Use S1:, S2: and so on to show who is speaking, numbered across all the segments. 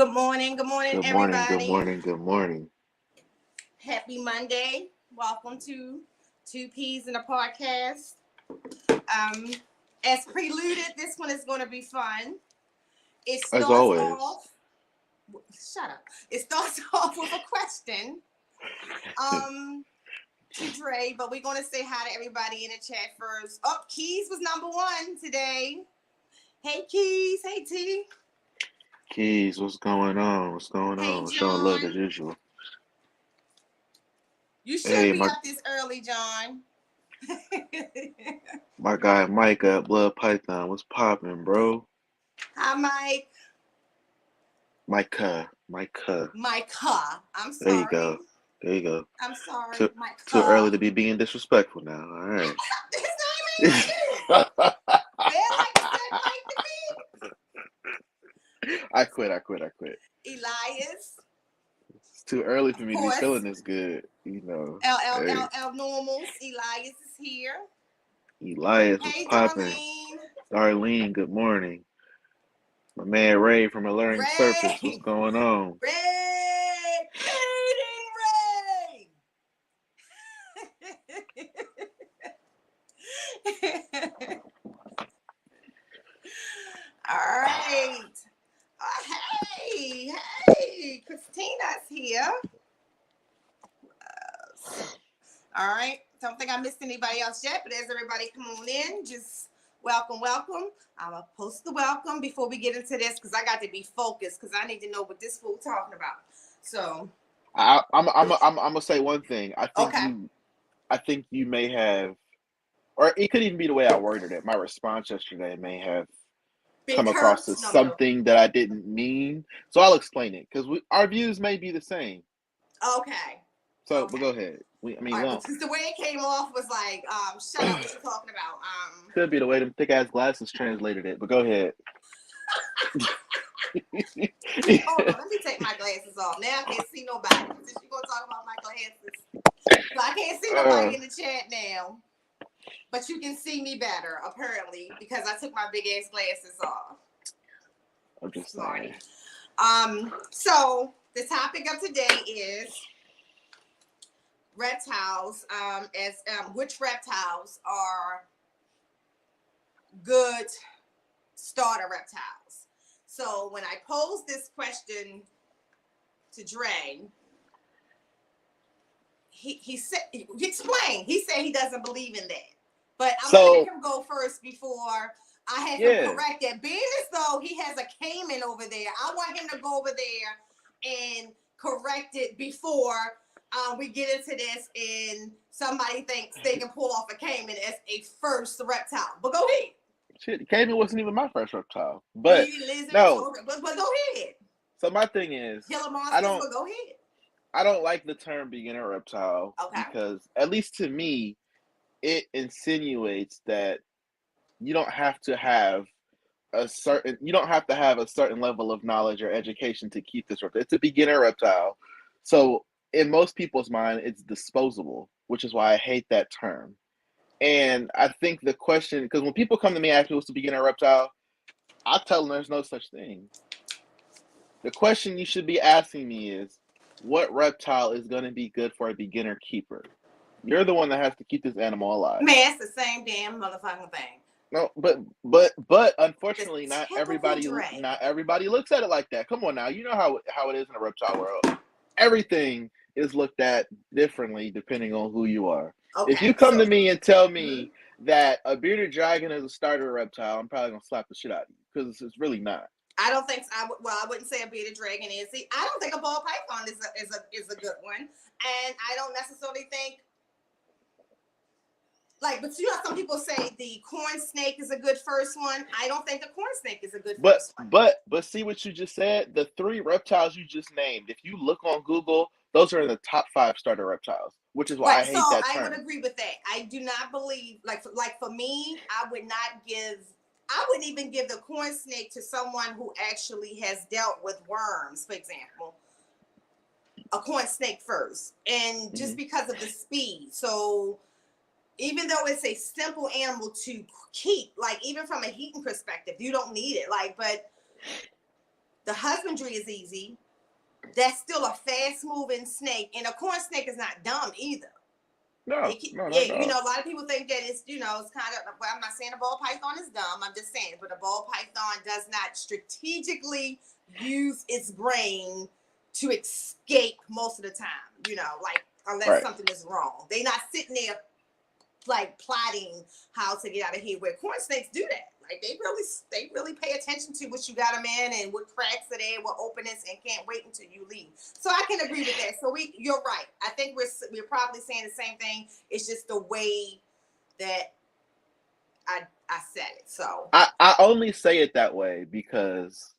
S1: Good morning,
S2: Good morning, good
S1: everybody.
S2: morning, good morning.
S1: Happy Monday. Welcome to Two Peas in a Podcast. As preluded, this one is going to be fun. It
S2: As
S1: starts
S2: always.
S1: off. Shut up. It starts off with a question. To Dre, but we're going to say hi to everybody in the chat first. Oh, Keys was number one today. Hey, Keys. Hey, T.
S2: Keys, what's going on? What's going
S1: Hey,
S2: on? Showing love as
S1: John.
S2: usual.
S1: You should
S2: Hey,
S1: be
S2: my
S1: up this early, John.
S2: my guy Mike at Blood Python. What's popping, bro?
S1: Hi, Mike.
S2: Micah.
S1: Micah. I'm
S2: There you
S1: sorry.
S2: go. There you go.
S1: I'm sorry,
S2: Too too
S1: Micah.
S2: early to be being disrespectful now. All right.
S1: His name ain't Mike. Say it like you said Mike to me.
S2: I quit.
S1: Elias.
S2: It's too early for
S1: Of
S2: me to be
S1: course.
S2: feeling this good. Hey,
S1: L Normals. Elias is here.
S2: Elias was
S1: Hey,
S2: popping.
S1: Darlene.
S2: Darlene, good morning. My man Ray from Alluring Surface. What's
S1: Ray.
S2: going on?
S1: Ray. Eating Ray. All right. Hey, Christina's here. All right. Don't think I missed anybody else yet, but as everybody come on in, just welcome. I'm gonna post the welcome before we get into this because I got to be focused because I need to know what this fool talking about. So
S2: I'm gonna say one thing.
S1: okay.
S2: I think you may have, or it could even be the way I worded it. My response yesterday may have
S1: Been
S2: come across
S1: cursed?
S2: as
S1: No.
S2: something that I didn't mean. So I'll explain it because our views may be the same.
S1: Okay.
S2: So, but go ahead.
S1: All right, because the way it came off was like, shut up, what you talking about?
S2: Could be the way them thick ass glasses translated it. But go ahead.
S1: Hold on, let me take my glasses off. Now I can't see nobody. Since you're gonna talk about my glasses, so I can't see nobody in the chat now. But you can see me better, apparently, because I took my big ass glasses off.
S2: I'm just
S1: Smarty.
S2: saying.
S1: So the topic of today is reptiles. Which reptiles are good starter reptiles? So when I posed this question to Dre, he said, he explained. He said he doesn't believe in that. But I'm gonna let him go first before I have him correct that. Being as though he has a Cayman over there, I want him to go over there and correct it before we get into this and somebody thinks they can pull off a Cayman as a first reptile. But go ahead.
S2: Shit, Cayman wasn't even my first reptile. But no.
S1: But go ahead.
S2: So my thing is,
S1: Gila monsters, but go ahead.
S2: I don't like the term beginner reptile because, at least to me, it insinuates that you don't have to have a certain level of knowledge or education to keep this reptile. It's a beginner reptile. So in most people's mind, it's disposable, which is why I hate that term. And I think the question, because when people come to me and ask me what's a beginner reptile, I tell them there's no such thing. The question you should be asking me is, what reptile is going to be good for a beginner keeper? You're the one that has to keep this animal alive.
S1: Man, it's the same damn motherfucking thing.
S2: No, but unfortunately, not everybody looks at it like that. Come on now, you know how it is in the reptile world. Everything is looked at differently depending on who you are. Okay, if you come to me and tell me that a bearded dragon is a starter reptile, I'm probably gonna slap the shit out of you because it's really not.
S1: I don't think so. I wouldn't say a bearded dragon is. I don't think a ball python is a good one, and I don't necessarily think. But you know, some people say the corn snake is a good first one. I don't think the corn snake is a good first one.
S2: But see what you just said? The 3 reptiles you just named, if you look on Google, those are in the top 5 starter reptiles, which is why I hate that term.
S1: I would agree with that. I do not believe, for me, I wouldn't even give the corn snake to someone who actually has dealt with worms, for example. A corn snake first. And just because of the speed. So even though it's a simple animal to keep, even from a heating perspective, you don't need it. But The husbandry is easy. That's still a fast-moving snake, and a corn snake is not dumb either.
S2: No.
S1: A lot of people think that it's, it's kind of, well, I'm not saying a ball python is dumb. I'm just saying, but a ball python does not strategically use its brain to escape most of the time, unless something is wrong. They're not sitting there, plotting how to get out of here, where corn snakes do that. They really pay attention to what you got them in and what cracks are there, what openings, and can't wait until you leave. So I can agree with that. So you're right. I think we're probably saying the same thing. It's just the way that I said it. So
S2: I only say it that way because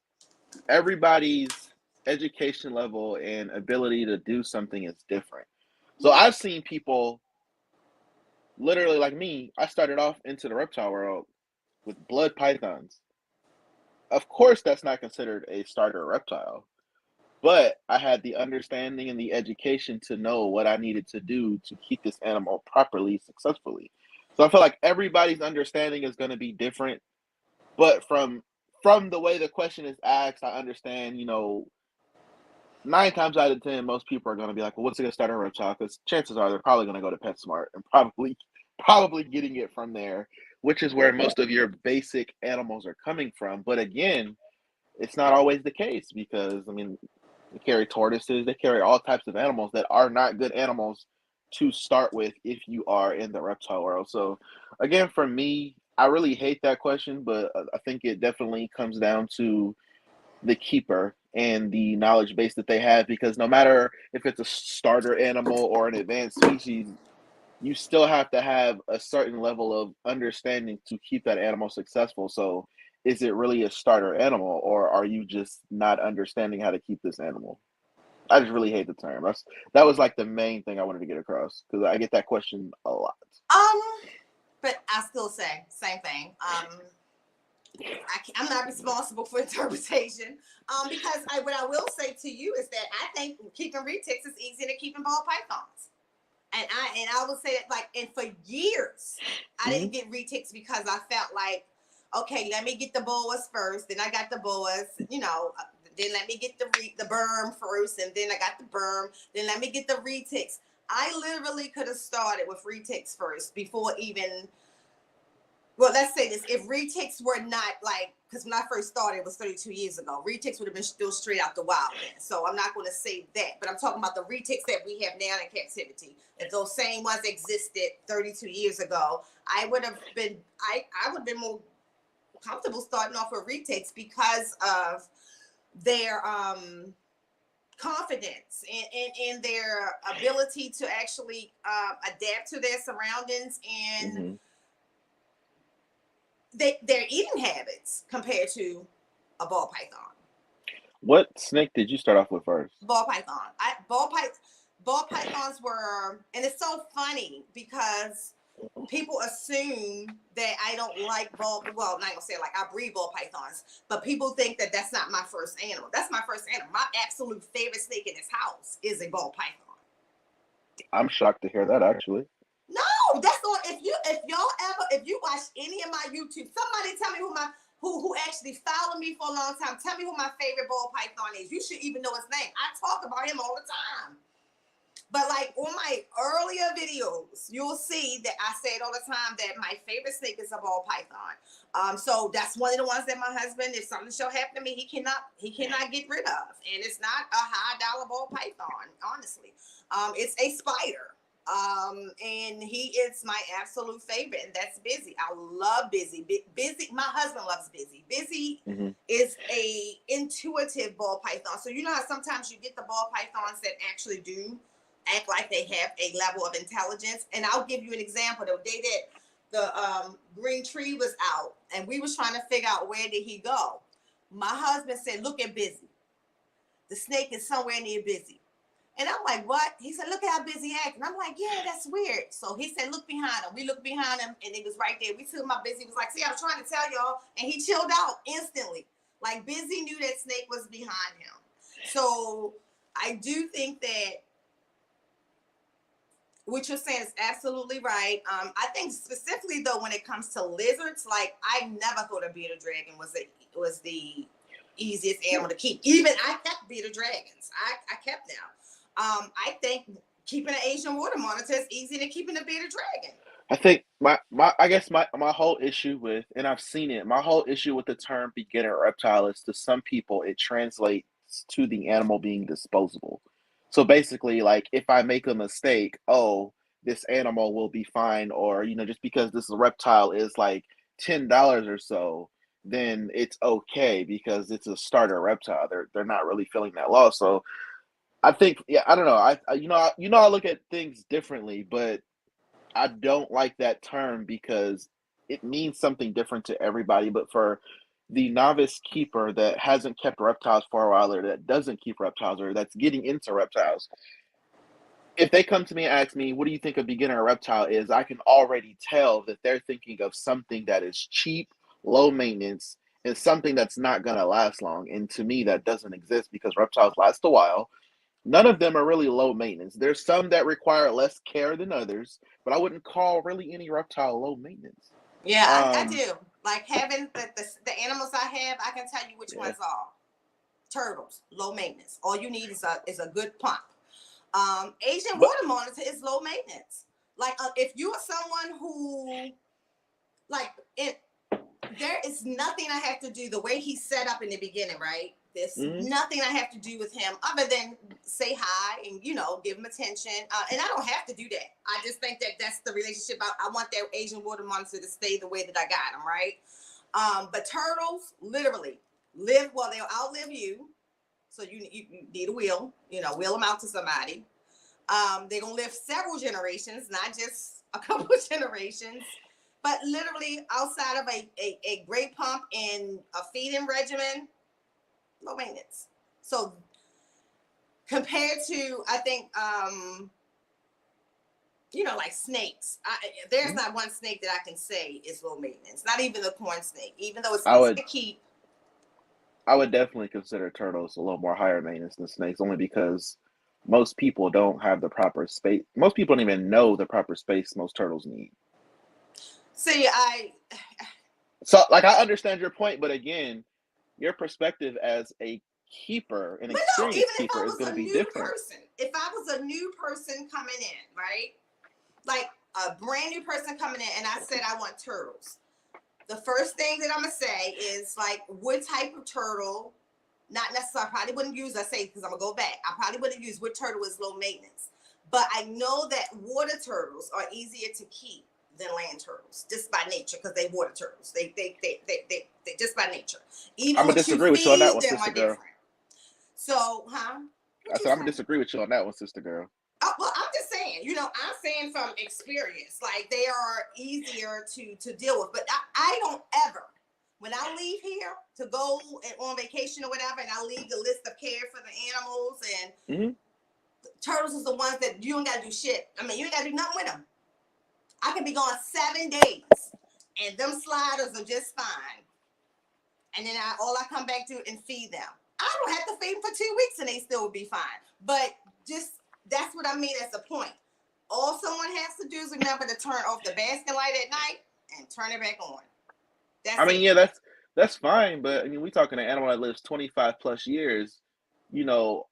S2: everybody's education level and ability to do something is different. So I've seen people literally like me. I started off into the reptile world with blood pythons. Of course, that's not considered a starter reptile, but I had the understanding and the education to know what I needed to do to keep this animal properly, successfully. So I feel like everybody's understanding is going to be different, but from the way the question is asked, I understand, 9 times out of 10, most people are going to be like, well, what's a good starter reptile? Because chances are they're probably going to go to PetSmart and probably getting it from there, which is where most of your basic animals are coming from. But again, it's not always the case because, they carry tortoises, they carry all types of animals that are not good animals to start with if you are in the reptile world. So again, for me, I really hate that question, but I think it definitely comes down to the keeper and the knowledge base that they have, because no matter if it's a starter animal or an advanced species, you still have to have a certain level of understanding to keep that animal successful. So is it really a starter animal, or are you just not understanding how to keep this animal? I just really hate the term. That was the main thing I wanted to get across, because I get that question a lot.
S1: But I still say same thing. I'm not responsible for interpretation. Because what I will say to you is that I think keeping retics is easier than keeping ball pythons. And I would say that and for years I didn't get retics because I felt like, okay, let me get the boas first, then I got the boas, then let me get the berm first, and then I got the berm, then let me get the retics. I literally could have started with retics first before even. Well, let's say this. If retics were not because when I first started, it was 32 years ago. Retics would have been still straight out the wild then. So I'm not going to say that. But I'm talking about the retics that we have now in captivity. If those same ones existed 32 years ago, I would have been more comfortable starting off with retics because of their confidence and their ability to actually adapt to their surroundings and their eating habits compared to a ball python.
S2: What snake did you start off with first?
S1: Ball python. Ball pythons were, and it's so funny because people assume that I don't like ball. Well, I'm not gonna say I breed ball pythons, but people think that that's not my first animal. That's my first animal. My absolute favorite snake in this house is a ball python.
S2: I'm shocked to hear that, actually.
S1: No, that's all. If you watch any of my YouTube, somebody tell me who actually followed me for a long time. Tell me who my favorite ball python is. You should even know his name. I talk about him all the time. But on my earlier videos, you'll see that I say it all the time that my favorite snake is a ball python. So that's one of the ones that my husband, if something shall happen to me, he cannot get rid of. And it's not a high dollar ball python, honestly. It's a spider. And he is my absolute favorite, and that's Busy. I love Busy. Busy, my husband loves Busy. Busy is a intuitive ball python. So you know how sometimes you get the ball pythons that actually do act like they have a level of intelligence. And I'll give you an example. The day that the green tree was out and we was trying to figure out where did he go, my husband said, look at Busy. The snake is somewhere near Busy. And I'm like, what? He said, look at how Busy acting. I'm like, yeah, that's weird. So he said, look behind him. We looked behind him and it was right there. We took my Busy, was like, see, I was trying to tell y'all. And he chilled out instantly. Busy knew that snake was behind him. So I do think that what you're saying is absolutely right. I think specifically though, when it comes to lizards, I never thought a bearded dragon was the easiest animal to keep. Even I kept bearded dragons. I kept them. I think keeping an Asian water monitor is easier than keeping a bearded dragon.
S2: I think my whole issue with, and I've seen it, my whole issue with the term beginner reptile is, to some people it translates to the animal being disposable. So basically, like, if I make a mistake, oh, this animal will be fine, or just because this reptile is like $10 or so, then it's okay because it's a starter reptile. They're not really feeling that loss. So I think, yeah, I don't know. I look at things differently, but I don't like that term because it means something different to everybody. But for the novice keeper that hasn't kept reptiles for a while, or that doesn't keep reptiles, or that's getting into reptiles, if they come to me and ask me, what do you think a beginner reptile is? I can already tell that they're thinking of something that is cheap, low maintenance, and something that's not going to last long. And to me, that doesn't exist because reptiles last a while. None of them are really low maintenance. There's some that require less care than others, but I wouldn't call really any reptile low maintenance.
S1: Yeah, I do. Like, having the animals I have, I can tell you which ones are. Turtles, low maintenance. All you need is a good pump. Asian water monitor is low maintenance. Like, if you are someone who, like, there is nothing I have to do the way he's set up in the beginning, right? There's nothing I have to do with him other than say hi and, give him attention. And I don't have to do that. I just think that that's the relationship. I want that Asian water monitor to stay the way that I got him, right? But turtles literally they'll outlive you. So you need a wheel, wheel them out to somebody. They're going to live several generations, not just a couple of generations. But literally, outside of a great pump and a feeding regimen, low maintenance. So compared to, I think, like snakes, there's not one snake that I can say is low maintenance. Not even the corn snake, even though it's easy to keep.
S2: I would definitely consider turtles a little more higher maintenance than snakes, only because most people don't have the proper space. Most people don't even know the proper space most turtles need.
S1: See,
S2: So, like, I understand your point, but again, your perspective as a keeper, an experienced keeper, is going to be different.
S1: If I was a new person coming in, right? Like a brand new person coming in, and I said I want turtles. The first thing that I'm going to say is, like, what type of turtle, not necessarily, I probably wouldn't use, because I'm going to go back. I probably wouldn't use what turtle is low maintenance. But I know that water turtles are easier to keep than land turtles, just by nature, because they water turtles. They just by nature. Even
S2: I'm going to disagree with you on that one, sister girl.
S1: So,
S2: I said I'm going to disagree with you on that one, sister girl.
S1: Oh, well, I'm just saying, I'm saying from experience, like, they are easier to deal with. But I don't ever, when I leave here to go on vacation or whatever, and I leave the list of care for the animals, and turtles is the ones that you don't got to do shit. I mean, you ain't got to do nothing with them. I can be gone 7 days, and them sliders are just fine. And then all I come back to and feed them. I don't have to feed them for 2 weeks, and they still would be fine. But just, that's what I mean as a point. All someone has to do is remember to turn off the basket light at night and turn it back on.
S2: That's fine, but I mean, we're talking an animal that lives 25 plus years.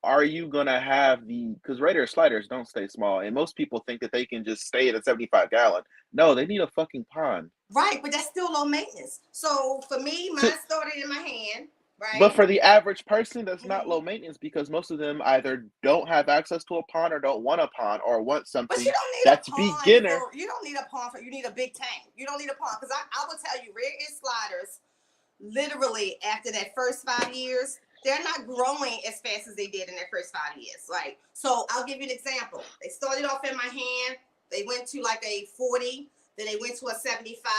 S2: Are you gonna have because reindeer sliders don't stay small, and most people think that they can just stay at a 75-gallon. No, they need a fucking pond.
S1: Right, but that's still low maintenance. So for me, mine started in my hand. Right.
S2: But for the average person, that's not low maintenance, because most of them either don't have access to a pond, or don't want a pond, or want something that's beginner.
S1: You don't need a pond you need a big tank. You don't need a pond, because I will tell you, rear ear sliders, literally after that first 5 years, they're not growing as fast as they did in their first 5 years. Like, so I'll give you an example. They started off in my hand. They went to like a 40. Then they went to a 75.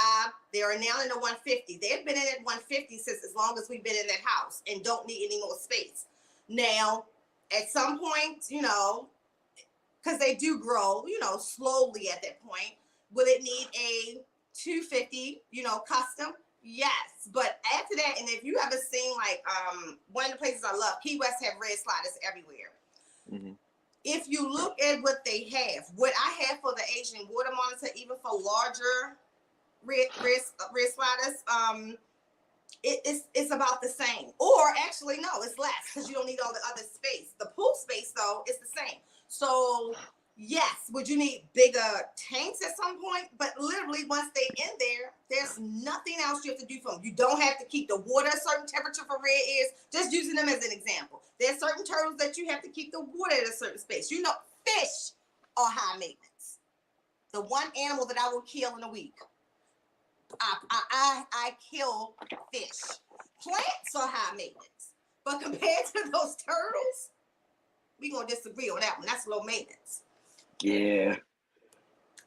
S1: They are now in a 150. They've been in at 150 since as long as we've been in that house and don't need any more space. Now, at some point, because they do grow, slowly at that point, will it need a 250, custom? Yes. But after that, and if you ever seen, like, one of the places I love, Key West have red sliders everywhere. Mm-hmm. If you look at what they have, what I have for the Asian water monitor, even for larger red sliders, it's about the same. Or actually, no, it's less because you don't need all the other space. The pool space, though, is the same. So, yes, would you need bigger tanks at some point? But literally, once they're in there, there's nothing else you have to do for them. You don't have to keep the water a certain temperature for red ears. Just using them as an example. There's certain turtles that you have to keep the water at a certain space. You know, fish are high maintenance. The one animal that I will kill in a week. I kill fish. Plants are high maintenance. But compared to those turtles, we're going to disagree on that one. That's low maintenance.
S2: Yeah.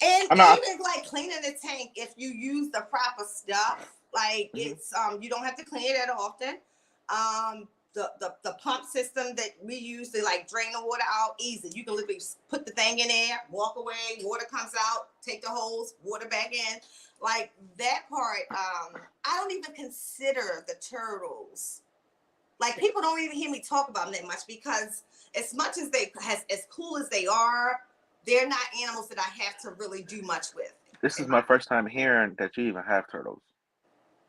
S1: And even like cleaning the tank, if you use the proper stuff, like it's you don't have to clean it that often. The pump system that we use to like drain the water out, easy. You can literally put the thing in there, walk away, water comes out, take the hose, water back in. Like that part, I don't even consider the turtles. Like people don't even hear me talk about them that much because as much as as cool as they are, they're not animals that I have to really do much with.
S2: This is my first time hearing that you even have turtles.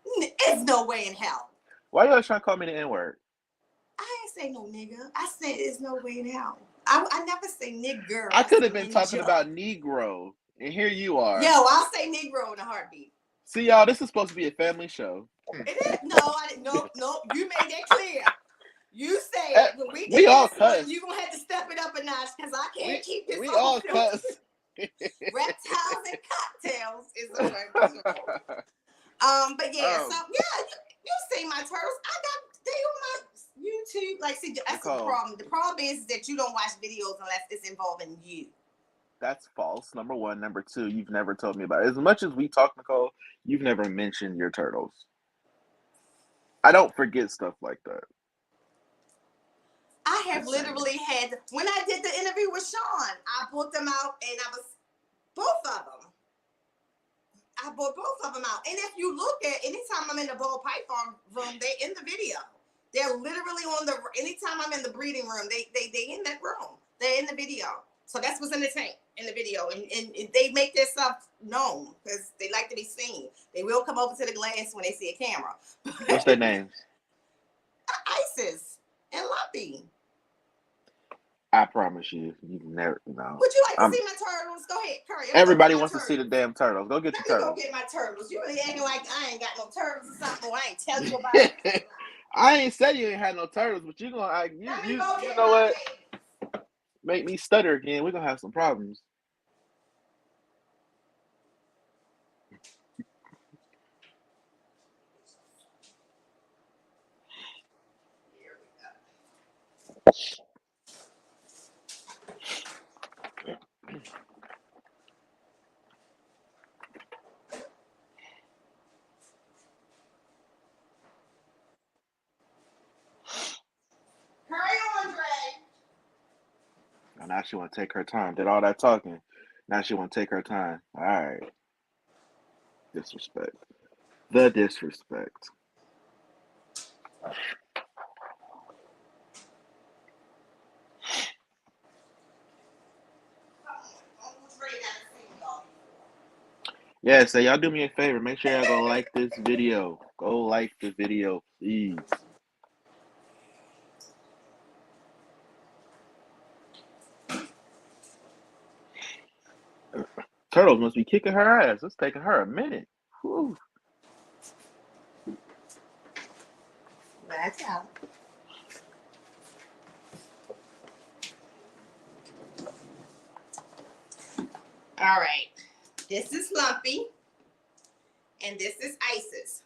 S1: It's no way in hell.
S2: Why you always trying to call me the N-word?
S1: I ain't say no nigga. I said there's no way in hell. I never say nigger.
S2: I could have been talking about Negro, and here you are.
S1: Yo, I'll say Negro in a heartbeat.
S2: See, y'all, this is supposed to be a family show.
S1: It is. No, I didn't. No, you made that clear. You say when
S2: we all cuss.
S1: You're gonna have to step it up a notch because I can't keep this.
S2: We all cuss.
S1: Reptiles and cocktails is the word. But yeah, so yeah, you see my turtles. They on my YouTube. Like, see, that's the problem. The problem is that you don't watch videos unless it's involving you.
S2: That's false. Number one. Number two, you've never told me about it. As much as we talk, Nicole, you've never mentioned your turtles. I don't forget stuff like that.
S1: I have literally had, when I did the interview with Sean, I brought them out and I was, both of them. I brought both of them out. And if you look at, anytime I'm in the ball python room, they're in the video. They're literally on the, anytime I'm in the breeding room, they in that room. They're in the video. So that's what's in the tank, in the video. And they make their stuff known because they like to be seen. They will come over to the glass when they see a camera.
S2: What's their names?
S1: Isis and Lumpy.
S2: I promise you, you never know.
S1: Would you like to see my turtles? Go ahead, Curry.
S2: Everybody wants to see the damn turtles. Go get your turtles.
S1: Go get my turtles. You really acting like I ain't got no turtles or something. Well, I ain't tell you about it.
S2: I ain't said you ain't had no turtles, but you gonna you know what? Make me stutter again. We're gonna have some problems. Now she want to take her time. Did all that talking. Now she want to take her time. All right. Disrespect. The disrespect. Yeah, so y'all do me a favor. Make sure y'all go like this video. Go like the video, please. Turtles must be kicking her ass. It's taking her a minute. Whew.
S1: That's out. All right. This is Lumpy. And this is Isis.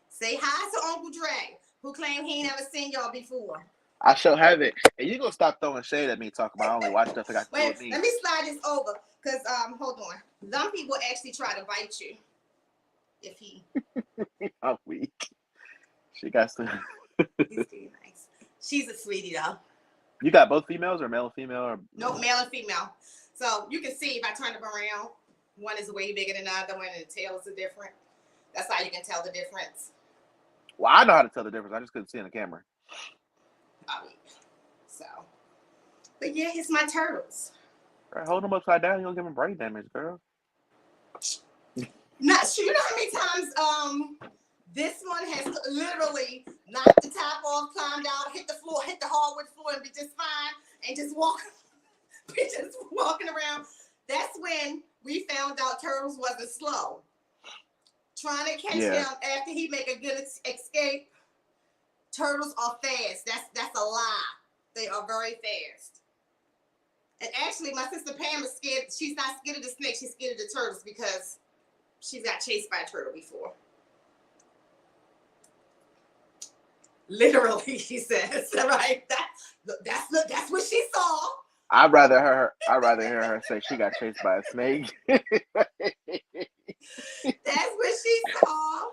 S1: Say hi to Uncle Dre, who claimed he ain't never seen y'all before.
S2: I sure have it. And you gonna stop throwing shade at me talking about I only watch stuff I got to do with me.
S1: Let me slide this over. Because, hold on. Lumpy will actually try to bite you. If he...
S2: I'm weak. She got some...
S1: He's pretty nice. She's a sweetie, though.
S2: You got both females or male and female? Or...
S1: Nope, male and female. So, you can see if I turn them around, one is way bigger than the other one, and the tails are different. That's how you can tell the difference.
S2: Well, I know how to tell the difference. I just couldn't see in the camera.
S1: So, but yeah, it's my turtles.
S2: Right, hold them upside down. You don't give them brain damage, girl.
S1: Not sure. You know how many times This one has literally knocked the top off, climbed out, hit the floor, hit the hardwood floor, and be just fine, and just walking around. That's when we found out Turtles wasn't slow. Trying to catch him after he make a good escape. Turtles are fast. That's a lie. They are very fast. And actually, my sister Pam is scared. She's not scared of the snake. She's scared of the turtles because she's got chased by a turtle before. Literally, she says. Right? That's what she saw.
S2: I'd rather hear her say she got chased by a snake.
S1: That's what she saw.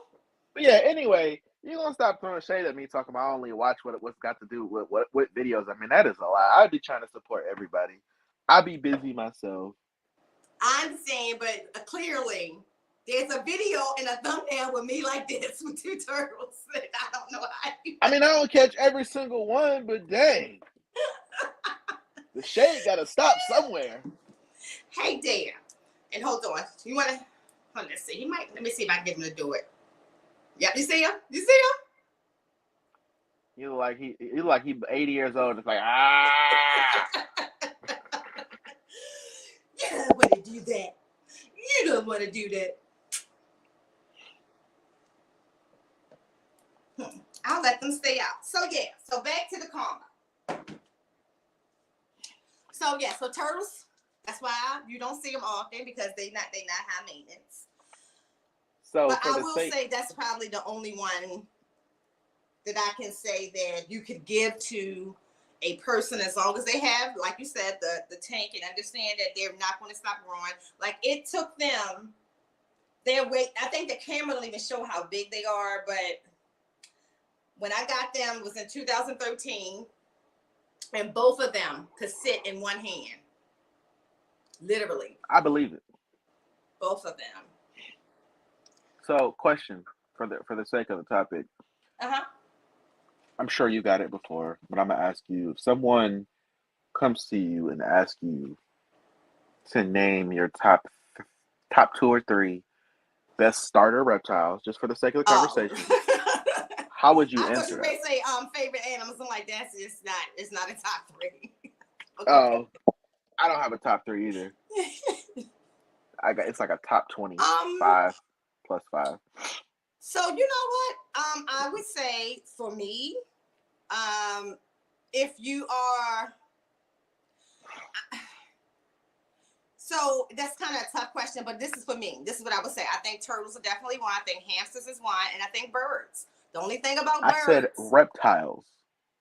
S2: But yeah, anyway, you're gonna stop throwing shade at me talking about I only watch what's got to do with what videos. I mean, that is a lie. I'd be trying to support everybody. I'd be busy myself.
S1: I understand, but clearly there's a video and a thumbnail with me like this with two turtles. I don't know how.
S2: I mean, I don't catch every single one, but dang. The shade got to stop somewhere.
S1: Hey, Dan. And hold on. You want to... Let's see. Let me see if I can get him to do it. Yep, you see him? You see him?
S2: You look like he 80 years old. It's like, ah.
S1: You don't want to do that. You don't want to do that. I'll let them stay out. So back to the combo. So turtles, that's why you don't see them often because they not high maintenance.
S2: So,
S1: but I will say that's probably the only one that I can say that you could give to a person as long as they have, like you said, the tank and understand that they're not going to stop growing. Like it took them their weight. I think the camera don't even show how big they are, but when I got them it was in 2013, and both of them could sit in one hand. Literally.
S2: I believe it.
S1: Both of them.
S2: So, question for the sake of the topic. I'm sure you got it before, but I'm gonna ask you: if someone comes to you and asks you to name your top 2 or 3 best starter reptiles, just for the sake of the conversation, how would you answer that?
S1: I thought you may say favorite animals. I'm like, it's not a top 3.
S2: Okay. Oh, I don't have a top 3 either. It's like a top 20, 5 plus 5.
S1: So you know what? I would say for me, if you are, so that's kind of a tough question, but this is for me. This is what I would say. I think turtles are definitely one. I think hamsters is one, and I think birds. The only thing about birds. I said
S2: reptiles.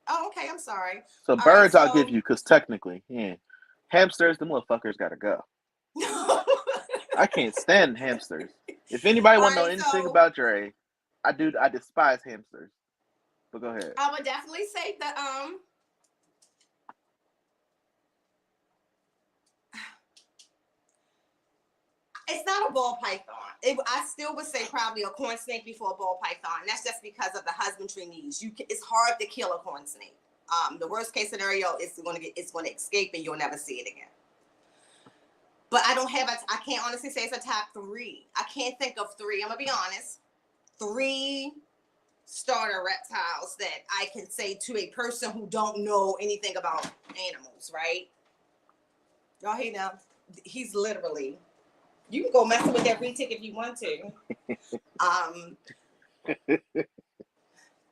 S1: Oh, okay. I'm sorry.
S2: So all birds, right, I'll give you because technically, hamsters, the motherfuckers gotta go. I can't stand hamsters. If anybody want to know anything about Dre, I despise hamsters. But go ahead.
S1: I would definitely say the it's not a ball python. I still would say probably a corn snake before a ball python. And that's just because of the husbandry needs. It's hard to kill a corn snake. The worst case scenario is it's going to escape and you'll never see it again. But I can't honestly say it's a top 3. I can't think of 3. I'm gonna be honest. 3 starter reptiles that I can say to a person who don't know anything about animals, right? Y'all hear now? He's literally. You can go messing with that retic if you want to.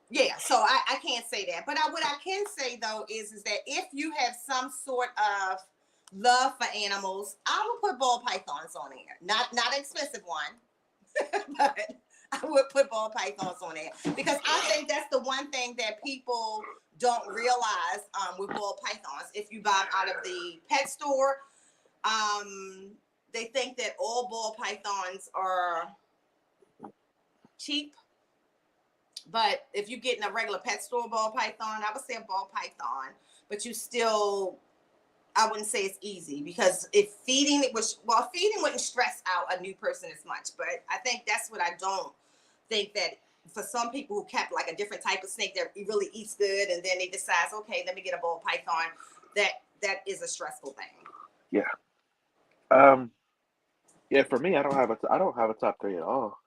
S1: Yeah, so I can't say that. But what I can say though is that if you have some sort of love for animals, I would put ball pythons on there. Not an expensive one, but I would put ball pythons on there because I think that's the one thing that people don't realize with ball pythons. If you buy them out of the pet store, they think that all ball pythons are cheap. But if you're getting a regular pet store ball python, I would say a ball python, but you still, I wouldn't say it's easy because feeding wouldn't stress out a new person as much. But I think that's what I don't think, that for some people who kept like a different type of snake that really eats good and then they decide, okay, let me get a ball python, that is a stressful thing.
S2: Yeah. Yeah, for me, I don't have a top 3 at all.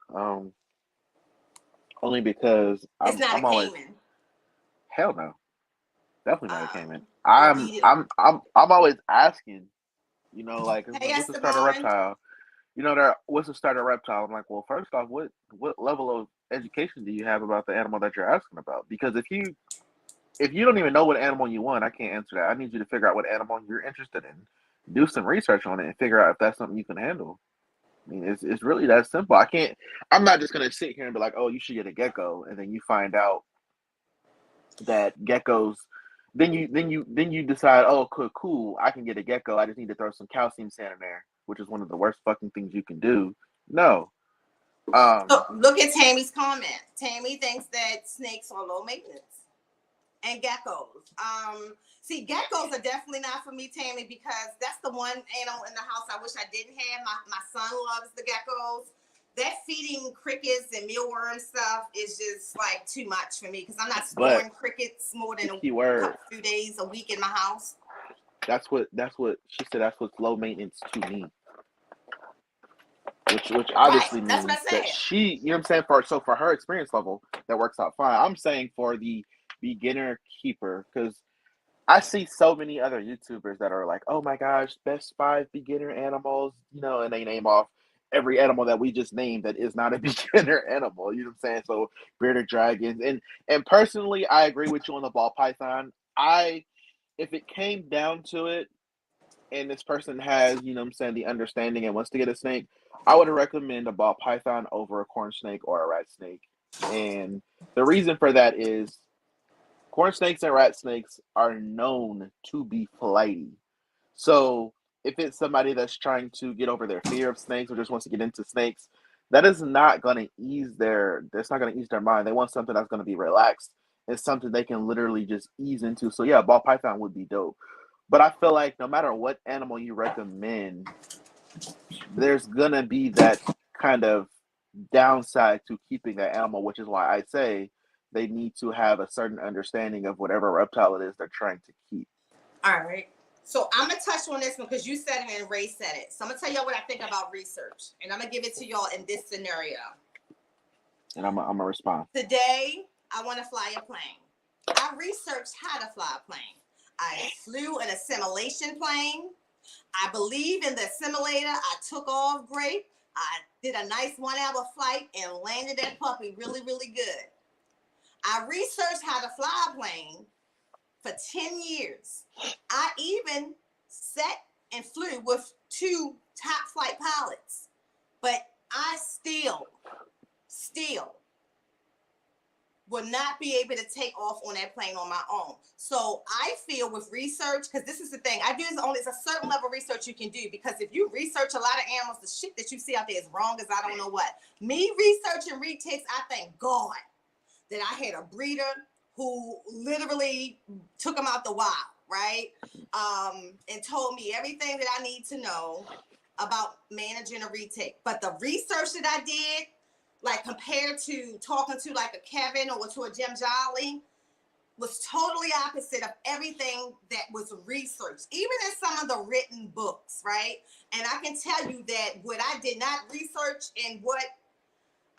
S2: Only because
S1: it's not
S2: I'm
S1: a
S2: always
S1: caiman.
S2: Hell no, definitely not a caiman. I'm always asking, you know, like
S1: hey,
S2: what's the starter reptile? You know, what's the starter reptile? I'm like, well, first off, what level of education do you have about the animal that you're asking about? Because if you don't even know what animal you want, I can't answer that. I need you to figure out what animal you're interested in, do some research on it, and figure out if that's something you can handle. I mean, it's really that simple. I'm not just gonna sit here and be like, oh, you should get a gecko, and then you find out that geckos. Then you decide, oh, cool, I can get a gecko. I just need to throw some calcium sand in there, which is one of the worst fucking things you can do. No.
S1: So look at Tammy's comment. Tammy thinks that snakes are low maintenance. And geckos. See, geckos are definitely not for me, Tammy, because that's the one animal in the house I wish I didn't have. My son loves the geckos. That feeding crickets and mealworm stuff is just like too much for me because I'm not storing crickets more than a few days a week in my house.
S2: That's what she said. That's what's low maintenance to me. Which obviously means that she, you know what I'm saying, for her experience level, that works out fine. I'm saying for the beginner keeper, because I see so many other YouTubers that are like, oh my gosh, best 5 beginner animals, you know, and they name off every animal that we just named that is not a beginner animal. You know what I'm saying? So bearded dragons, and personally, I agree with you on the ball python. If it came down to it, and this person has, you know what I'm saying, the understanding and wants to get a snake, I would recommend a ball python over a corn snake or a rat snake. And the reason for that is corn snakes and rat snakes are known to be flighty. So if it's somebody that's trying to get over their fear of snakes or just wants to get into snakes, that is not going to that's not going to ease their mind. They want something that's going to be relaxed and something they can literally just ease into. So yeah, ball python would be dope. But I feel like no matter what animal you recommend, there's gonna be that kind of downside to keeping that animal, which is why I say they need to have a certain understanding of whatever reptile it is they're trying to keep.
S1: All right. So I'm gonna touch on this one because you said it and Ray said it. So I'm gonna tell y'all what I think about research, and I'm gonna give it to y'all in this scenario.
S2: And I'm gonna respond.
S1: Today, I want to fly a plane. I researched how to fly a plane. I flew an assimilation plane. I believe in the simulator. I took off great. I did a nice 1-hour flight and landed that puppy really, really good. I researched how to fly a plane for 10 years. I even sat and flew with 2 top flight pilots, but I still will not be able to take off on that plane on my own. So I feel with research, because this is the thing, it's a certain level of research you can do, because if you research a lot of animals, the shit that you see out there is wrong as I don't know what. Me researching retics, I thank God that I had a breeder who literally took them out the wild, right? And told me everything that I need to know about managing a retic. But the research that I did, like compared to talking to like a Kevin or to a Jim Jolly, was totally opposite of everything that was researched, even in some of the written books, right? And I can tell you that what I did not research and what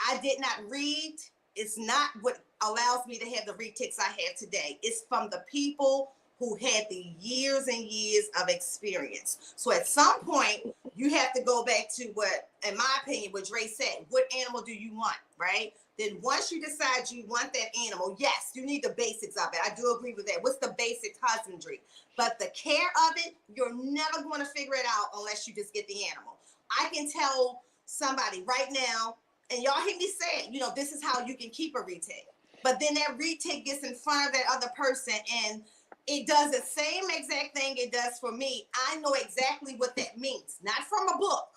S1: I did not read is not what allows me to have the retics I have today. It's from the people who had the years and years of experience. So at some point, you have to go back to what, in my opinion, what Dre said, what animal do you want, right? Then once you decide you want that animal, yes, you need the basics of it. I do agree with that. What's the basic husbandry? But the care of it, you're never going to figure it out unless you just get the animal. I can tell somebody right now, and y'all hear me say it, this is how you can keep a retic. But then that retic gets in front of that other person and it does the same exact thing it does for me. I know exactly what that means. Not from a book.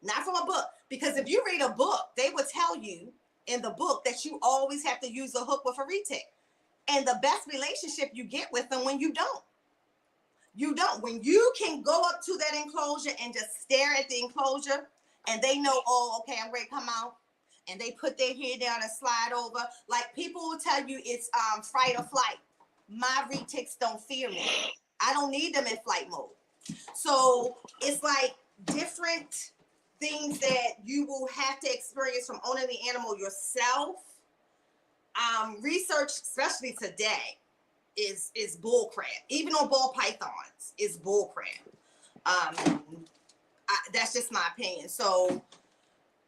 S1: Not from a book. Because if you read a book, they will tell you in the book that you always have to use a hook with a retic. And the best relationship you get with them when you don't. You don't. When you can go up to that enclosure and just stare at the enclosure and they know, oh, okay, I'm ready to come out. And they put their head down and slide over. Like people will tell you it's fight or flight. My retics don't fear me. I don't need them in flight mode. So it's like different things that you will have to experience from owning the animal yourself. Research, especially today, is bullcrap. Even on ball pythons, is bullcrap. That's just my opinion. So,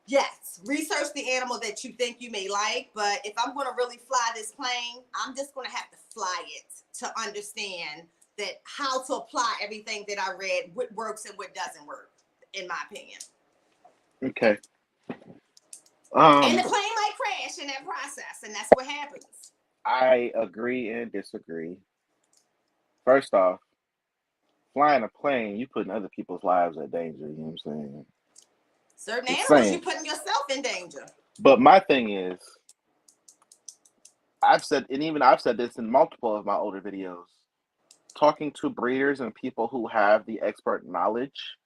S1: yes, research the animal that you think you may like. But if I'm going to really fly this plane, I'm just going to have to fly it to understand that how to apply everything that I read, what works and what doesn't work, in my opinion.
S2: Okay.
S1: And the plane might crash in that process, and that's what happens.
S2: I agree and disagree. First off, flying a plane, you putting other people's lives at danger. You know what I'm saying?
S1: Certain animals, you're putting yourself in danger.
S2: But my thing is, I've said this in multiple of my older videos. Talking to breeders and people who have the expert knowledge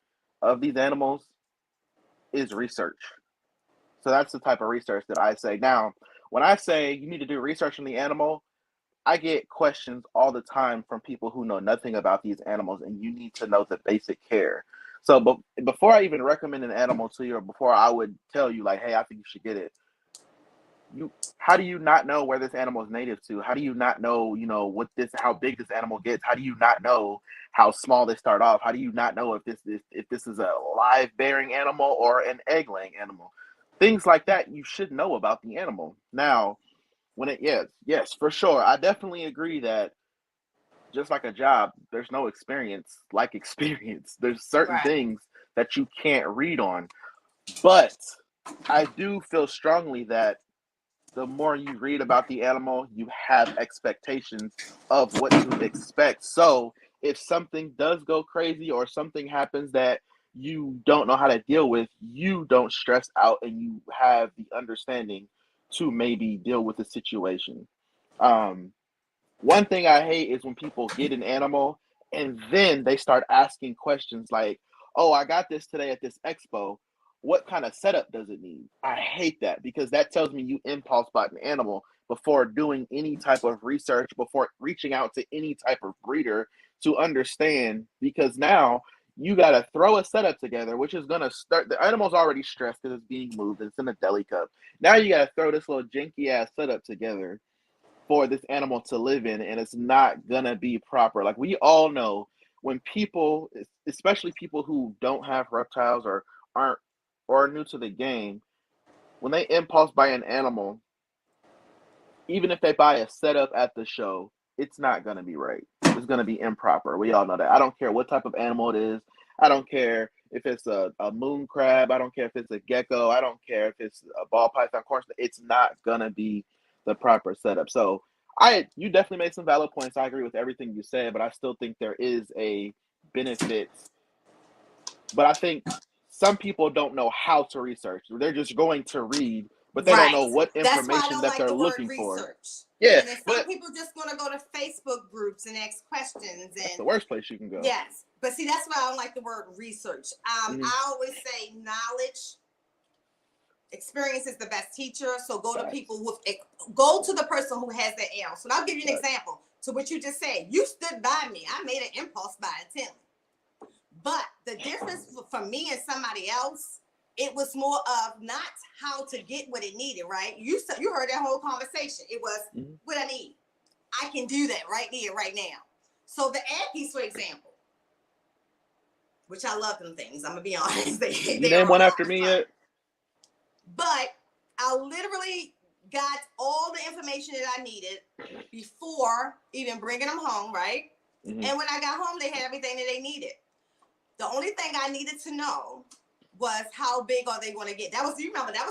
S2: of these animals is research. So that's the type of research that I say. Now, when I say you need to do research on the animal, I get questions all the time from people who know nothing about these animals, and you need to know the basic care. So before I even recommend an animal to you, or before I would tell you, like, hey, I think you should get it, how do you not know where this animal is native to? How do you not know, how big this animal gets? How do you not know how small they start off? How do you not know if this is a live bearing animal or an egg laying animal? Things like that you should know about the animal. Now, yes, for sure. I definitely agree that just like a job, there's no experience like experience. There's certain things that you can't read on. But I do feel strongly that the more you read about the animal, you have expectations of what to expect. So if something does go crazy or something happens that you don't know how to deal with, you don't stress out and you have the understanding to maybe deal with the situation. One thing I hate is when people get an animal and then they start asking questions like, oh, I got this today at this expo. What kind of setup does it need? I hate that because that tells me you impulse bought an animal before doing any type of research, before reaching out to any type of breeder to understand, because now you got to throw a setup together, which is going to start. The animal's already stressed because it's being moved. It's in a deli cup. Now you got to throw this little janky ass setup together for this animal to live in, and it's not gonna be proper. Like, we all know when people, especially people who don't have reptiles or aren't or are new to the game, when they impulse buy an animal, even if they buy a setup at the show, it's not gonna be right. It's gonna be improper. We all know that. I don't care what type of animal it is. I don't care if it's a moon crab. I don't care if it's a gecko. I don't care if it's a ball python. Of course, it's not gonna be the proper setup. So you definitely made some valid points. I agree with everything you said, but I still think there is a benefit. But I think some people don't know how to research. They're just going to read, but they don't know what information that they're looking for.
S1: Yeah, and then some people just want to go to Facebook groups and ask questions.
S2: That's the worst place you can go.
S1: Yes, but see, that's why I don't like the word research. I always say knowledge. Experience is the best teacher. So go to the person who has that animal. So I'll give you an example to what you just said. You stood by me. I made an impulse buy attempt. But the difference for me and somebody else, it was more of not how to get what it needed, right? You heard that whole conversation. It was what I need. I can do that right here, right now. So the Aggies, for example, which I love them things. I'm gonna be honest.
S2: You name one after me yet?
S1: But I literally got all the information that I needed before even bringing them home, right? Mm-hmm. And when I got home, they had everything that they needed. The only thing I needed to know was how big are they going to get? That was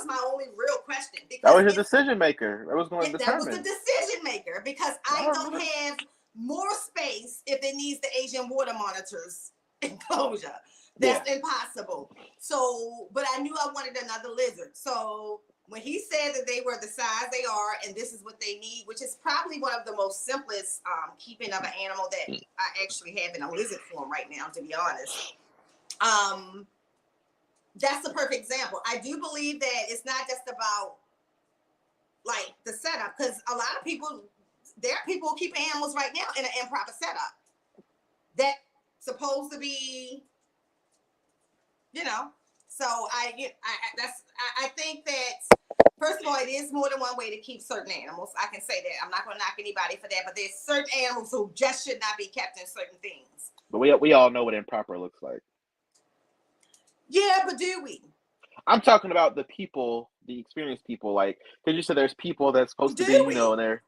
S1: my only real question.
S2: That was your decision maker. That was going to determine.
S1: That was the decision maker because I don't have more space if it needs the Asian water monitors enclosure. That's impossible. So, but I knew I wanted another lizard. So when he said that they were the size they are and this is what they need, which is probably one of the most simplest keeping of an animal that I actually have in a lizard form right now, to be honest. That's a perfect example. I do believe that it's not just about like the setup, because a lot of people, there are people keeping animals right now in an improper setup that's supposed to be, So I think that, first of all, it is more than one way to keep certain animals. I can say that. I'm not going to knock anybody for that, but there's certain animals who just should not be kept in certain things.
S2: But we all know what improper looks like.
S1: Yeah, but do we?
S2: I'm talking about the people, the experienced people, like, because you said there's people that's supposed to be, they're.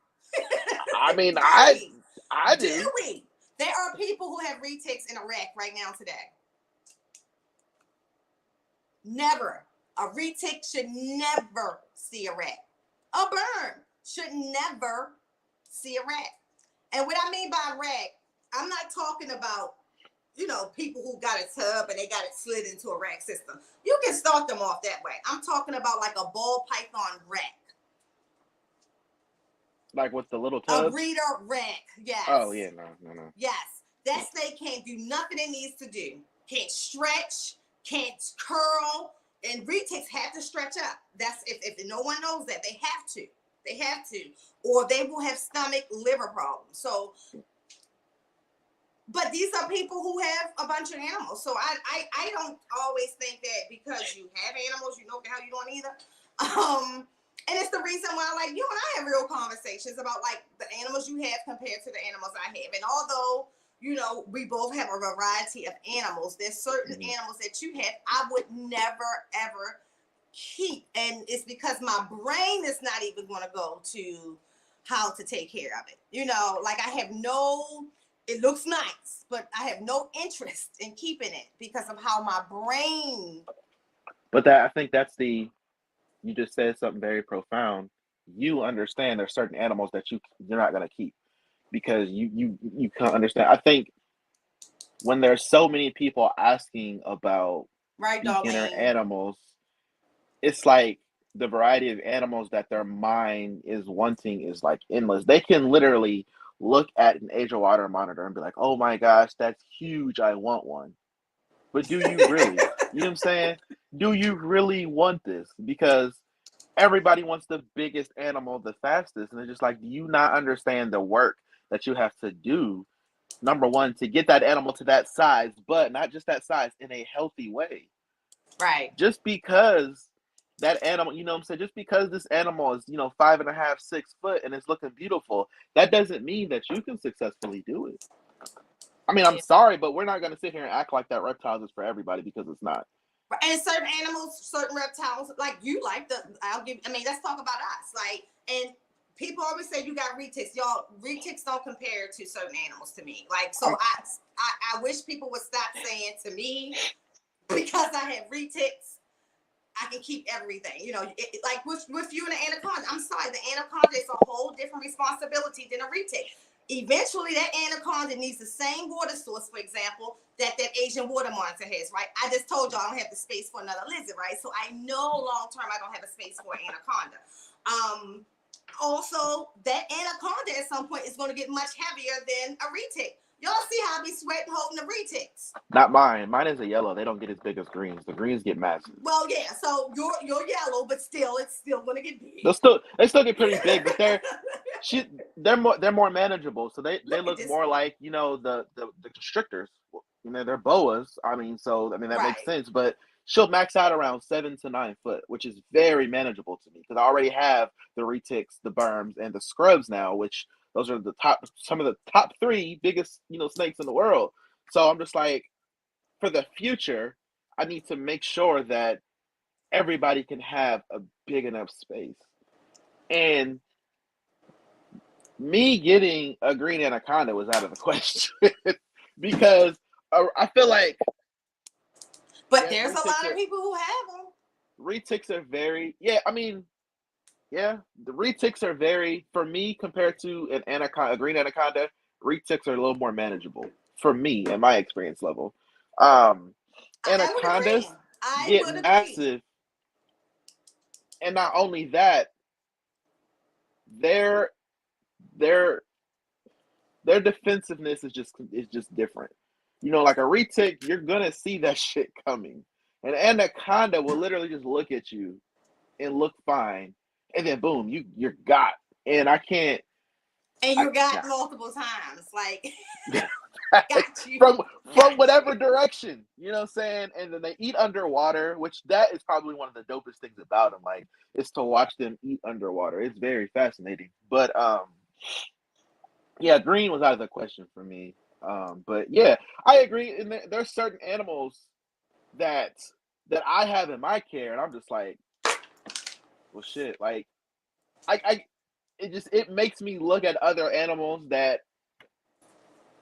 S2: I mean, I do.
S1: Do we? There are people who have retics in a wreck right now today. Never. A retic should never see a rat. A burn should never see a rat. And what I mean by rat, I'm not talking about, people who got a tub and they got it slid into a rack system. You can start them off that way. I'm talking about like a ball python rack.
S2: Like with the little tub?
S1: A breeder rack, yes.
S2: Oh, yeah, no.
S1: Yes. That snake can't do nothing it needs to do. Can't stretch, can't curl, and retics have to stretch up. That's if no one knows that, they have to. They have to. Or they will have stomach, liver problems. So, but these are people who have a bunch of animals. So I don't always think that because you have animals, you know what the hell you don't either. And it's the reason why, like, you and I have real conversations about, like, the animals you have compared to the animals I have. And although, we both have a variety of animals, there's certain animals that you have I would never, ever keep. And it's because my brain is not even going to go to how to take care of it. Like, I have it looks nice, but I have no interest in keeping it because of how my brain.
S2: But I think that's you just said something very profound. You understand there's certain animals that you're not going to keep because you can't understand. I think when there's so many people asking about beginner animals, it's like the variety of animals that their mind is wanting is like endless. They can literally look at an age of water monitor and be like, oh my gosh, that's huge, I want one. But do you really? You know what I'm saying? Do you really want this? Because everybody wants the biggest animal the fastest. And they're just like, do you not understand the work that you have to do, number one, to get that animal to that size, but not just that size, in a healthy way.
S1: Right.
S2: Just because that animal, you know what I'm saying, just because this animal is, 5.5, 6 foot and it's looking beautiful, that doesn't mean that you can successfully do it. I mean, I'm sorry, but we're not going to sit here and act like that reptiles is for everybody because it's not.
S1: And certain animals, certain reptiles, like you like let's talk about us. Like, and people always say you got retics. Y'all, retics don't compare to certain animals to me. Like, so I wish people would stop saying to me, because I have retics, I can keep everything. Like with you and the anaconda. I'm sorry, the anaconda is a whole different responsibility than a retic. Eventually, that anaconda needs the same water source, for example, that Asian water monitor has, right? I just told y'all I don't have the space for another lizard, right? So I know long-term I don't have a space for an anaconda. Also, that anaconda at some point is going to get much heavier than a retic. Y'all see how I be sweating holding the retics?
S2: Not mine. Mine is a yellow. They don't get as big as greens. The greens get massive.
S1: Well, yeah. So you're yellow, but still, it's still gonna get big.
S2: They still get pretty big, but they're more manageable. So they look more like the constrictors. They're boas. I mean, that makes sense. But she'll max out around 7 to 9 foot, which is very manageable to me because I already have the retics, the berms, and the scrubs now, which those are some of the top 3 biggest, snakes in the world. So I'm just like, for the future, I need to make sure that everybody can have a big enough space. And me getting a green anaconda was out of the question because I feel like.
S1: But there's a lot of people who have them.
S2: Retics are very, the retics are very, for me, compared to a green anaconda, retics are a little more manageable for me in my experience level. Anacondas get massive, and not only that, their defensiveness is just different. Like a retic, you're gonna see that shit coming. An anaconda will literally just look at you and look fine, and then boom, you're got. And I can't.
S1: And you got multiple times, like.
S2: from whatever direction, you know what I'm saying? And then they eat underwater, which that is probably one of the dopest things about them, like, is to watch them eat underwater. It's very fascinating. But yeah, green was out of the question for me. But yeah, I agree. And there's certain animals that I have in my care, and I'm just like, well, shit. Like, it makes me look at other animals that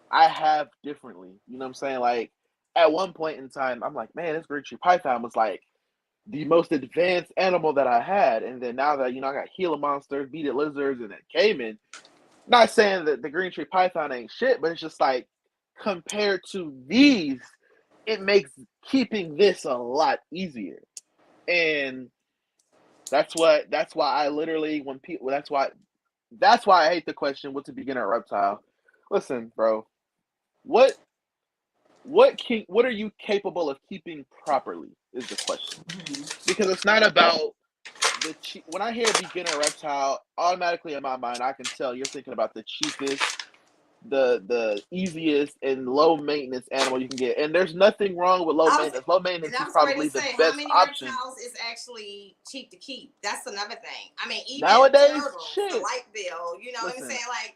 S2: I have differently. You know what I'm saying? Like, at one point in time, I'm like, man, this green tree python was like the most advanced animal that I had. And then now that, I got Gila monsters, beaded lizards, and then caiman, not saying that the green tree python ain't shit, but it's just like, compared to these, it makes keeping this a lot easier. And that's why I literally, when people, that's why I hate the question, what's a beginner reptile? Listen, bro, what are you capable of keeping properly is the question. Because it's not about when I hear beginner reptile, automatically in my mind I can tell you're thinking about the cheapest, the easiest and low maintenance animal you can get. And there's nothing wrong with low maintenance. Low maintenance is probably the best option. How many
S1: reptiles is actually cheap to keep? That's another thing. I mean, even
S2: nowadays,
S1: turtles, the light bill, you know what I'm saying? Like,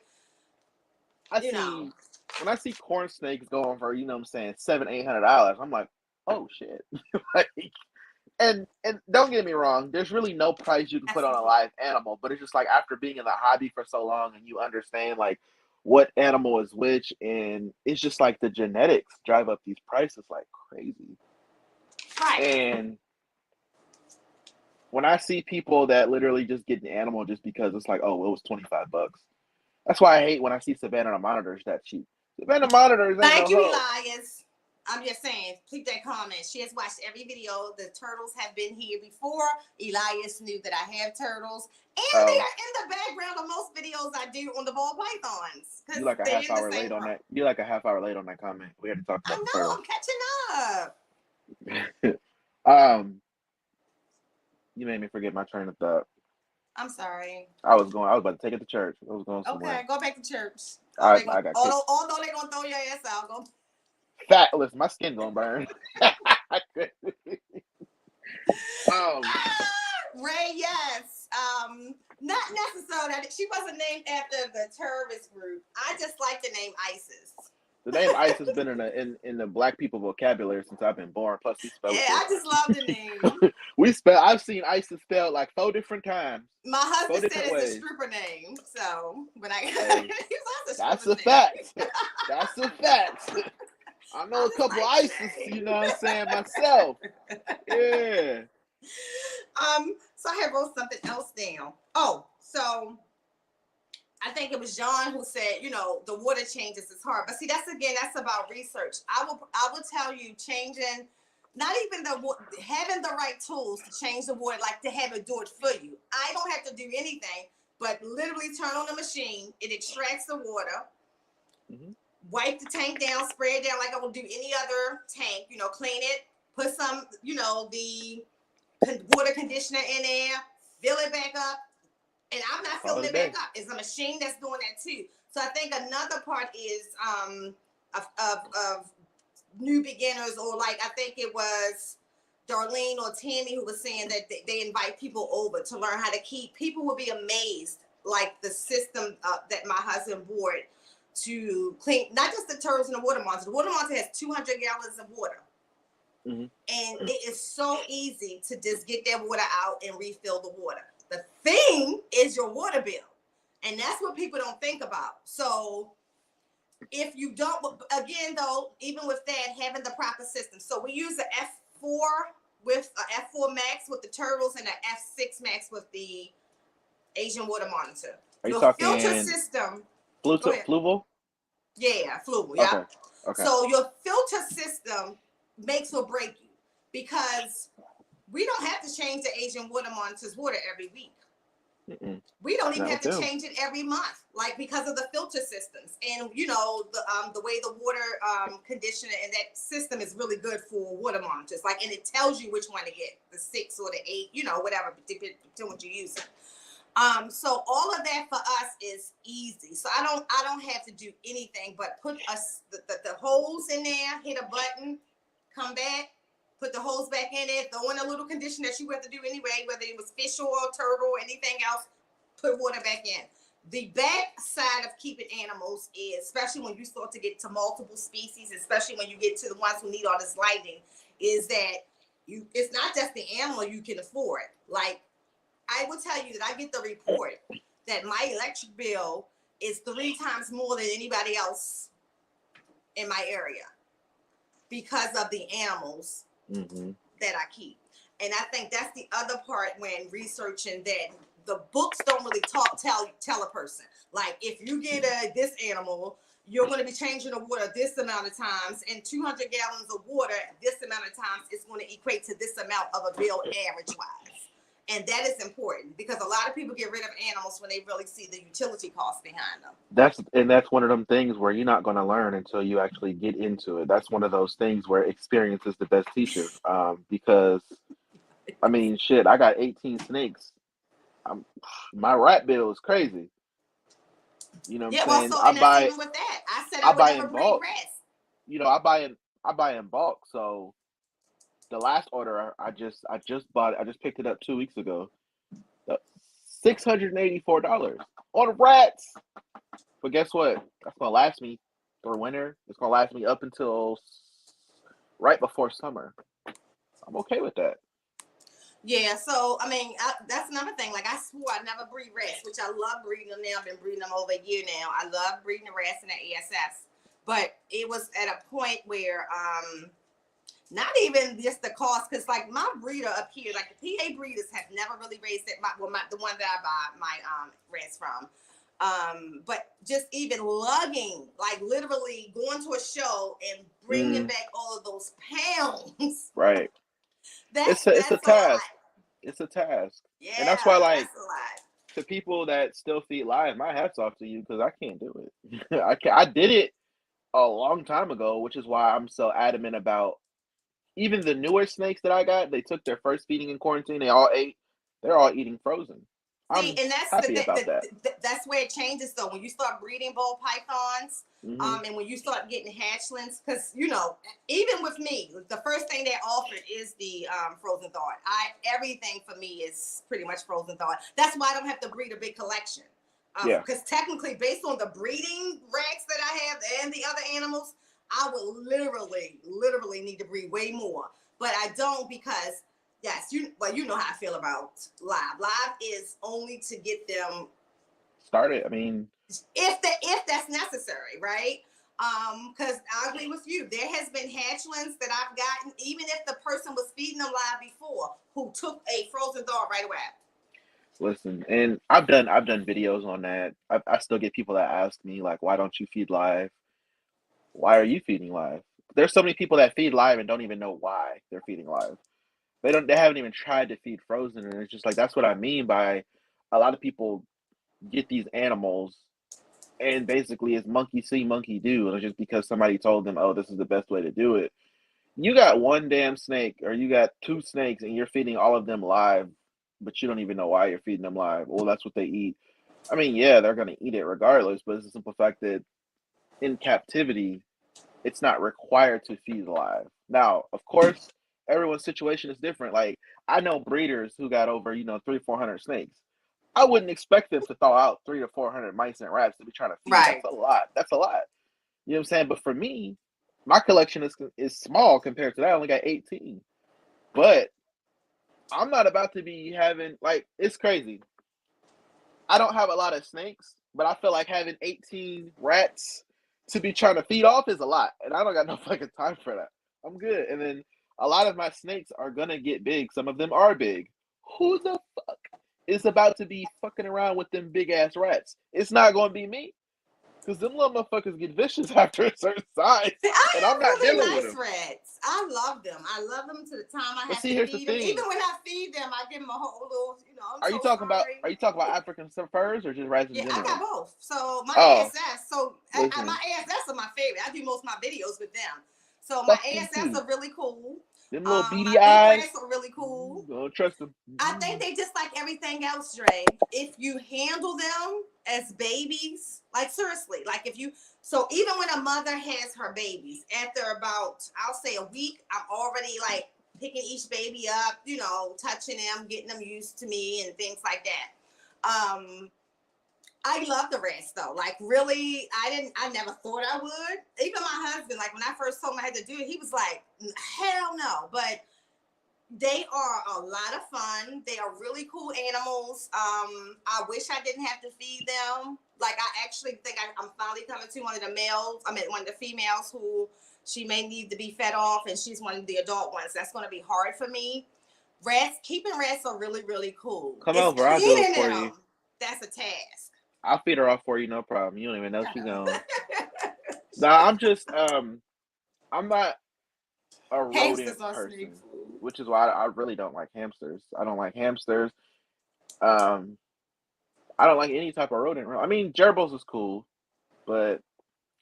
S2: when I see corn snakes going for, $700-$800, I'm like, oh shit. Like, and don't get me wrong, there's really no price you can put on a live animal, but it's just like, after being in the hobby for so long and you understand like what animal is which, and it's just like the genetics drive up these prices like crazy.
S1: Right.
S2: And when I see people that literally just get an animal just because it's like, oh, it was $25. That's why I hate when I see Savannah monitors that cheap. Savannah monitors.
S1: Thank you, Elias. I'm just saying, keep that comment. She has watched every video. The turtles have been here before. Elias knew that I have turtles. And they are in the background of most videos I do on the ball pythons.
S2: You're like a half hour late on that. You're like a half hour late on that comment. We had to talk about
S1: the turtles. I'm
S2: catching up. You made me forget my train of thought.
S1: I'm sorry.
S2: I was about to take it to church. I was going somewhere.
S1: Okay, go back to church.
S2: I got
S1: although they're going to throw your ass out. Go.
S2: Listen, my skin going to burn.
S1: Ray, yes. Not necessarily. She wasn't named after the terrorist group. I just like the name ISIS.
S2: The name ISIS has been in the black people vocabulary since I've been born. Plus, we spell it.
S1: Yeah, I just love the name.
S2: I've seen ISIS spelled like 4 different times.
S1: My husband said it's a stripper name. So when
S2: that's a fact. That's a fact. I know a couple ISIS, you know what I'm saying, myself. Yeah.
S1: So I had wrote something else down. Oh, so I think it was John who said, the water changes is hard. But see, that's about research. I will tell you, changing, not even having the right tools to change the water, like to have it do it for you. I don't have to do anything but literally turn on the machine. It extracts the water. Mm-hmm. Wipe the tank down, spray it down like I will do any other tank, clean it, put some, the water conditioner in there, fill it back up, and I'm not filling it back up. It's a machine that's doing that too. So I think another part is of new beginners, or like I think it was Darlene or Tammy who was saying that they invite people over to learn how to keep. People will be amazed, like the system that my husband bought to clean, not just the turtles and the water monster. The water monster has 200 gallons of water. Mm-hmm. And it is so easy to just get that water out and refill the water. The thing is your water bill. And that's what people don't think about. So if you don't, again, though, even with that, having the proper system. So we use the F4 with F4 Max with the turtles and the F6 Max with the Asian water monitor.
S2: Are you talking
S1: filter system?
S2: Fluval?
S1: Yeah, Fluval, yeah.
S2: Okay.
S1: So your filter system makes or break you, because we don't have to change the Asian water monitor's water every week. Mm-mm. We don't even have to change it every month, like because of the filter systems. And the way the water conditioner and that system is really good for water monitors. Like, and it tells you which one to get, the 6 or the 8, whatever, depending on what you're using. So all of that for us is easy. So I don't have to do anything but put us the holes in there, hit a button, come back, put the holes back in it, throw in a little condition that you have to do anyway, whether it was fish oil, turtle, or anything else, put water back in. The back side of keeping animals is, especially when you start to get to multiple species, especially when you get to the ones who need all this lighting, is that it's not just the animal you can afford. Like, I will tell you that I get the report that my electric bill is 3 times more than anybody else in my area because of the animals that I keep. And I think that's the other part when researching, that the books don't really tell a person. Like, if you get this animal, you're going to be changing the water this amount of times, and 200 gallons of water this amount of times is going to equate to this amount of a bill average-wise. And that is important because a lot of people get rid of animals when they really see the utility costs behind them.
S2: That's one of them things where you're not going to learn until you actually get into it. That's one of those things where experience is the best teacher. Because I mean, shit, I got 18 snakes. My rat bill is crazy. You know what I'm saying?
S1: So, and that's even with that. I said I would never breed rats.
S2: You know, I buy in bulk. So the last order I just picked it up 2 weeks ago. $684 on rats. But guess what? That's gonna last me through winter. It's gonna last me up until right before summer. I'm okay with that.
S1: Yeah, so I mean, that's another thing. Like, I swore I'd never breed rats, which I love breeding them now. I've been breeding them over a year now. I love breeding the rats and the ASFs, but it was at a point where not even just the cost, because like my breeder up here, like the PA breeders have never really raised it. The one that I buy my rats from. But just even lugging, like literally going to a show and bringing back all of those pounds.
S2: Right.
S1: It's
S2: a task. It's a task.
S1: Yeah,
S2: and that's why, like,
S1: that's a lot.
S2: To people that still feed live, my hat's off to you, because I can't do it. I did it a long time ago, which is why I'm so adamant about even the newer snakes that I got. They took their first feeding in quarantine. They all ate. They're all eating frozen.
S1: See, and that's where it changes though. When you start breeding ball pythons, and when you start getting hatchlings, because you know, even with me, the first thing they offered is the frozen thawed. Everything for me is pretty much frozen thawed. That's why I don't have to breed a big collection. Because technically, based on the breeding racks that I have and the other animals, I would literally need to breed way more. But I don't, because yes, you know how I feel about live. Live is only to get them
S2: started. I mean,
S1: if that's necessary, right? Because I agree with you. There has been hatchlings that I've gotten, even if the person was feeding them live before, who took a frozen thaw right away.
S2: Listen, and I've done videos on that. I still get people that ask me, like, why don't you feed live? Why are you feeding live? There's so many people that feed live and don't even know why they're feeding live. They haven't even tried to feed frozen, and it's just like, that's what I mean by a lot of people get these animals and basically it's monkey see, monkey do, and it's just because somebody told them, oh, this is the best way to do it. You got one damn snake, or you got 2 snakes, and you're feeding all of them live, but you don't even know why you're feeding them live. Well, that's what they eat. I mean, yeah, they're gonna eat it regardless, but it's the simple fact that in captivity, it's not required to feed live. Now, of course, everyone's situation is different. Like, I know breeders who got over, 300-400 snakes. I wouldn't expect them to thaw out 300 to 400 mice and rats to be trying to feed. Right. That's a lot. You know what I'm saying? But for me, my collection is small compared to that. I only got 18. But I'm not about to be having, like, it's crazy. I don't have a lot of snakes, but I feel like having 18 rats to be trying to feed off is a lot, and I don't got no fucking time for that. I'm good. And then a lot of my snakes are gonna get big. Some of them are big. Who the fuck is about to be fucking around with them big ass rats? It's not gonna be me, because them little motherfuckers get vicious after a certain size, and I'm not
S1: really
S2: dealing with them.
S1: Rats. I love them. I love them to the time I have to feed them. Even when I feed them, I give them a whole little,
S2: Are you talking about African furs or just rats in general?
S1: I got both. So my ASS, my ASS are my favorite. I do most of my videos with them. So my ASS are really cool.
S2: Them little beady
S1: My
S2: eyes.
S1: big rats are really cool.
S2: Don't trust them.
S1: I think they just like everything else, Dre. If you handle them as babies, like seriously, like if you, so even when a mother has her babies, after about, I'll say a week, I'm already like picking each baby up, you know, touching them, getting them used to me and things like that. I love the rats though. Like really, I never thought I would. Even my husband, like when I first told him I had to do it, he was like, hell no. But they are a lot of fun. They are really cool animals. I wish I didn't have to feed them. Like I actually think I'm finally coming to one of the males. I mean, one of the females who she may need to be fed off, and she's one of the adult ones. That's going to be hard for me. Keeping rats are really, really cool.
S2: Come over, I'll do it for you.
S1: That's a task.
S2: I'll feed her off for you, no problem. You don't even know she's on. Nah, I'm just I'm not a rodent person, which is why I really don't like hamsters. I don't like hamsters. I don't like any type of rodent. I mean, gerbils is cool, but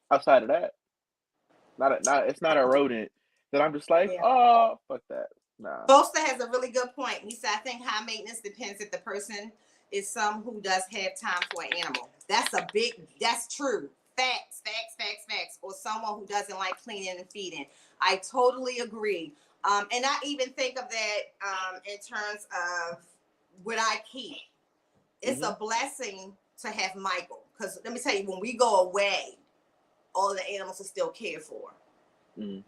S2: outside of that, it's not a rodent that I'm just like, oh, fuck that. Nah.
S1: Bosta has a really good point. He said, I think high maintenance depends if the person is some who does have time for an animal. That's true. Facts. Or someone who doesn't like cleaning and feeding. I totally agree. And I even think of that in terms of what I keep. It's a blessing to have Michael. Because let me tell you, when we go away, all the animals are still cared for. You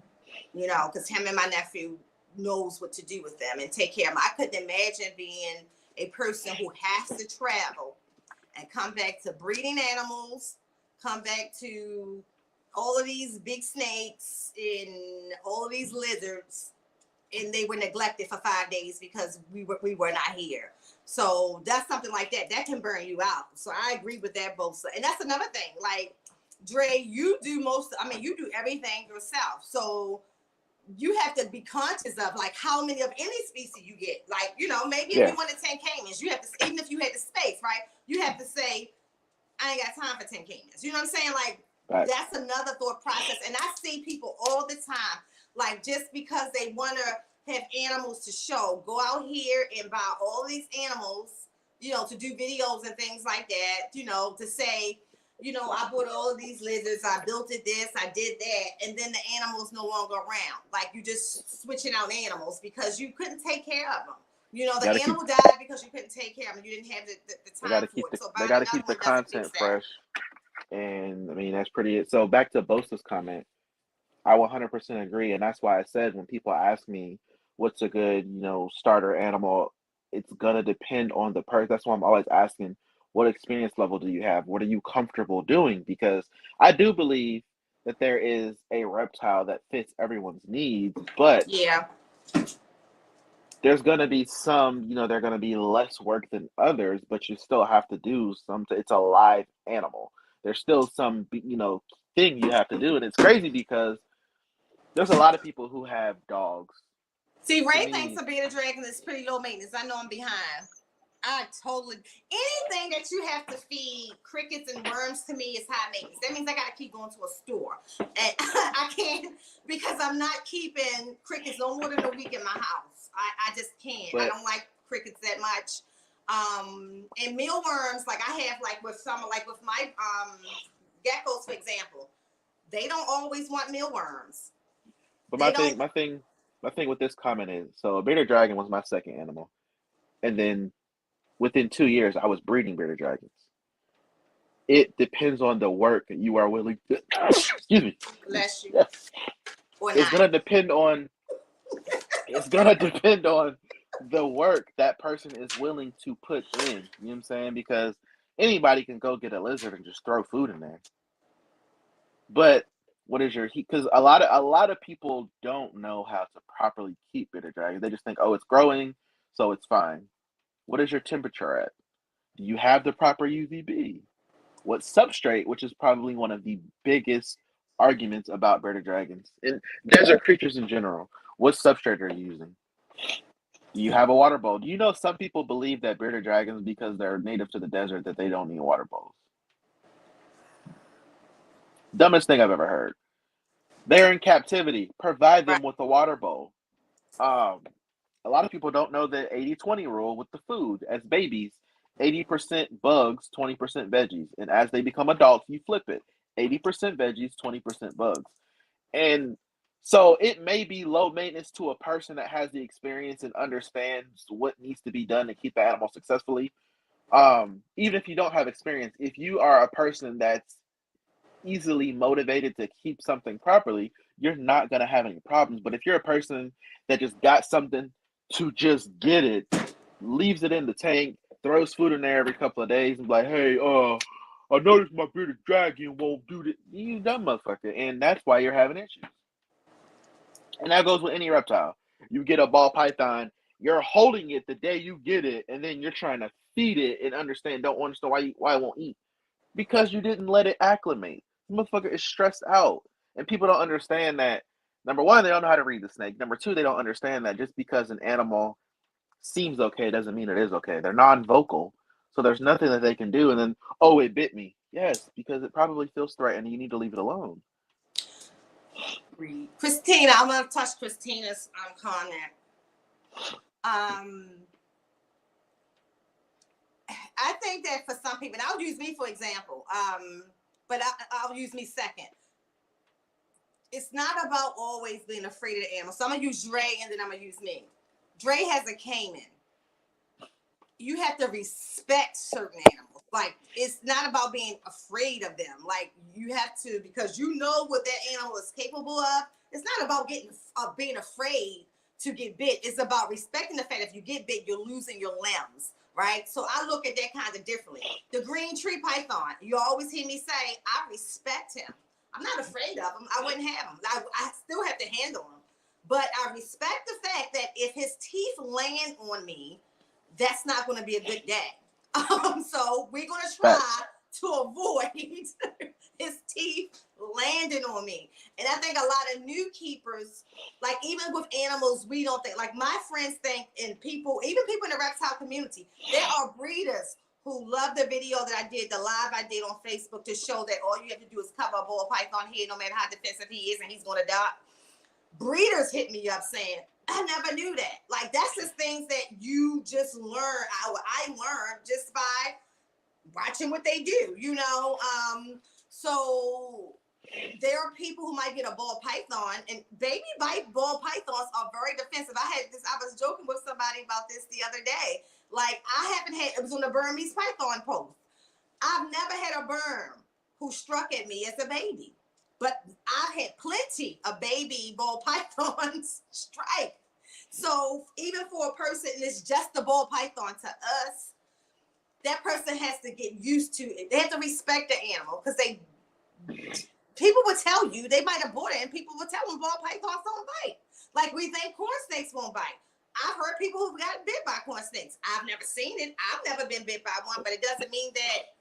S1: know, because him and my nephew knows what to do with them and take care of them. I couldn't imagine being a person who has to travel and come back to breeding animals, come back to all of these big snakes and all of these lizards, and they were neglected for 5 days because we were not here. So that's something like that can burn you out. So I agree with that, Bosa. And that's another thing. Like, Dre, you do everything yourself. So you have to be conscious of like how many of any species you get. Like, you know, maybe if you wanted 10 caimans, you have to, even if you had the space, right? You have to say, I ain't got time for 10 caimans. You know what I'm saying? Like, that's another thought process. And I see people all the time, like just because they want to have animals to show, go out here and buy all these animals, you know, to do videos and things like that, you know, to say, you know, I bought all of these lizards, I built it this, I did that, and then the animal's no longer around. Like, you just switching out animals because you couldn't take care of them. You know, the animal died because you couldn't take care of them. You didn't have the time for it.
S2: They got to keep the content fresh. And, I mean, that's pretty it. So, back to Bosa's comment, I 100% agree. And that's why I said when people ask me what's a good, you know, starter animal, it's going to depend on the person. That's why I'm always asking, what experience level do you have? What are you comfortable doing? Because I do believe that there is a reptile that fits everyone's needs, but there's going to be some, you know, they're going to be less work than others, but you still have to do it's a live animal. There's still some, you know, thing you have to do. And it's crazy because there's a lot of people who have dogs.
S1: See, Ray thinks a bearded dragon is pretty low maintenance. I know I'm behind. Anything that you have to feed crickets and worms to me is high maintenance. That means I got to keep going to a store. And I can't, because I'm not keeping crickets no more than a week in my house. I just can't. But I don't like crickets that much. And mealworms, like I have like with my geckos, for example, they don't always want mealworms.
S2: But my thing with this comment is, so a bearded dragon was my second animal. And then within 2 years, I was breeding bearded dragons. It depends on the work that you are willing to. Excuse me.
S1: Bless you.
S2: Yes. It's gonna depend on. It's gonna depend on the work that person is willing to put in. You know what I'm saying? Because anybody can go get a lizard and just throw food in there. But what is your heat? Because a lot of people don't know how to properly keep bearded dragons. They just think, oh, it's growing, so it's fine. What is your temperature at? Do you have the proper UVB? What substrate, which is probably one of the biggest arguments about bearded dragons and desert creatures in general, what substrate are you using? Do you have a water bowl? Do you know some people believe that bearded dragons, because they're native to the desert, that they don't need water bowls? Dumbest thing I've ever heard. They're in captivity. Provide them with a water bowl. A lot of people don't know the 80-20 rule with the food. As babies, 80% bugs, 20% veggies. And as they become adults, you flip it. 80% veggies, 20% bugs. And so it may be low maintenance to a person that has the experience and understands what needs to be done to keep the animal successfully. Even if you don't have experience, if you are a person that's easily motivated to keep something properly, you're not going to have any problems. But if you're a person that just got something to just get it, leaves it in the tank, throws food in there every couple of days, and like, hey, I noticed my bearded dragon won't do this. You dumb motherfucker. And that's why you're having issues. And that goes with any reptile. You get a ball python, you're holding it the day you get it, and then you're trying to feed it and don't understand why it won't eat. Because you didn't let it acclimate. The motherfucker is stressed out. And people don't understand that. Number one, they don't know how to read the snake. Number two, they don't understand that just because an animal seems okay doesn't mean it is okay. They're non-vocal. So there's nothing that they can do. And then, oh, it bit me. Yes, because it probably feels threatened. You need to leave it alone.
S1: Christina, I'm going to touch Christina's comment. I think that for some people, and I'll use me for example, but I'll use me second. It's not about always being afraid of the animal. So I'm going to use Dre and then I'm going to use me. Dre has a Cayman. You have to respect certain animals. Like, it's not about being afraid of them. Like, you have to, because you know what that animal is capable of. It's not about being afraid to get bit. It's about respecting the fact that if you get bit, you're losing your limbs, right? So I look at that kind of differently. The green tree python, you always hear me say, I respect him. I'm not afraid of him. I wouldn't have him. I still have to handle him. But I respect the fact that if his teeth land on me, that's not going to be a good day. So we're going to try to avoid his teeth landing on me. And I think a lot of new keepers, like even with animals, we don't think, like my friends think, and people, even people in the reptile community, there are breeders who love the video that I did, the live I did on Facebook to show that all you have to do is cover a ball python head, no matter how defensive he is, and he's going to die. Breeders hit me up saying, I never knew that. Like, that's just things that you just learn. I learned just by watching what they do, you know? So there are people who might get a ball python, and baby ball pythons are very defensive. I was joking with somebody about this the other day. Like, it was on the Burmese python post. I've never had a Burm who struck at me as a baby. But I've had plenty of baby ball pythons strike. So even for a person, and it's just the ball python to us, that person has to get used to it. They have to respect the animal because people will tell you, they might have bought it, and people will tell them ball pythons don't bite. Like we think corn snakes won't bite. I've heard people who've gotten bit by corn snakes. I've never seen it. I've never been bit by one, but it doesn't mean that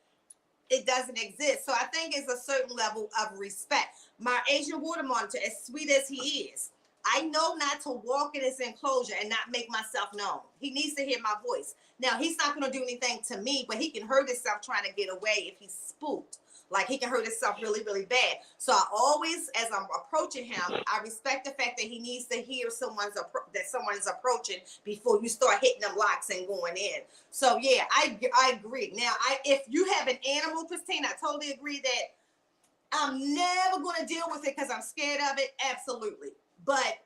S1: it doesn't exist. So I think it's a certain level of respect. My Asian water monitor, as sweet as he is, I know not to walk in his enclosure and not make myself known. He needs to hear my voice. Now, he's not going to do anything to me, but he can hurt himself trying to get away if he's spooked. Like, he can hurt himself really, really bad. So I always, as I'm approaching him, I respect the fact that he needs to hear that someone's approaching before you start hitting them locks and going in. So, yeah, I agree. Now, if you have an animal, Christine, I totally agree that I'm never going to deal with it because I'm scared of it. Absolutely. But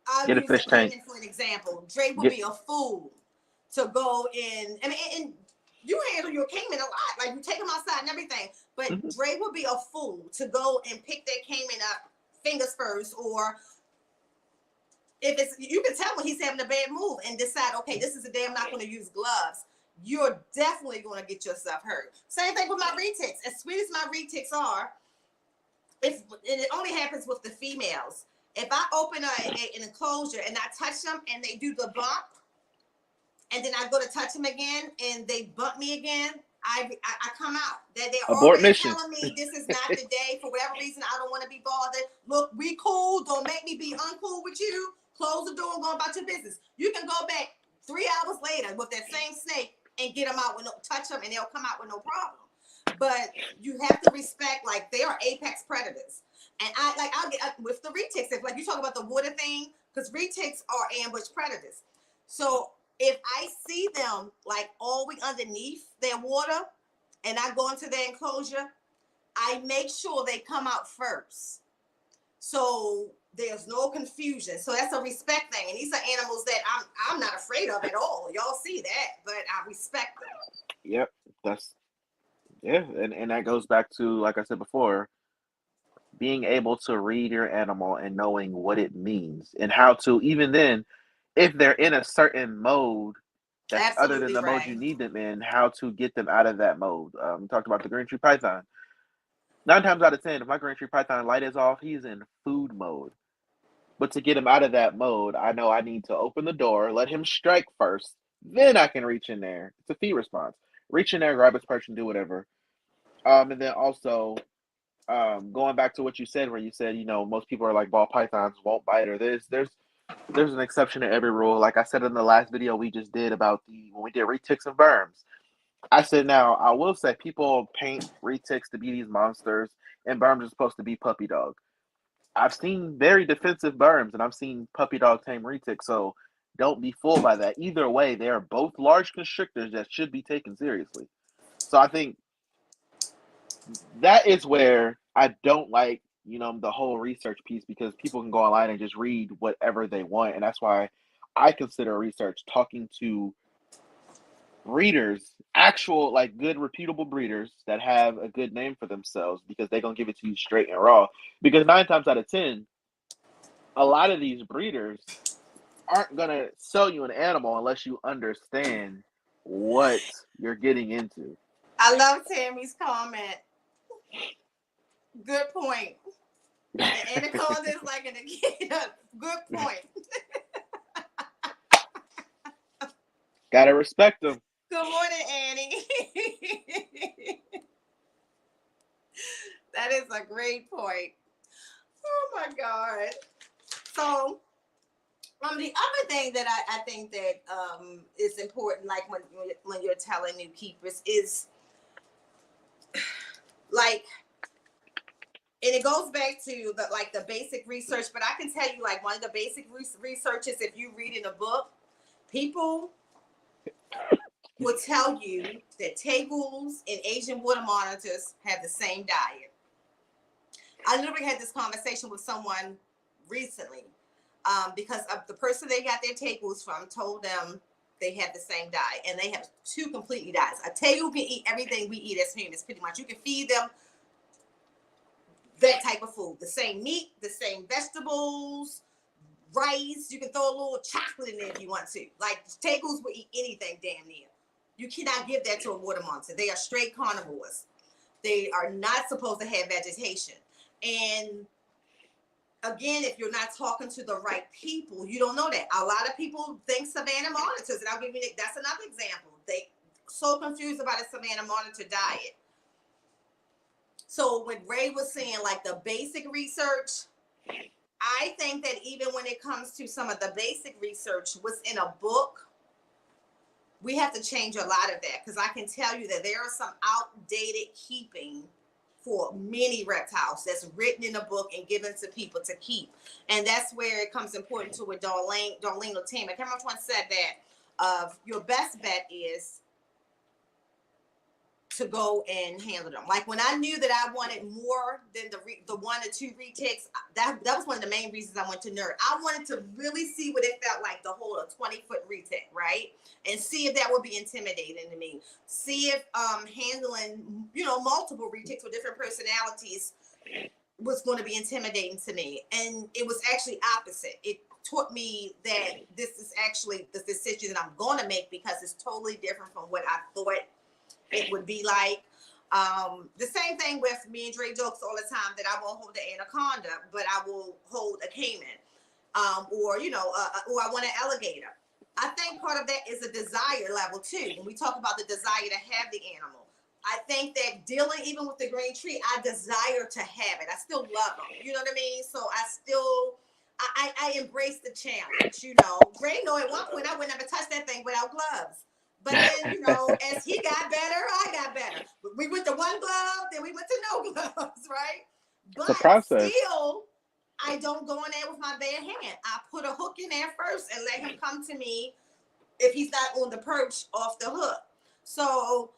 S1: I'll use a Cayman for an example. Dre would be a fool to go in. I mean, and you handle your Cayman a lot. Like, you take him outside and everything. But Dre would be a fool to go and pick that Cayman up fingers first, or if you can tell when he's having a bad move and decide, okay, this is the day I'm not going to use gloves. You're definitely going to get yourself hurt. Same thing with my retics. As sweet as my retics are, and it only happens with the females. If I open an enclosure and I touch them and they do the bump, and then I go to touch them again and they bump me again, I come out. They're already telling me this is not the day. For whatever reason, I don't want to be bothered. Look, we cool. Don't make me be uncool with you. Close the door and go about your business. You can go back 3 hours later with that same snake and get them out touch them, and they'll come out with no problem. But you have to respect, like, they are apex predators. And I'll get with the retics. If, like, you talk about the water thing, because retics are ambush predators. So if I see them like all the way underneath their water and I go into their enclosure, I make sure they come out first. So there's no confusion. So that's a respect thing. And these are animals that I'm not afraid of at all. Y'all see that, but I respect them.
S2: Yep. And that goes back to, like I said before, being able to read your animal and knowing what it means and how to, even then, if they're in a certain mode that's other than the mode you need them in, how to get them out of that mode. We talked about the green tree python. 9 times out of 10, if my green tree python light is off, he's in food mode. But to get him out of that mode, I know I need to open the door, let him strike first, then I can reach in there. It's a feed response. Reach in there, grab his perch, and do whatever. And then also, going back to what you said, where you said, most people are like, ball pythons won't bite or this. There's an exception to every rule. Like I said in the last video we just did about when we did retics and berms. I said, now I will say people paint retics to be these monsters, and berms are supposed to be puppy dog. I've seen very defensive berms, and I've seen puppy dog tame retics. So don't be fooled by that. Either way, they are both large constrictors that should be taken seriously. So I think that is where I don't like, the whole research piece, because people can go online and just read whatever they want. And that's why I consider research talking to breeders, actual, like, good, reputable breeders that have a good name for themselves, because they're going to give it to you straight and raw. Because 9 times out of 10, a lot of these breeders aren't going to sell you an animal unless you understand what you're getting into.
S1: I love Tammy's comment. Good point. Anaconda is like an anaconda. Good point.
S2: Gotta respect them.
S1: Good morning, Annie. That is a great point. Oh my God. So, the other thing that I think that is important, like when you're telling new keepers, is like, and it goes back to the basic research, but I can tell you, like, one of the basic researches, if you read in a book, people will tell you that tegus and Asian water monitors have the same diet. I literally had this conversation with someone recently because of the person they got their tegus from told them they have the same diet, and they have 2 completely diets. A tegu can eat everything we eat as humans, pretty much. You can feed them that type of food, the same meat, the same vegetables, rice. You can throw a little chocolate in there if you want to. Like, tegus will eat anything damn near. You cannot give that to a water monitor. They are straight carnivores. They are not supposed to have vegetation. And again, if you're not talking to the right people, you don't know that. A lot of people think savanna monitors, and I'll give you that's another example. They so confused about a savanna monitor diet. So when Ray was saying, like, the basic research, I think that even when it comes to some of the basic research, what's in a book, we have to change a lot of that, because I can tell you that there are some outdated keeping for many reptiles that's written in a book and given to people to keep. And that's where it comes important to what Darlene or Tim, I can't remember which one said that, your best bet is to go and handle them. Like, when I knew that I wanted more than the 1 or 2 retics, that was one of the main reasons I went to Nerd. I wanted to really see what it felt like to hold a 20-foot retic, right? And see if that would be intimidating to me. See if handling, multiple retics with different personalities was going to be intimidating to me. And it was actually opposite. It taught me that this is actually the decision that I'm going to make, because it's totally different from what I thought it would be like. The same thing with me and Dre jokes all the time that I won't hold the anaconda, but I will hold a caiman, or I want an alligator. I think part of that is a desire level too. When we talk about the desire to have the animal, I think that dealing even with the green tree, I desire to have it. I still love them. You know what I mean? So I embrace the challenge. Ray know at one point I would never touch that thing without gloves. But then, as he got better, I got better. We went to one glove, then we went to no gloves, right? But still, I don't go in there with my bare hand. I put a hook in there first and let him come to me if he's not on the perch off the hook. So,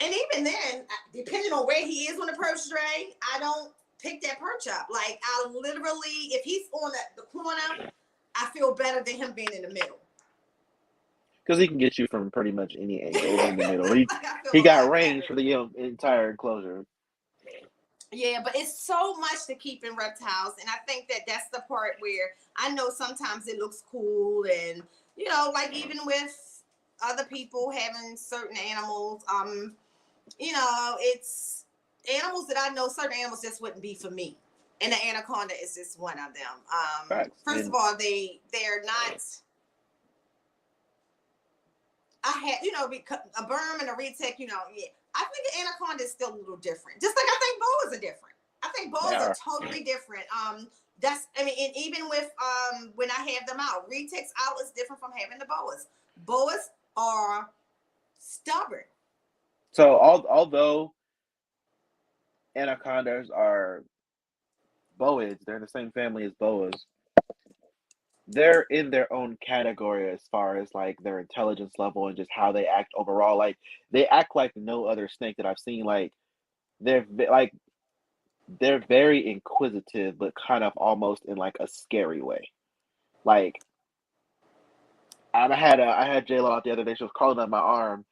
S1: and even then, depending on where he is on the perch, Dre, I don't pick that perch up. Like, I literally, if he's on the corner, I feel better than him being in the middle.
S2: Because he can get you from pretty much any angle in the middle. He got range for the entire enclosure.
S1: Yeah, but it's so much to keep in reptiles, and I think that's the part where I know sometimes it looks cool, and like even with other people having certain animals, it's animals that I know certain animals just wouldn't be for me, and the anaconda is just one of them. First of all, they're not. I had, a berm and a retech, I think the anaconda is still a little different. Just like I think boas are different. I think boas are totally different. And even with when I have them out, retechs out is different from having the boas. Boas are stubborn.
S2: So although anacondas are boas, they're in the same family as boas. They're in their own category as far as like their intelligence level and just how they act overall. Like they act like no other snake that I've seen. Like they're very inquisitive, but kind of almost in like a scary way. Like I had J-Lo out the other day. She was crawling up my arm,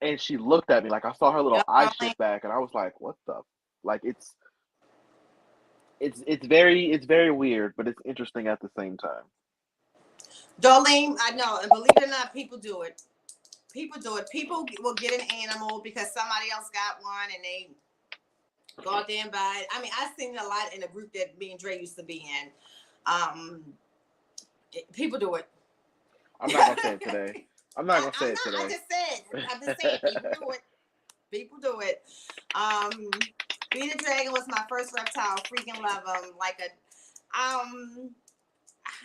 S2: and she looked at me like I saw her little eye shift back, and I was like, "What the?" Like it's very weird, but it's interesting at the same time.
S1: Darlene, I know, and believe it or not, people do it. People do it. People will get an animal because somebody else got one and they go out there and buy it. I mean, I've seen it a lot in a group that me and Dre used to be in. People do it.
S2: I'm not gonna say it today. I'm just saying.
S1: People do it. People do it. Bearded dragon was my first reptile. Freaking love them.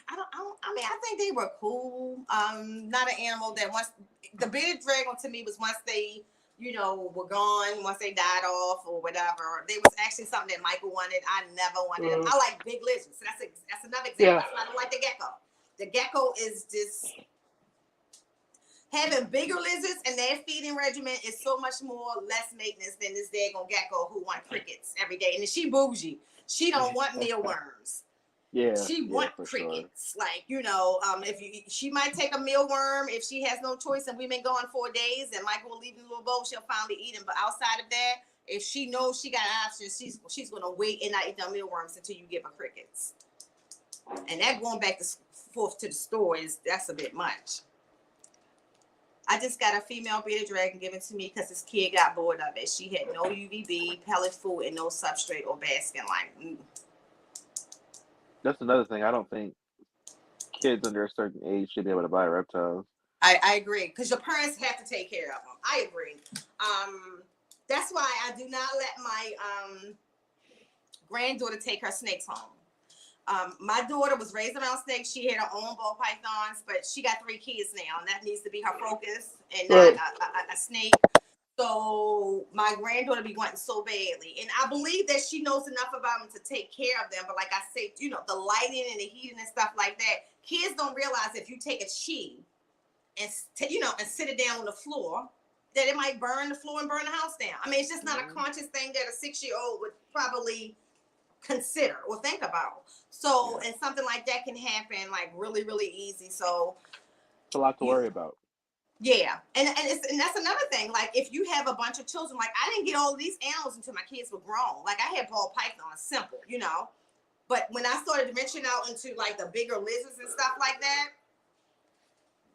S1: I think they were cool. Not an animal that once the bearded dragon to me was once they, were gone, once they died off or whatever. They was actually something that Michael wanted. I never wanted them. I like big lizards. So that's another example. Yeah. That's why I don't like the gecko. The gecko is just having bigger lizards, and their feeding regimen is so much less maintenance than this daggone gecko who want crickets every day. And she bougie. She don't want mealworms.
S2: Yeah,
S1: she want crickets. Sure. She might take a mealworm if she has no choice, and we've been going 4 days, and Michael will leave in a little bowl. She'll finally eat them. But outside of that, if she knows she got options, she's gonna wait and not eat the mealworms until you give her crickets. And that going back forth to the store that's a bit much. I just got a female bearded dragon given to me because this kid got bored of it. She had no UVB, pellet food, and no substrate or basking.
S2: That's another thing. I don't think kids under a certain age should be able to buy reptiles.
S1: I agree, because your parents have to take care of them. I agree. That's why I do not let my granddaughter take her snakes home. My daughter was raised around snakes. She had her own ball pythons, but she got 3 kids now, and that needs to be her focus and not a snake. So my granddaughter be wanting so badly, and I believe that she knows enough about them to take care of them. But like I said, the lighting and the heating and stuff like that, kids don't realize if you take a sheet and and sit it down on the floor, that it might burn the floor and burn the house down. I mean, it's just not a conscious thing that a 6-year-old would probably consider or think about. So, and something like that can happen really, really easy. So
S2: it's a lot to worry about.
S1: Yeah. And that's another thing. If you have a bunch of children, I didn't get all of these animals until my kids were grown. I had ball pythons, simple, But when I started venturing out into the bigger lizards and stuff like that,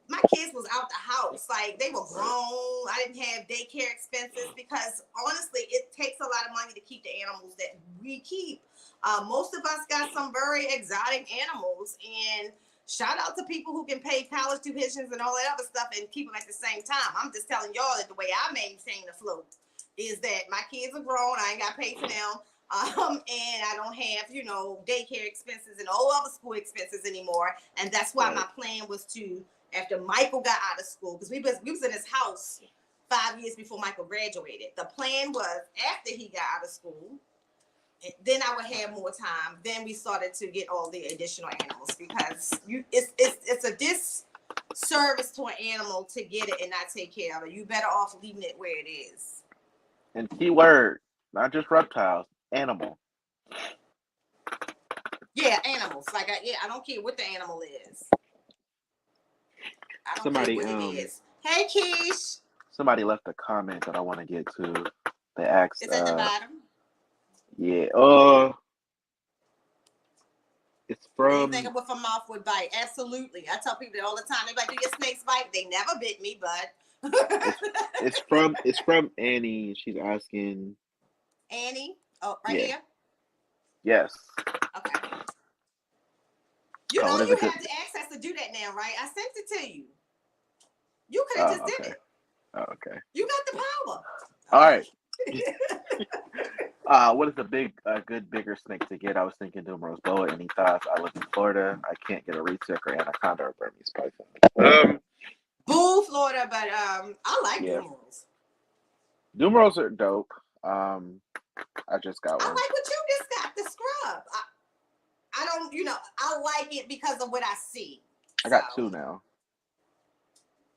S1: my kids was out the house. They were grown. I didn't have daycare expenses because honestly, it takes a lot of money to keep the animals that we keep. Most of us got some very exotic animals, and shout out to people who can pay college tuitions and all that other stuff and keep them at the same time. I'm just telling y'all that the way I maintain the float is that my kids are grown. I ain't got paid for them. And I don't have, daycare expenses and all other school expenses anymore. And that's why my plan was to, after Michael got out of school, because we was in his house 5 years before Michael graduated. The plan was after he got out of school, then I would have more time. Then we started to get all the additional animals because it's a disservice to an animal to get it and not take care of it. You better off leaving it where it is.
S2: And keyword, not just reptiles, animal.
S1: Yeah, animals. Like I don't care what the animal is. I don't care what it is. Hey, Keish.
S2: Somebody left a comment that I want to get to. They asked.
S1: It's at the bottom.
S2: Yeah. It's from.
S1: Anything with a mouth would bite. Absolutely. I tell people that all the time. They're like, "Do your snakes bite?" They never bit me, but.
S2: It's from Annie. She's asking.
S1: Annie. Oh, right here.
S2: Yes.
S1: Okay. You know you have the access to do that now, right? I sent it to you. You could have just did it.
S2: Oh, okay.
S1: You got the power.
S2: All right. What is a good bigger snake to get? I was thinking Dumeros boa. Any thoughts? I live in Florida. I can't get a retic or anaconda or Burmese python.
S1: Boo, Florida, but I like Dumeros.
S2: Dumeros are dope. I just got one.
S1: I like what you just got, the scrub. I don't, I like it because of what I see.
S2: I got two now.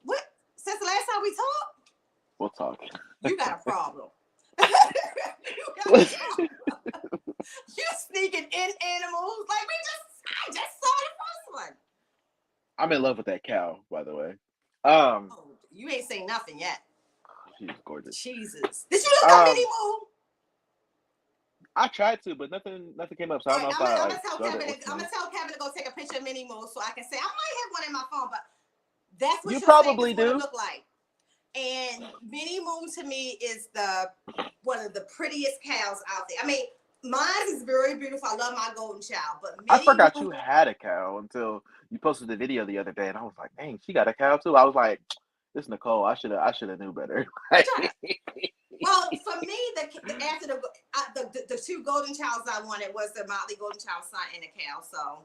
S1: What? Since the last time we talked?
S2: We'll talk.
S1: You got a problem. You sneaking in animals. Like I just saw the first one.
S2: I'm in love with that cow, by the way.
S1: You ain't saying nothing yet.
S2: She's gorgeous.
S1: Jesus. Did you look up Minnie Moo?
S2: I tried to, but nothing came up. So I don't know if
S1: I'm gonna tell Kevin to go take a picture of Minnie Moo so I can say I might have one in my phone, but that's what you probably do. Look like. And Minnie Moo to me is one of the prettiest cows out there. I mean, mine is very beautiful. I love my golden child, but
S2: I forgot you had a cow until you posted the video the other day, and I was like, "Dang, she got a cow too." I was like, "This Nicole, I should have knew better."
S1: Well, for me, after the two golden childs I wanted was the Motley golden child son and the cow. So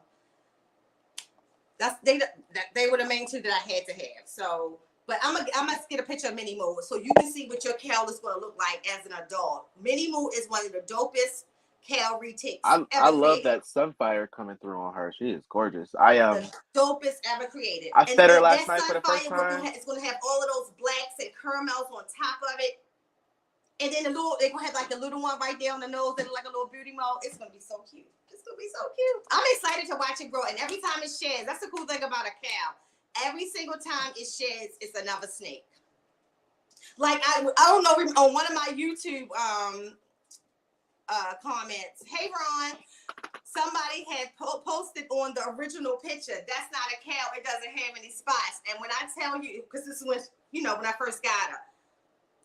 S1: they were the main two that I had to have. So. But I'm gonna get a picture of Minnie Moo so you can see what your cow is gonna look like as an adult. Minnie Moo is one of the dopest cow retics.
S2: I love that sunfire coming through on her. She is gorgeous.
S1: The dopest ever created.
S2: I fed her last night for the first time.
S1: It's gonna have all of those blacks and caramels on top of it, and then they're gonna have like the little one right there on the nose and like a little beauty mole. It's gonna be so cute. It's gonna be so cute. I'm excited to watch it grow, and every time it sheds, that's the cool thing about a cow. Every single time it sheds, it's another snake. Like I don't know, on one of my YouTube comments, hey Ron, somebody had posted on the original picture, that's not a cow, it doesn't have any spots. And when I tell you, because this was when I first got her,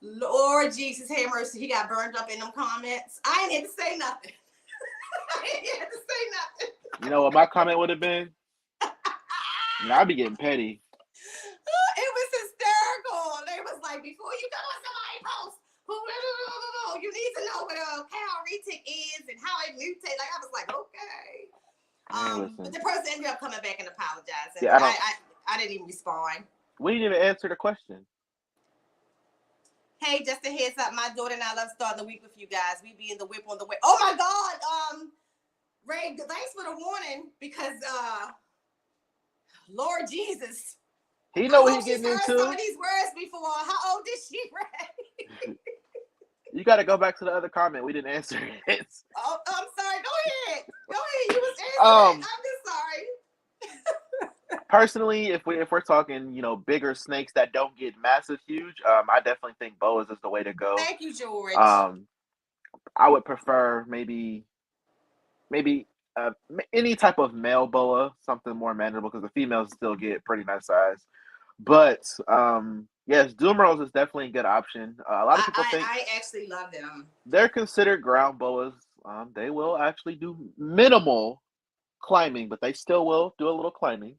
S1: Lord Jesus have mercy, he got burned up in them comments. I ain't had to say nothing.
S2: You know what my comment would have been? I'd be getting petty.
S1: It was hysterical. They was like, before you go on somebody's post, you need to know what a cow retic is and how it mutates. Like I was like, okay. But the person ended up coming back and apologizing. Yeah, I didn't even respond.
S2: We didn't even answer the question.
S1: Hey, just a heads up, my daughter and I love starting the week with you guys. We be in the whip on the way. Oh my God. Ray, thanks for the warning because Lord Jesus.
S2: He know what he's getting into.
S1: Some of these words before. How old is she, Ray?
S2: You got to go back to the other comment. We didn't answer it.
S1: Oh, I'm sorry. Go ahead. You was answering. I'm just sorry.
S2: Personally, if we're talking, bigger snakes that don't get massive, huge, I definitely think boas is the way to go.
S1: Thank you, George.
S2: I would prefer maybe any type of male boa, something more manageable because the females still get pretty nice size. But yes, Dumeros is definitely a good option. A lot of people think
S1: I actually love them.
S2: They're considered ground boas. They will actually do minimal climbing, but they still will do a little climbing.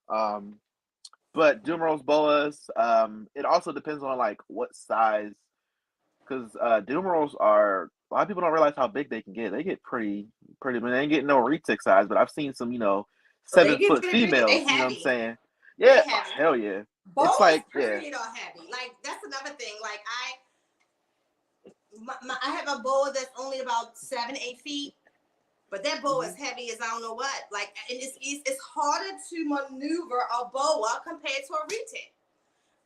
S2: But Dumeros boas, it also depends on like what size, because Dumeros are. A lot of people don't realize how big they can get. They get pretty. I mean, they ain't getting no retic size, but I've seen some, 7-foot females. You know what I'm saying? Yeah, hell yeah.
S1: Boas
S2: it's like
S1: period are heavy. Like that's another thing. Like I have a boa that's only about 7-8 feet, but that boa is heavy as I don't know what. Like, and it's harder to maneuver a boa compared to a retic.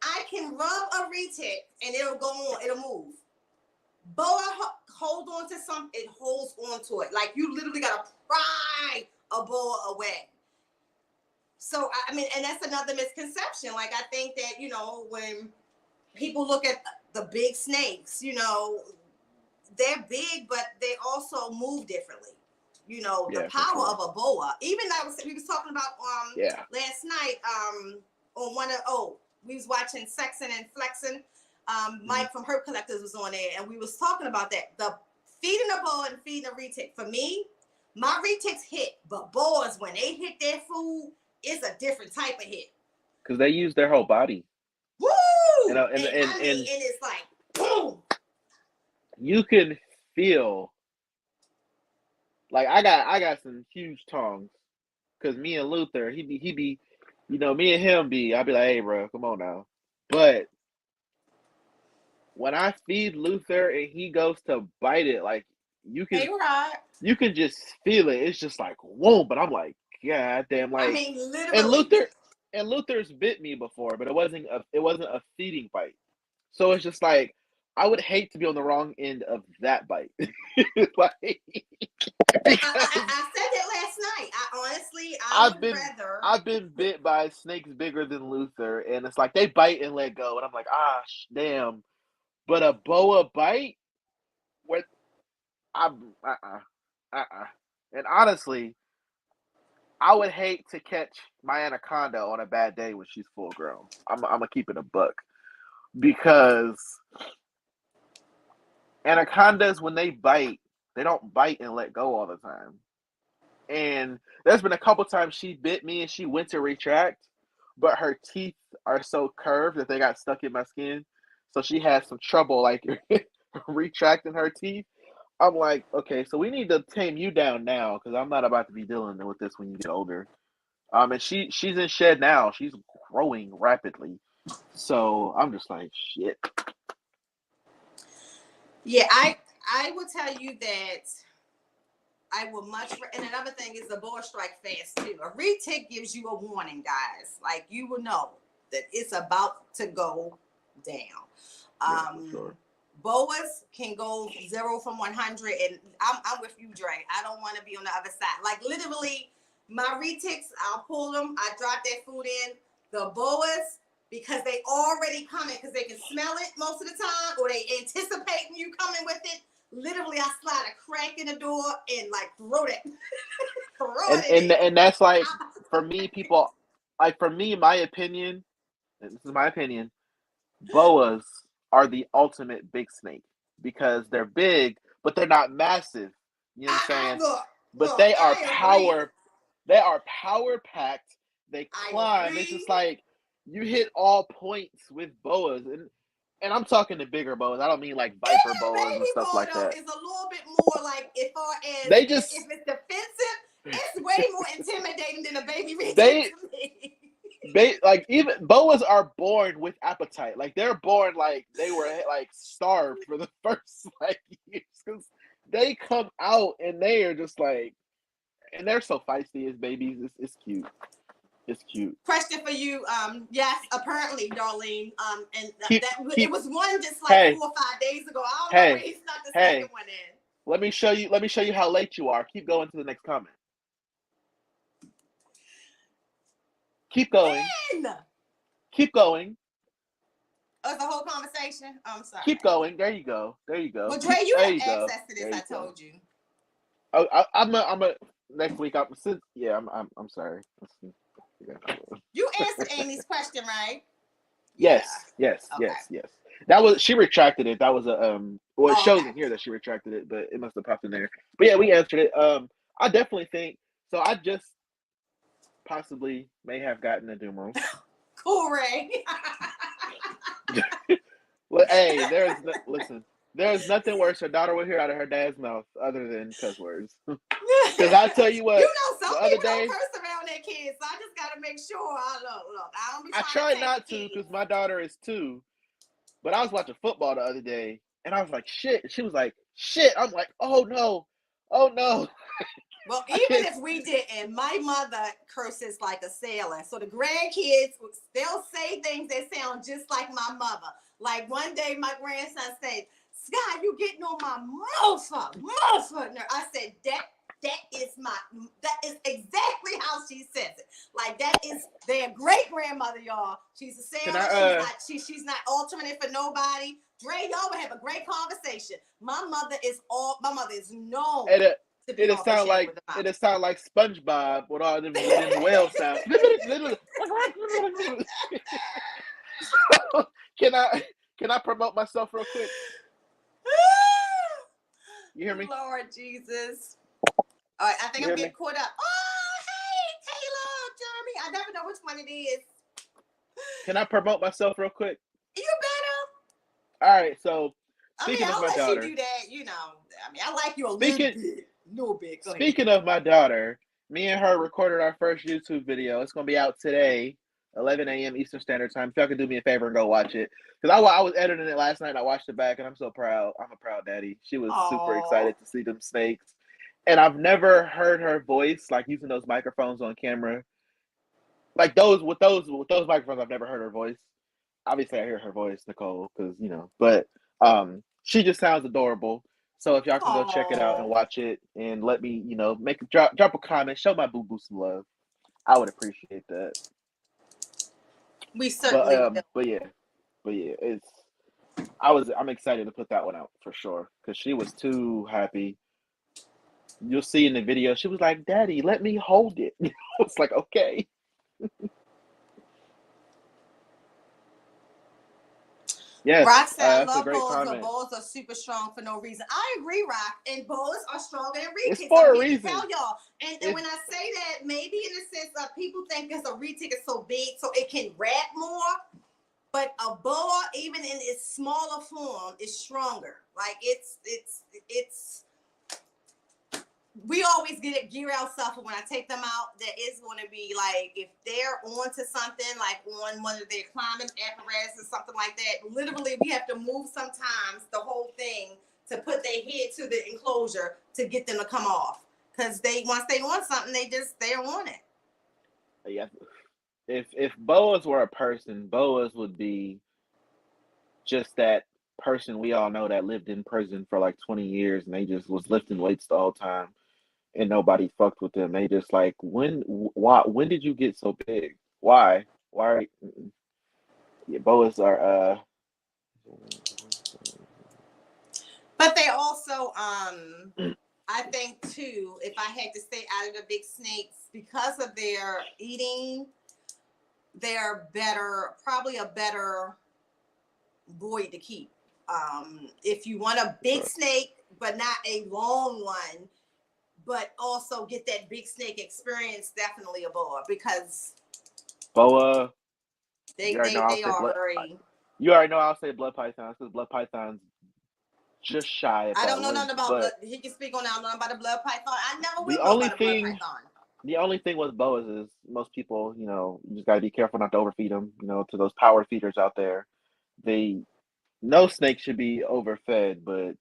S1: I can rub a retic and it'll go on, it'll move. Boa hold on to something, it holds on to it. Like, you literally gotta pry a boa away. So I mean, and that's another misconception. Like, I think that, you know, when people look at the big snakes, you know, they're big, but they also move differently. You know, the power of a boa. Even we was talking about last night on we was watching Sexing and Flexing. Mike from Herb Collectors was on there, and we was talking about that. The feeding a boa and feeding a retic. For me, my retics hit, but boas, when they hit their food, it's a different type of hit.
S2: Because they use their whole body.
S1: Woo!
S2: And
S1: it's like, boom!
S2: You can feel, like, I got some huge tongs. Because me and Luther, he be, you know, me and him be, I'll be like, hey, bro, come on now. But when I feed Luther and he goes to bite it, like, you can just feel it. It's just like, whoa, but I'm like, God damn, like,
S1: I mean, literally.
S2: And Luther's bit me before, but it wasn't a feeding bite. So it's just like, I would hate to be on the wrong end of that bite. Like,
S1: I said that last night.
S2: I've been bit by snakes bigger than Luther, and it's like they bite and let go, and I'm like, damn. But a boa bite, and honestly, I would hate to catch my anaconda on a bad day when she's full grown. I'm gonna keep it a buck, because anacondas, when they bite, they don't bite and let go all the time. And there's been a couple times she bit me and she went to retract, but her teeth are so curved that they got stuck in my skin. So she has some trouble, like, retracting her teeth. I'm like, okay, so we need to tame you down now, because I'm not about to be dealing with this when you get older. And she's in shed now. She's growing rapidly. So I'm just like, shit.
S1: Yeah, I will tell you that I will and another thing is the boa strike fast too. A retic gives you a warning, guys. Like, you will know that it's about to go down. Sure. Boas can go 0 from 100, and I'm with you, Dre. I don't want to be on the other side. Like, literally, my retics, I'll pull them, I drop that food in. The boas, because they already coming, because they can smell it most of the time, or they anticipating you coming with it. Literally, I slide a crack in the door and, like, throw it.
S2: And that's like, for me, people, like, for me, my opinion, and this is my opinion, boas are the ultimate big snake, because they're big, but they're not massive. You know what I'm saying? But they are power packed. They climb. It's just like, you hit all points with boas, and I'm talking the bigger boas. I don't mean like viper boas and stuff like that.
S1: It's a little bit more like, as far as if it's defensive, it's way more intimidating than a baby retic to me.
S2: Even boas are born with appetite. Like, they're born like they were like starved for the first years, because they come out and they are just like, and they're so feisty as babies. It's cute. It's cute.
S1: Question for you. Yes, apparently, Darlene. And it was one just like 4 or 5 days ago. I don't know where he snuck the second one in.
S2: Let me show you how late you are. Keep going to the next comment. Keep going.
S1: When?
S2: Keep going.
S1: Oh, the whole conversation? Oh, I'm sorry.
S2: Keep going. There you go.
S1: Well, Dre, you have access to this. I told you.
S2: Oh, I'm a next week. I'm sorry.
S1: You answered Amy's question, right?
S2: Yes. That was, she retracted it. That was it shows in here that she retracted it, but it must have popped in there. But yeah, we answered it. I definitely think so. I just possibly may have gotten a doom room.
S1: Cool, Ray.
S2: Well, hey, there's nothing worse her daughter will hear out of her dad's mouth other than cuss words. Because I tell you what,
S1: you know, some people don't curse around their kids, so I just gotta make sure. I don't be.
S2: I try not to, because my daughter is 2. But I was watching football the other day, And I was like, shit. She was like, shit. I'm like, oh no. Oh no.
S1: Well, even if we didn't, my mother curses like a sailor. So the grandkids, they'll say things that sound just like my mother. Like one day my grandson said, Scott, you getting on my motherfucker. I said, that is exactly how she says it. Like that is their great grandmother, y'all. She's a sailor. She's not altering it for nobody. Dre, y'all would have a great conversation. My mother is known.
S2: It'll sound like SpongeBob with all them whale sounds. Can I promote myself real quick? You hear me?
S1: Lord Jesus. All right, I think I'm getting caught up. Oh, hey, Taylor, Jeremy. I never know which one it is.
S2: Can I promote myself real quick?
S1: You better.
S2: All right, so speaking of my daughter.
S1: I'll let you do that, you know. I mean, I like you a little bit.
S2: Speaking of my daughter, me and her recorded our first YouTube video. It's going to be out today, 11 a.m. Eastern Standard Time. If y'all can do me a favor and go watch it. Because I was editing it last night and I watched it back and I'm so proud. I'm a proud daddy. She was super excited to see them snakes. And I've never heard her voice, like using those microphones on camera. Like with those microphones, I've never heard her voice. Obviously, I hear her voice, Nicole, because, you know. But she just sounds adorable. So if y'all can go check it out and watch it and let me, you know, drop a comment, show my boo-boo some love. I would appreciate that.
S1: We certainly will.
S2: But yeah, I'm excited to put that one out for sure because she was too happy. You'll see in the video, she was like, Daddy, let me hold it. I was like, okay. Yes,
S1: Rock said, I love
S2: boas,
S1: but boas are super strong for no reason. I agree, Rock. And boas are stronger than retics.
S2: It's for a reason.
S1: Tell y'all. And when I say that, maybe in the sense of people think because a retic is so big, so it can wrap more. But a boa, even in its smaller form, is stronger. Like it's. We always gear ourselves when I take them out. That is going to be like if they're onto something, like on one of their climbing apparatus or something like that. Literally, we have to move sometimes the whole thing to put their head to the enclosure to get them to come off. Because once they want something, they're on it.
S2: Yeah. If boas were a person, boas would be just that person we all know that lived in prison for like 20 years and they just was lifting weights the whole time. And nobody fucked with them. They just like, when did you get so big? Why? Yeah, boas are
S1: but they also I think too, if I had to stay out of the big snakes, because of their eating, they're probably a better boy to keep. If you want a big snake but not a long one, but also get that big snake experience, definitely a boa, because
S2: boa.
S1: They are very.
S2: You already know I'll say blood pythons because blood pythons just shy of
S1: I don't know
S2: length,
S1: nothing about blood. He can speak on that. I don't know about the blood python. I never will
S2: know
S1: about the blood python.
S2: The only thing with boas is most people, you know, you just gotta be careful not to overfeed them. You know, to those power feeders out there, no snake should be overfed, but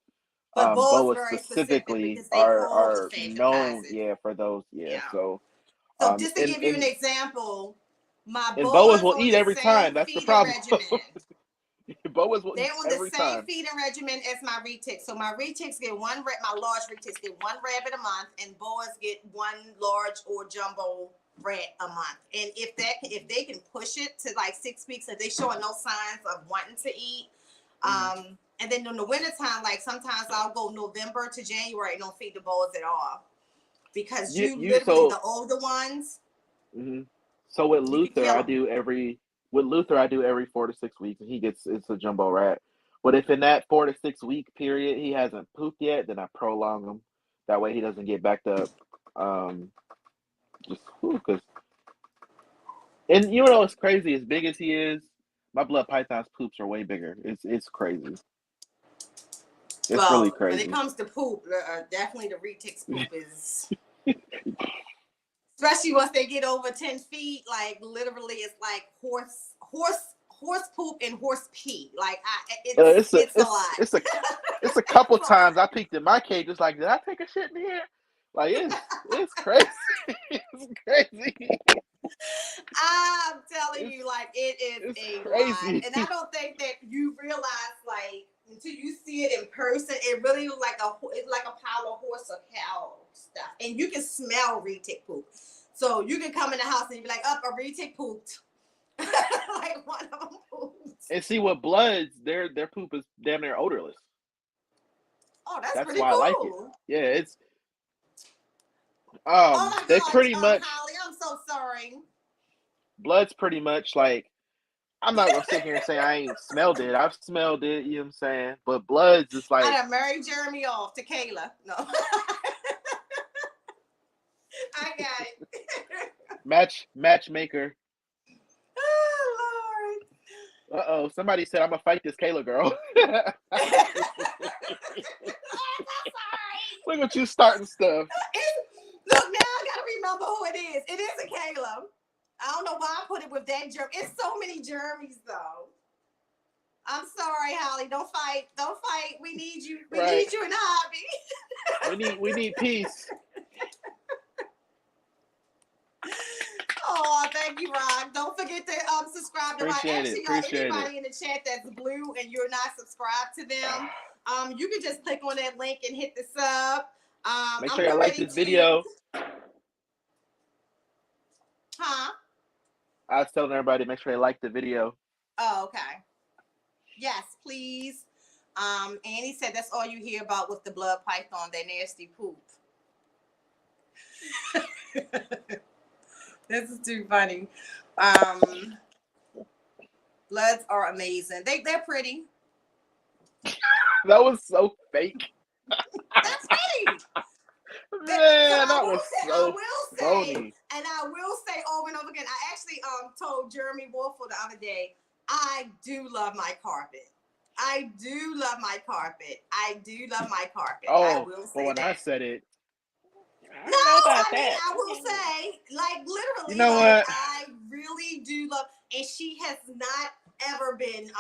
S2: boas specifically are known, for those, So
S1: just to give you an example, my
S2: boas will eat every time. That's the problem. Boas will
S1: They're on the same feeding regimen as my retics. So my retics get my large retics get one rabbit a month, and boas get one large or jumbo rat a month. And if they can push it to like 6 weeks, if they showing no signs of wanting to eat, and then in the wintertime, like sometimes I'll go November to January and don't feed the boas at all. Because the older ones.
S2: Mm-hmm. So with Luther, I do every 4 to 6 weeks, and it's a jumbo rat. But if in that 4 to 6 week period he hasn't pooped yet, then I prolong him. That way he doesn't get backed up. And you know what's crazy? As big as he is, my blood python's poops are way bigger. It's crazy. It's really crazy.
S1: When it comes to poop, definitely the retics poop is, especially once they get over 10 feet. Like literally, it's like horse horse poop and horse pee. Like it's a lot.
S2: It's a couple times I peeked in my cage. It's like, did I take a shit in here? Like it's crazy. It's crazy.
S1: I'm telling you, like it is a crazy lot. And I don't think that you realize, like, until you see it in person, it really it's like a pile of horse or cow stuff. And you can smell retic poop. So you can come in the house and you be like, a retic pooped. Like one of them pooped.
S2: And see, with Bloods, their poop is damn near odorless.
S1: Oh, that's pretty
S2: why
S1: cool.
S2: I like it. Yeah, it's
S1: oh my
S2: they
S1: gosh,
S2: pretty much
S1: Holly, I'm so sorry.
S2: Blood's pretty much like, I'm not gonna sit here and say I ain't smelled it. I've smelled it, you know what I'm saying? But Blood's just like,
S1: I done married Jeremy off to Kayla. No. I got it.
S2: Matchmaker.
S1: Oh
S2: Lord. Uh-oh, somebody said I'm gonna fight this Kayla girl.
S1: I'm sorry.
S2: Look at you starting stuff.
S1: Look, now I gotta remember who it is. It is a Kayla. I don't know why I put it with that germ. It's so many Jeremys though. I'm sorry, Holly. Don't fight. We need you. We need you in the hobby.
S2: we need peace.
S1: Oh, thank you, Ron. Don't forget to subscribe to anybody in the chat that's blue and you're not subscribed to them. You can just click on that link and hit the sub.
S2: Make sure you like this video.
S1: Huh?
S2: I was telling everybody, make sure they like the video.
S1: Oh, okay. Yes, please. Annie said that's all you hear about with the blood python, their nasty poop. This is too funny. Bloods are amazing. They're pretty.
S2: That was so fake.
S1: That's pretty.
S2: Man, that was so phony.
S1: And I will say over and over again, I actually told Jeremy Wolfel the other day, I do love my carpet.
S2: Oh,
S1: I will say
S2: when
S1: that.
S2: I said it.
S1: I will say, like, literally,
S2: you know what?
S1: I really do love, and she has not ever been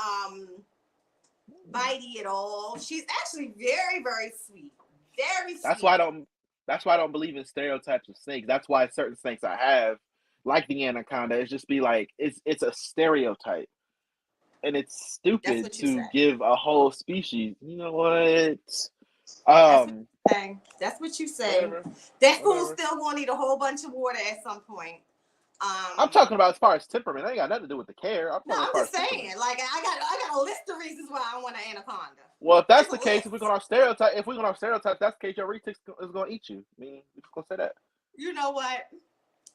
S1: bitey at all. She's actually very, very sweet. Very sweet.
S2: That's why I don't believe in stereotypes of snakes. That's why certain snakes I have, like the anaconda, it's just be like, it's a stereotype. And it's stupid to give a whole species. You know what?
S1: That's what you say. That fool's still gonna need a whole bunch of water at some point.
S2: I'm talking about as far as temperament. That ain't got nothing to do with the care. I'm
S1: just saying. Like I got a list of reasons why I want an anaconda.
S2: Well, if that's the case, if we're gonna have stereotypes, that's the case. Your retic is gonna eat you. I mean, we're just gonna say that.
S1: You know what?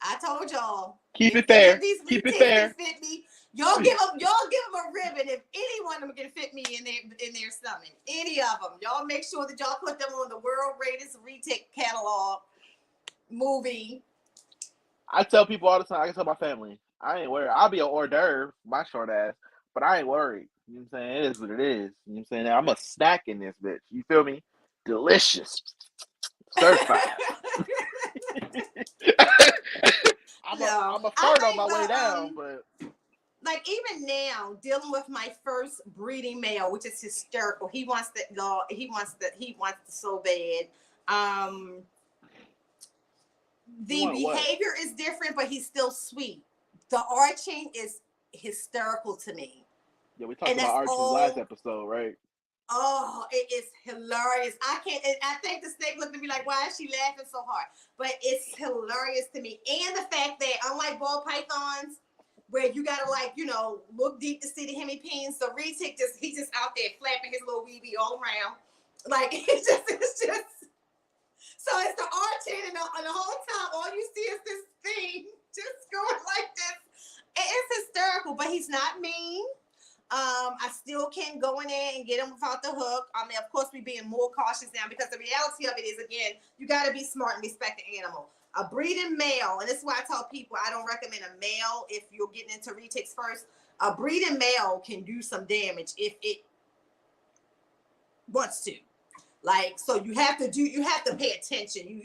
S1: I told y'all.
S2: Keep it fair.
S1: Keep it fair. Fit me. Y'all give them a ribbon if any one of them can fit me in their stomach. Any of them. Y'all make sure that y'all put them on the world greatest retic catalog movie.
S2: I tell people all the time, I can tell my family, I ain't worried. I'll be an hors d'oeuvre, my short ass, but I ain't worried. You know what I'm saying? It is what it is. You know what I'm saying? I'm a snack in this bitch. You feel me? Delicious. Certified. I'm a fart on my way down, but
S1: like even now, dealing with my first breeding male, which is hysterical. He wants so bad. The behavior is different, but he's still sweet. The arching is hysterical to me.
S2: Yeah, we talked about arching last episode, right?
S1: Oh, it is hilarious. I think the snake looked at me like, why is she laughing so hard? But it's hilarious to me. And the fact that unlike ball pythons, where you gotta look deep to see the hemipens, the retic he's just out there flapping his little wee all around. Like it's just so it's the arching and the whole time all you see is this thing just going like this. It's hysterical, but he's not mean. I still can go in there and get him without the hook. I mean, of course, we're being more cautious now because the reality of it is, again, you got to be smart and respect the animal. A breeding male, and this is why I tell people I don't recommend a male if you're getting into retics first. A breeding male can do some damage if it wants to. Like, so you have to pay attention.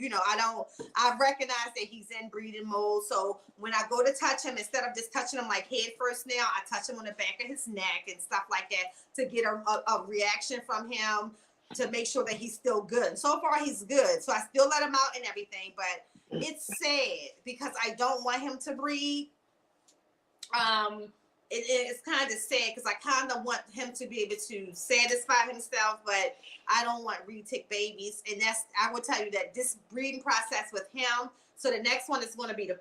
S1: I recognize that he's in breeding mode. So when I go to touch him, instead of just touching him like head first now, I touch him on the back of his neck and stuff like that to get a reaction from him to make sure that he's still good. So far, he's good. So I still let him out and everything, but it's sad because I don't want him to breed. It's kind of sad because I kind of want him to be able to satisfy himself, but I don't want retic babies. And I will tell you that this breeding process with him. So the next one is going to be the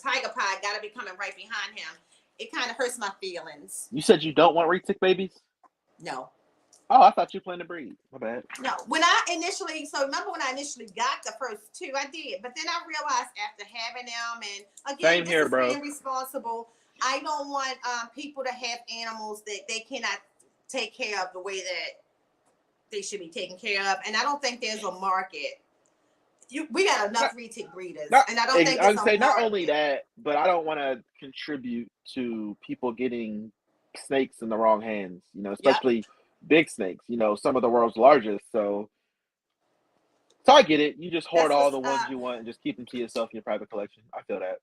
S1: tiger pie. Got to be coming right behind him. It kind of hurts my feelings.
S2: You said you don't want retic babies?
S1: No.
S2: Oh, I thought you planned to breed. My bad.
S1: No, remember when I initially got the first two, I did. But then I realized after having them, and again, this is being responsible. I don't want people to have animals that they cannot take care of the way that they should be taken care of. And I don't think there's a market. We got enough retic breeders. And I don't think
S2: I would say not only that, but I don't want to contribute to people getting snakes in the wrong hands, especially big snakes, some of the world's largest. So I get it. You just hoard all the ones you want and just keep them to yourself in your private collection. I feel that.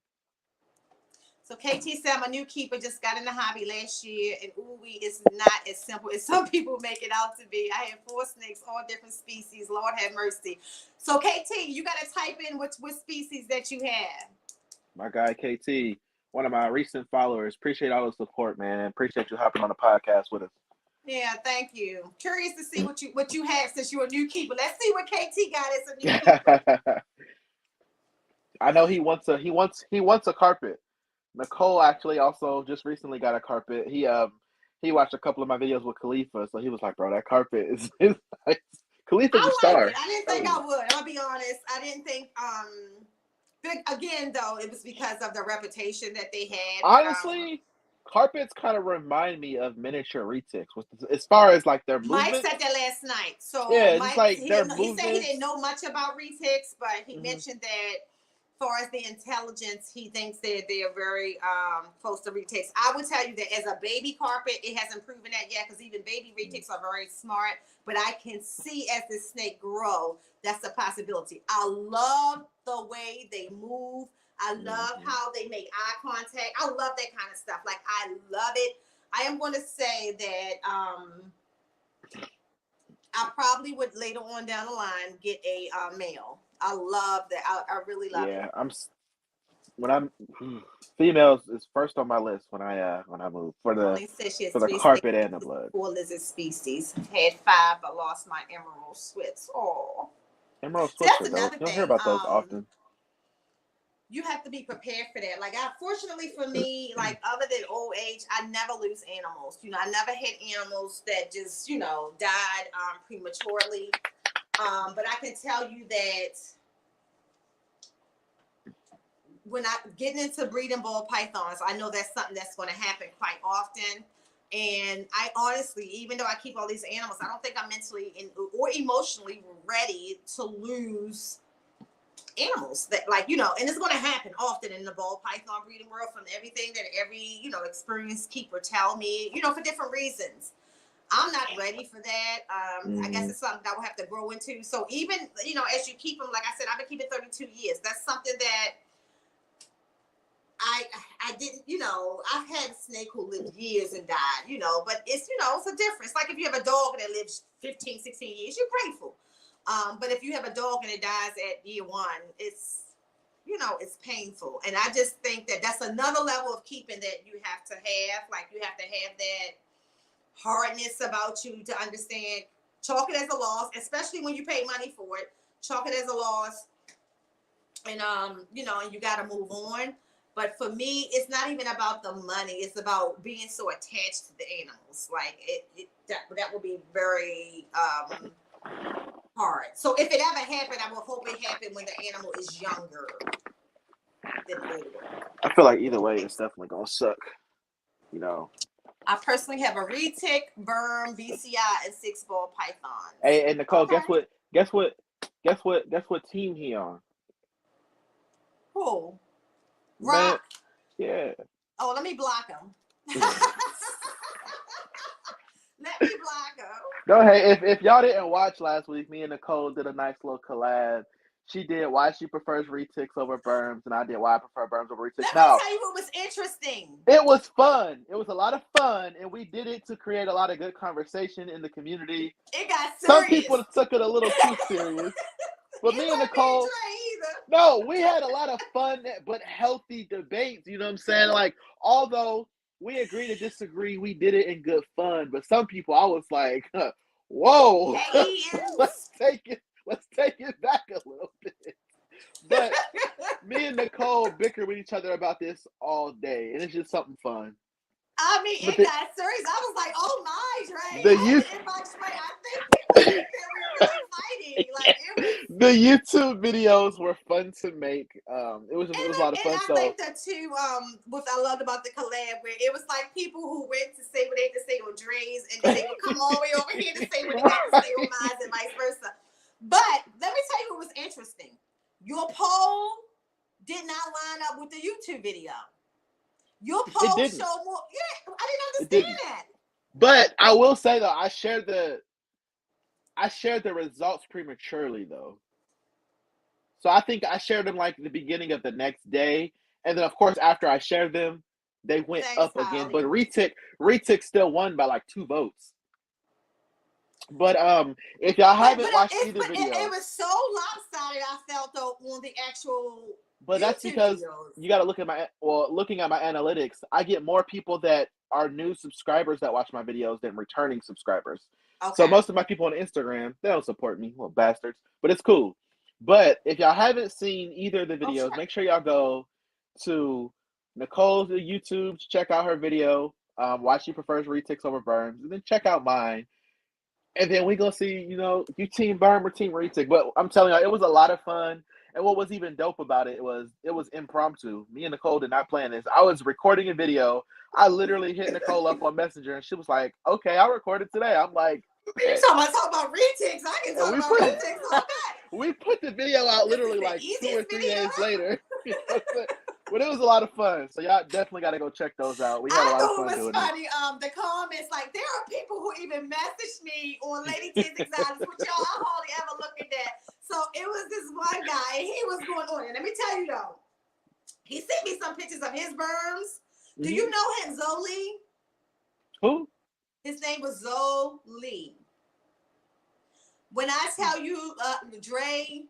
S1: So KT said, I'm a new keeper, just got in the hobby last year, and it's not as simple as some people make it out to be. I have 4 snakes, all different species. Lord have mercy. So KT, you got to type in what species that you have.
S2: My guy KT, one of my recent followers. Appreciate all the support, man. Appreciate you hopping on the podcast with us.
S1: Yeah, thank you. Curious to see what you have since you're a new keeper. Let's see what KT got as a new keeper.
S2: I know he wants a carpet. Nicole actually also just recently got a carpet. He watched a couple of my videos with Khalifa, so he was like, "Bro, that carpet is nice." Khalifa's a star.
S1: I didn't think I would. I'll be honest. I didn't think. Again, though, it was because of the reputation that they had.
S2: Honestly, carpets kind of remind me of miniature retics, as far as like their movement.
S1: Mike said that last night. So
S2: yeah,
S1: Mike,
S2: like
S1: he said he didn't know much about retics, but he mentioned that. As far as the intelligence, he thinks that they are very close to retics. I would tell you that as a baby carpet, it hasn't proven that yet because even baby retics are very smart. But I can see as the snake grow, that's a possibility. I love the way they move. I love how they make eye contact. I love that kind of stuff. Like, I love it. I am going to say that I probably would later on down the line get a male. I love that. I really love it.
S2: Yeah, females is first on my list when I move for the carpet and the blood.
S1: 4 lizard species. Had 5, but lost my emerald swits. Oh,
S2: emerald swits are dope. You don't hear about those often.
S1: You have to be prepared for that. Like, fortunately for me, like other than old age, I never lose animals. I never had animals that just died prematurely. But I can tell you that when I'm getting into breeding ball pythons, I know that's something that's going to happen quite often. And I honestly, even though I keep all these animals, I don't think I'm mentally or emotionally ready to lose animals that and it's going to happen often in the ball python breeding world from everything that every, experienced keeper tell me, for different reasons. I'm not ready for that. I guess it's something that I will have to grow into. So even, as you keep them, like I said, I've been keeping 32 years. That's something that I didn't, I've had a snake who lived years and died, but it's, it's a difference. Like if you have a dog that lives 15, 16 years, you're grateful. But if you have a dog and it dies at year 1, it's, it's painful. And I just think that that's another level of keeping that you have to have. Like you have to have that hardness about you to understand chalk it as a loss, especially when you pay money for it. Chalk it as a loss, and and you got to move on. But for me, it's not even about the money. It's about being so attached to the animals. Like that would be very hard. So if it ever happened, I will hope it happened when the animal is younger than older.
S2: I feel like either way, it's definitely gonna suck.
S1: I personally have a retic, berm, BCI, and 6-ball python.
S2: Hey, Nicole, okay. Guess what team he on?
S1: Who? Rock.
S2: Yeah.
S1: Oh, let me block him. Let me block him.
S2: Go ahead. If y'all didn't watch last week, me and Nicole did a nice little collab. She did why she prefers retics over berms, and I did why I prefer berms over retics.
S1: Let me tell you what was interesting.
S2: It was fun. It was a lot of fun, and we did it to create a lot of good conversation in the community.
S1: It got serious.
S2: Some people took it a little too serious. But me and Nicole, no, we had a lot of fun but healthy debates. You know what I'm saying? Like, although we agree to disagree, we did it in good fun. But some people, I was like, whoa, let's take it back a little bit. But me and Nicole bicker with each other about this all day, and it's just something fun.
S1: I mean, it got serious. I was like, "Oh my, Dre!" I think people think we were really fighting. Like,
S2: the YouTube videos were fun to make. It was a lot of fun.
S1: And I think that too. What I loved about the collab, where it was like people who went to say what they had to say on Dre's, and then they would come all the way over here to say what they had to say on mine, and vice versa. But let me tell you what was interesting. Your poll did not line up with the YouTube video. Your poll showed more. Yeah, I didn't understand that. But
S2: I will say though, I shared the results prematurely though. So I think I shared them like the beginning of the next day, and then of course after I shared them, they went up again. But Retic still won by like 2 votes. But if y'all haven't watched either video,
S1: it was so lopsided. I felt though on the actual.
S2: But that's because you got to look at looking at my analytics. I get more people that are new subscribers that watch my videos than returning subscribers. Okay. So most of my people on Instagram, they don't support me, little bastards. But it's cool. But if y'all haven't seen either of the videos, make sure y'all go to Nicole's YouTube to check out her video. Why she prefers retics over berms, and then check out mine. And then we gonna see, you team berm or team retic. But I'm telling you, it was a lot of fun. And what was even dope about it was impromptu. Me and Nicole did not plan this. I was recording a video. I literally hit Nicole up on Messenger, and she was like, "Okay, I'll record it today." I'm like,
S1: "You talk about retics? I can talk about retics all day."
S2: We put the video out literally like 2 or 3 days later. But it was a lot of fun. So y'all definitely got to go check those out. We had a lot of fun doing it.
S1: Funny. The comments, like, there are people who even message me on Lady T's Exotics, which y'all I hardly ever look at that. So it was this one guy, and he was going on. And let me tell you though, he sent me some pictures of his berms. Do you know him, Zoli?
S2: Who?
S1: His name was Zoli. When I tell you, Dre,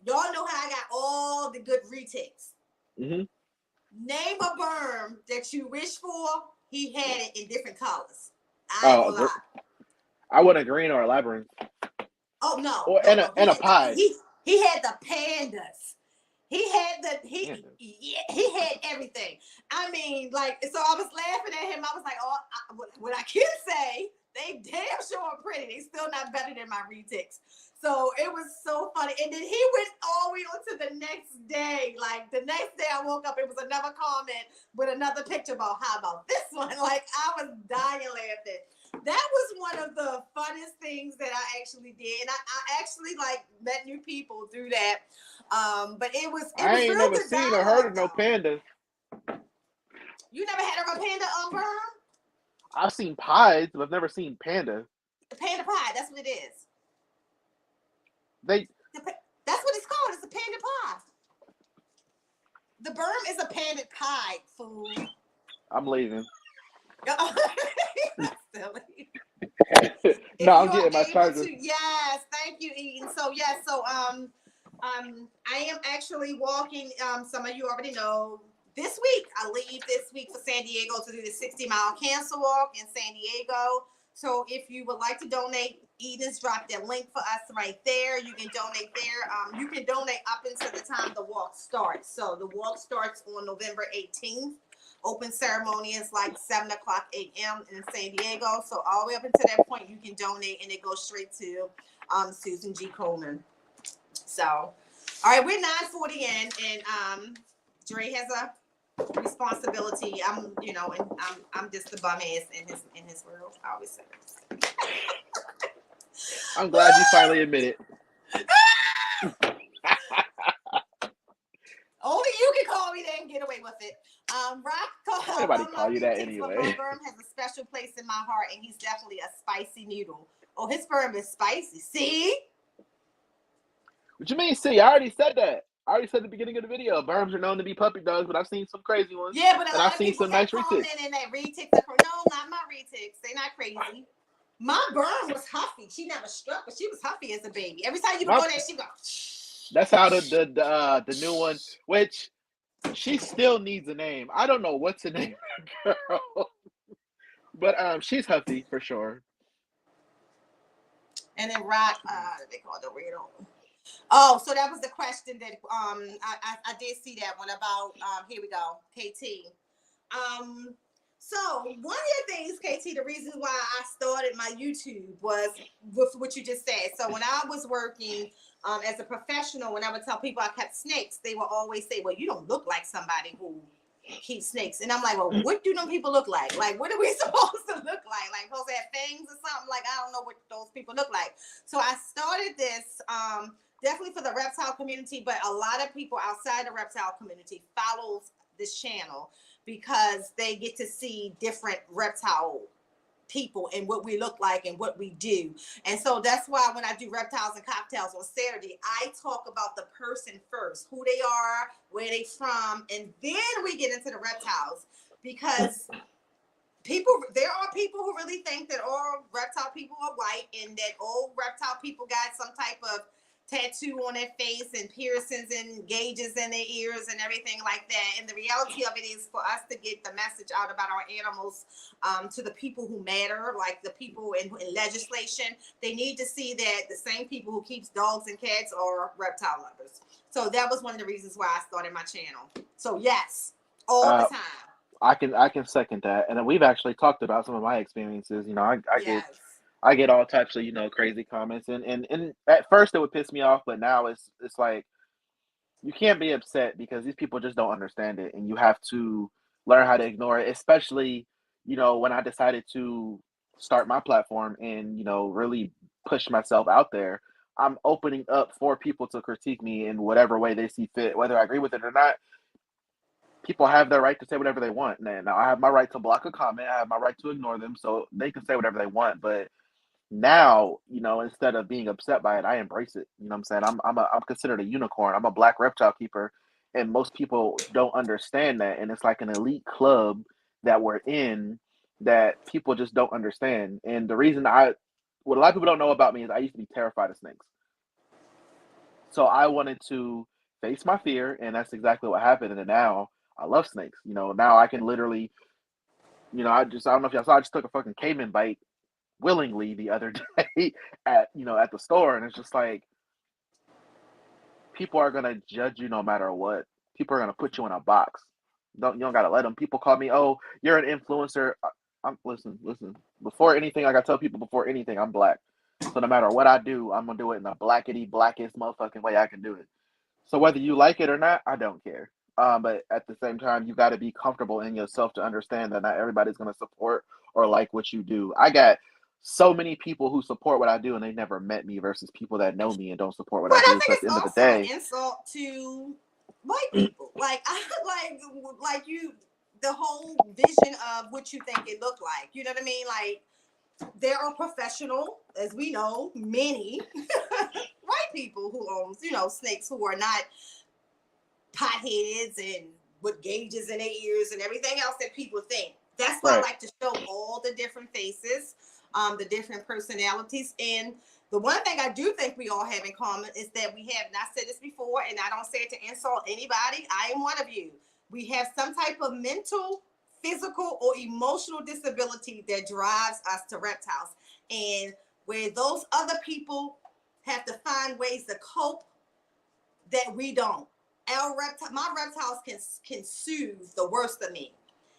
S1: y'all know how I got all the good retics. Mm-hmm. Name a berm that you wish for. He had it in different colors.
S2: I want a green or a labyrinth.
S1: Oh no!
S2: Or and a pie.
S1: He had the pandas. He had everything. I mean, like, so I was laughing at him. I was like, "Oh, what I can say, they damn sure are pretty. They still not better than my retics." So it was so funny. And then he went all the way on to the next day. Like, the next day I woke up, it was another comment with another picture about how about this one. Like, I was dying laughing. That was one of the funnest things that I actually did. And I actually, like, met new people through that. But it was
S2: I ain't never seen or heard of no panda.
S1: You never had a panda on berm?
S2: I've seen pies, but I've never seen panda.
S1: Panda pie, that's what it is.
S2: That's
S1: what it's called. It's a panda pie. The berm is a panda pie, fool.
S2: I'm leaving.
S1: Silly.
S2: No, I'm getting my charger.
S1: Yes, thank you, Eden. So I am actually walking. Some of you already know. This week, I leave this week for San Diego to do the 60-mile cancer walk in San Diego. So if you would like to donate, Eden's dropped that link for us right there. You can donate there. You can donate up until the time the walk starts. So the walk starts on November 18th. Open ceremony is like 7 o'clock a.m. in San Diego. So all the way up until that point, you can donate, and it goes straight to Susan G. Coleman. So, all right, we're 9:40 in, and Dre has a responsibility. I'm just the bum ass in his world. I always say this.
S2: I'm glad you finally admit it.
S1: Only you can call me that and get away with it.
S2: Nobody call you that anyway.
S1: Berm has a special place in my heart, and he's definitely a spicy noodle. Oh, his sperm is spicy. See?
S2: What you mean, see? I already said that. I already said at the beginning of the video, Berms are known to be puppy dogs, but I've seen some crazy ones.
S1: Yeah, but a
S2: and
S1: lot
S2: I've
S1: of
S2: seen
S1: people
S2: some
S1: kept
S2: nice retics.
S1: commenting that retics are no, not my retics. They're not crazy. My Berm was huffy. She never struck, but she was huffy as a baby. Every time you would go there, she go.
S2: That's how the new one, which she still needs a name. I don't know what's the name of the girl, but she's huffy for sure.
S1: And then Rock, they call it the weirdo. Oh, so that was the question that I did see that one about here we go, KT. So one of the things, KT, the reason why I started my YouTube was with what you just said. So when I was working as a professional, when I would tell people I kept snakes, they would always say, well, you don't look like somebody who keeps snakes. And I'm like, well, what do them people look like? Like, what are we supposed to look like? Like, supposed to have fangs or something? Like, I don't know what those people look like. So I started this definitely for the reptile community, but a lot of people outside the reptile community follows this channel because they get to see different reptile people and what we look like and what we do. And so that's why when I do Reptiles and Cocktails on Saturday, I talk about the person first, who they are, where they from, and then we get into the reptiles, because there are people who really think that all reptile people are white and that all reptile people got some type of tattoo on their face and piercings and gauges in their ears and everything like that. And the reality of it is for us to get the message out about our animals to the people who matter, like the people in legislation, they need to see that the same people who keeps dogs and cats are reptile lovers. So that was one of the reasons why I started my channel. So yes, all the time.
S2: I can second that. And we've actually talked about some of my experiences. You know, I get all types of, you know, crazy comments, and at first it would piss me off, but now it's like you can't be upset because these people just don't understand it, and you have to learn how to ignore it. Especially, you know, when I decided to start my platform and, you know, really push myself out there, I'm opening up for people to critique me in whatever way they see fit, whether I agree with it or not. People have their right to say whatever they want. Now I have my right to block a comment. I have my right to ignore them, so they can say whatever they want. But now, you know, instead of being upset by it, I embrace it. You know what I'm saying? I'm considered a unicorn. I'm a black reptile keeper, and most people don't understand that. And it's like an elite club that we're in that people just don't understand. And the reason what a lot of people don't know about me is I used to be terrified of snakes. So I wanted to face my fear, and that's exactly what happened. And now I love snakes. You know, now I can literally, you know, I don't know if y'all saw, I just took a fucking caiman bite willingly the other day at the store, and it's just like people are gonna judge you no matter what. People are gonna put you in a box. You don't gotta let them. People call me, oh, you're an influencer. I'm listen. Before anything, like I tell people, before anything, I'm black. So no matter what I do, I'm gonna do it in the blackest motherfucking way I can do it. So whether you like it or not, I don't care. But at the same time, you got to be comfortable in yourself to understand that not everybody's going to support or like what you do. I got so many people who support what I do and they never met me versus people that know me and don't support what I do. So at the end of the day,
S1: an insult to white people. Like you, the whole vision of what you think it looked like. You know what I mean? Like there are professional, as we know, many white people who own, you know, snakes who are not potheads and with gauges in their ears and everything else that people think. That's why I like to show all the different faces, the different personalities. And the one thing I do think we all have in common is that we have, and I said this before, and I don't say it to insult anybody, I am one of you. We have some type of mental, physical, or emotional disability that drives us to reptiles. And where those other people have to find ways to cope that we don't. My reptiles can soothe the worst of me.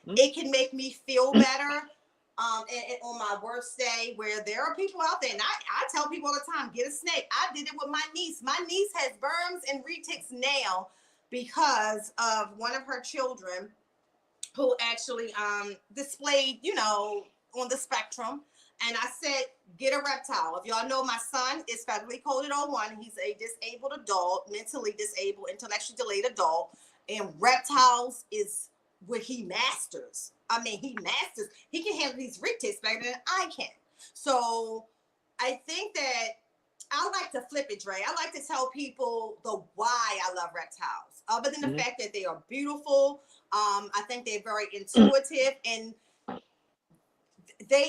S1: Mm-hmm. It can make me feel better. And on my worst day, where there are people out there, and I tell people all the time, get a snake. I did it with my niece. My niece has burns and retics now because of one of her children who actually displayed, you know, on the spectrum. And I said, get a reptile. If y'all know, my son is federally coded on one. He's a disabled adult, mentally disabled, intellectually delayed adult. And reptiles is what he masters. I mean, he masters. He can handle these retics better than I can. So I think that I like to flip it, Dre. I like to tell people the why I love reptiles, other than the fact that they are beautiful. I think they're very intuitive, and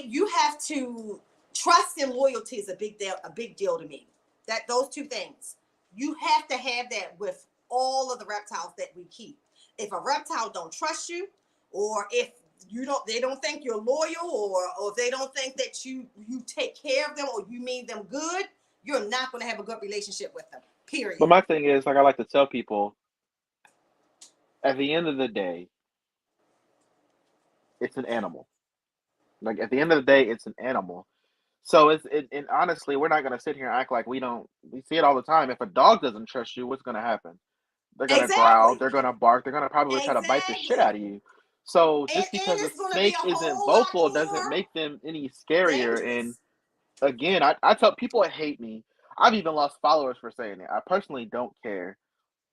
S1: you have to trust and loyalty is a big deal to me. That those two things, you have to have that with all of the reptiles that we keep. If a reptile don't trust you, or if they don't think you're loyal, or if they don't think that you take care of them or you mean them good, you're not going to have a good relationship with them, period.
S2: But my thing is, like I like to tell people, at the end of the day, it's an animal. Like, at the end of the day, it's an animal. So and honestly, we're not going to sit here and act like we don't. We see it all the time. If a dog doesn't trust you, what's going to happen? They're going to growl. They're going to bark. They're going to probably try to bite the shit out of you. So just because a snake isn't vocal doesn't make them any scarier.
S1: Dangerous.
S2: And again, I tell people that hate me. I've even lost followers for saying it. I personally don't care.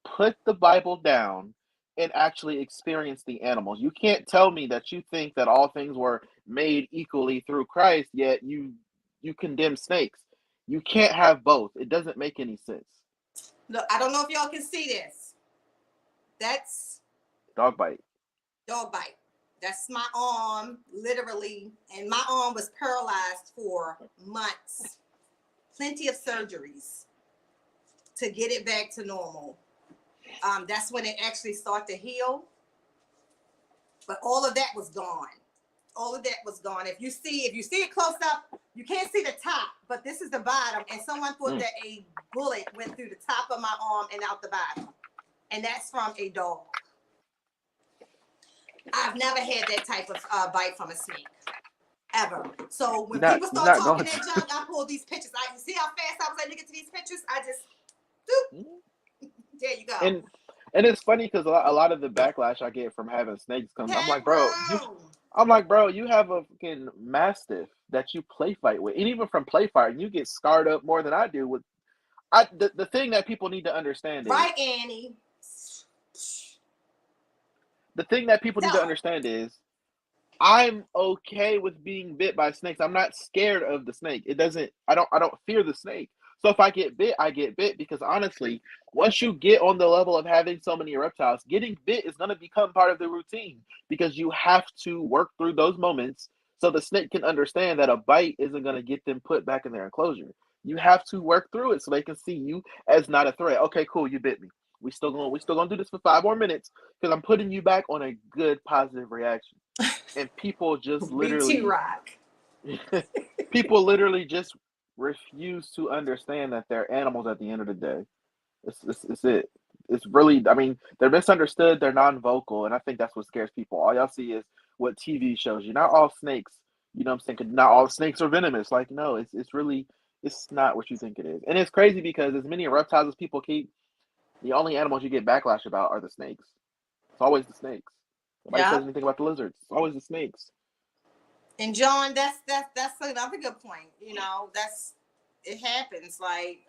S2: Put the Bible down and actually experience the animals. You can't tell me that you think that all things were made equally through Christ, yet you condemn snakes. You can't have both. It doesn't make any sense.
S1: Look, I don't know if y'all can see this. That's
S2: dog bite.
S1: Dog bite. That's my arm, literally, and my arm was paralyzed for months. Plenty of surgeries to get it back to normal. That's when it actually started to heal. But all of that was gone. All of that was gone. If you see it close up, you can't see the top, but this is the bottom. And someone thought that a bullet went through the top of my arm and out the bottom. And that's from a dog. I've never had that type of bite from a snake. Ever. So when people start talking that junk, I pull these pictures. You see how fast I was able to get to these pictures? I just, there you go.
S2: And it's funny because a lot of the backlash I get from having snakes comes. I'm like, bro, you have a fucking mastiff that you play fight with, and even from play fight, you get scarred up more than I do. With the thing that people need to understand is
S1: right, Annie.
S2: The thing that people need to understand is I'm okay with being bit by snakes. I'm not scared of the snake. I don't fear the snake. So if I get bit, I get bit because honestly, once you get on the level of having so many reptiles, getting bit is going to become part of the routine because you have to work through those moments so the snake can understand that a bite isn't going to get them put back in their enclosure. You have to work through it so they can see you as not a threat. Okay, cool, you bit me. We still gonna do this for 5 more minutes because I'm putting you back on a good positive reaction. And people just literally people literally just refuse to understand that they're animals at the end of the day. It's it. It's really, I mean, they're misunderstood, they're non-vocal, and I think that's what scares people. All y'all see is what TV shows you. Not all snakes, you know what I'm saying? Not all snakes are venomous. Like, no, it's really, it's not what you think it is. And it's crazy because as many reptiles as people keep, the only animals you get backlash about are the snakes. It's always the snakes. Nobody says anything about the lizards. It's always the snakes.
S1: And John, that's another good point. You know, it happens. Like,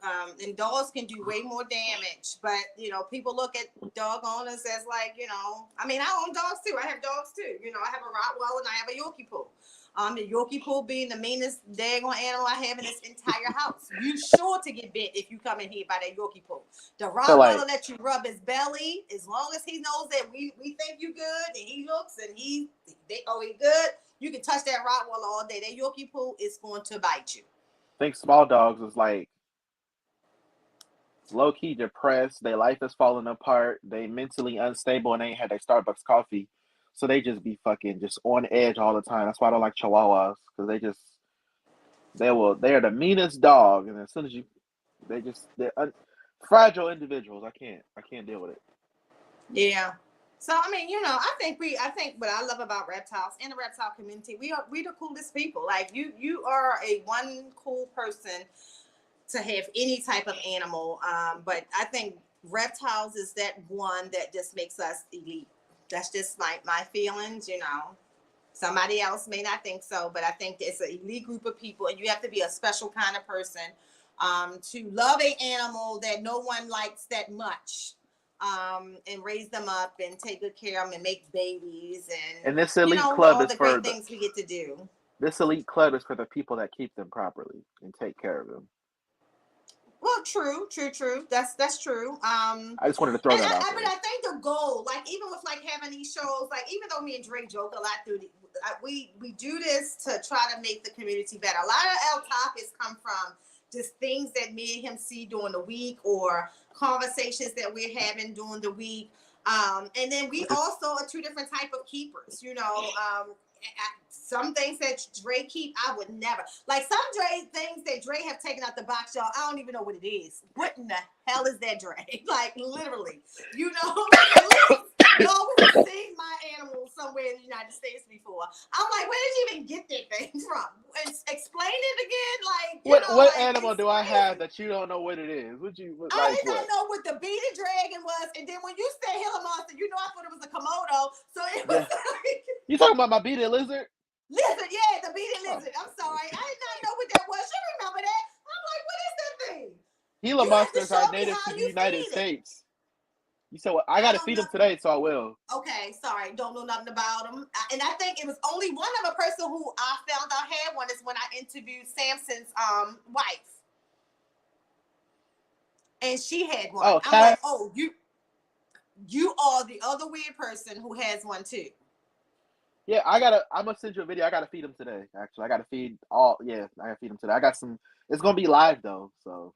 S1: and dogs can do way more damage. But you know, people look at dog owners as like, you know, I mean, I own dogs too. I have dogs too. You know, I have a Rottweiler and I have a Yorkie Poo. The Yorkie Poo being the meanest daggone animal I have in this entire house. You sure to get bit if you come in here by that Yorkie Poo. The Rottweiler let you rub his belly as long as he knows that we think you good and he looks and he good. You can touch that Rottweiler all day. That Yorkie Poo is going to bite you.
S2: I think small dogs is like low-key depressed. Their life is falling apart. They mentally unstable and they ain't had their Starbucks coffee. So they just be fucking just on edge all the time. That's why I don't like Chihuahuas because they are the meanest dog. And as soon as they're fragile individuals. I can't deal with it.
S1: Yeah. So I mean, you know, I think what I love about reptiles and the reptile community, we the coolest people. Like you are one cool person to have any type of animal. But I think reptiles is that one that just makes us elite. That's just my feelings, you know. Somebody else may not think so, but I think it's an elite group of people, and you have to be a special kind of person to love an animal that no one likes that much. And raise them up and take good care of them and make babies and
S2: this elite club
S1: all
S2: is
S1: the
S2: for
S1: great things we get to do.
S2: This elite club is for the people that keep them properly and take care of them.
S1: Well, true. That's true.
S2: I just wanted to throw that out there.
S1: But I think the goal, like even with like having these shows, like even though me and Dre joke a lot through we do this to try to make the community better. A lot of our topics come from just things that me and him see during the week or conversations that we're having during the week. And then we also are two different type of keepers, you know. Some things that Dre keep, I would never. Like some Dre things that Dre have taken out the box, y'all, I don't even know what it is. What in the hell is that, Dre? Like literally, you know, y'all would have seen my animals somewhere in the United States before. I'm like, where did you even get that thing from? Explain it again, like
S2: what
S1: like,
S2: animal do I have that you don't know what it is?
S1: I did not know what the bearded dragon was, and then when you say Gila monster, you know I thought it was a Komodo. So it was like
S2: you talking about my bearded lizard?
S1: Lizard, yeah, the bearded lizard. I'm sorry, I did not know what that was. You remember that? I'm like, what is that thing?
S2: Gila monsters are native to the United States. You said what? I gotta feed them today, so I will.
S1: Okay, sorry, don't know nothing about them. And I think it was only one of a person who I found out had one is when I interviewed Samson's wife. And she had one. I'm like, oh, you are the other weird person who has one too.
S2: Yeah, I'm gonna send you a video. I gotta feed them today. Actually, I gotta feed I gotta feed them today. I got some. It's gonna be live though, so.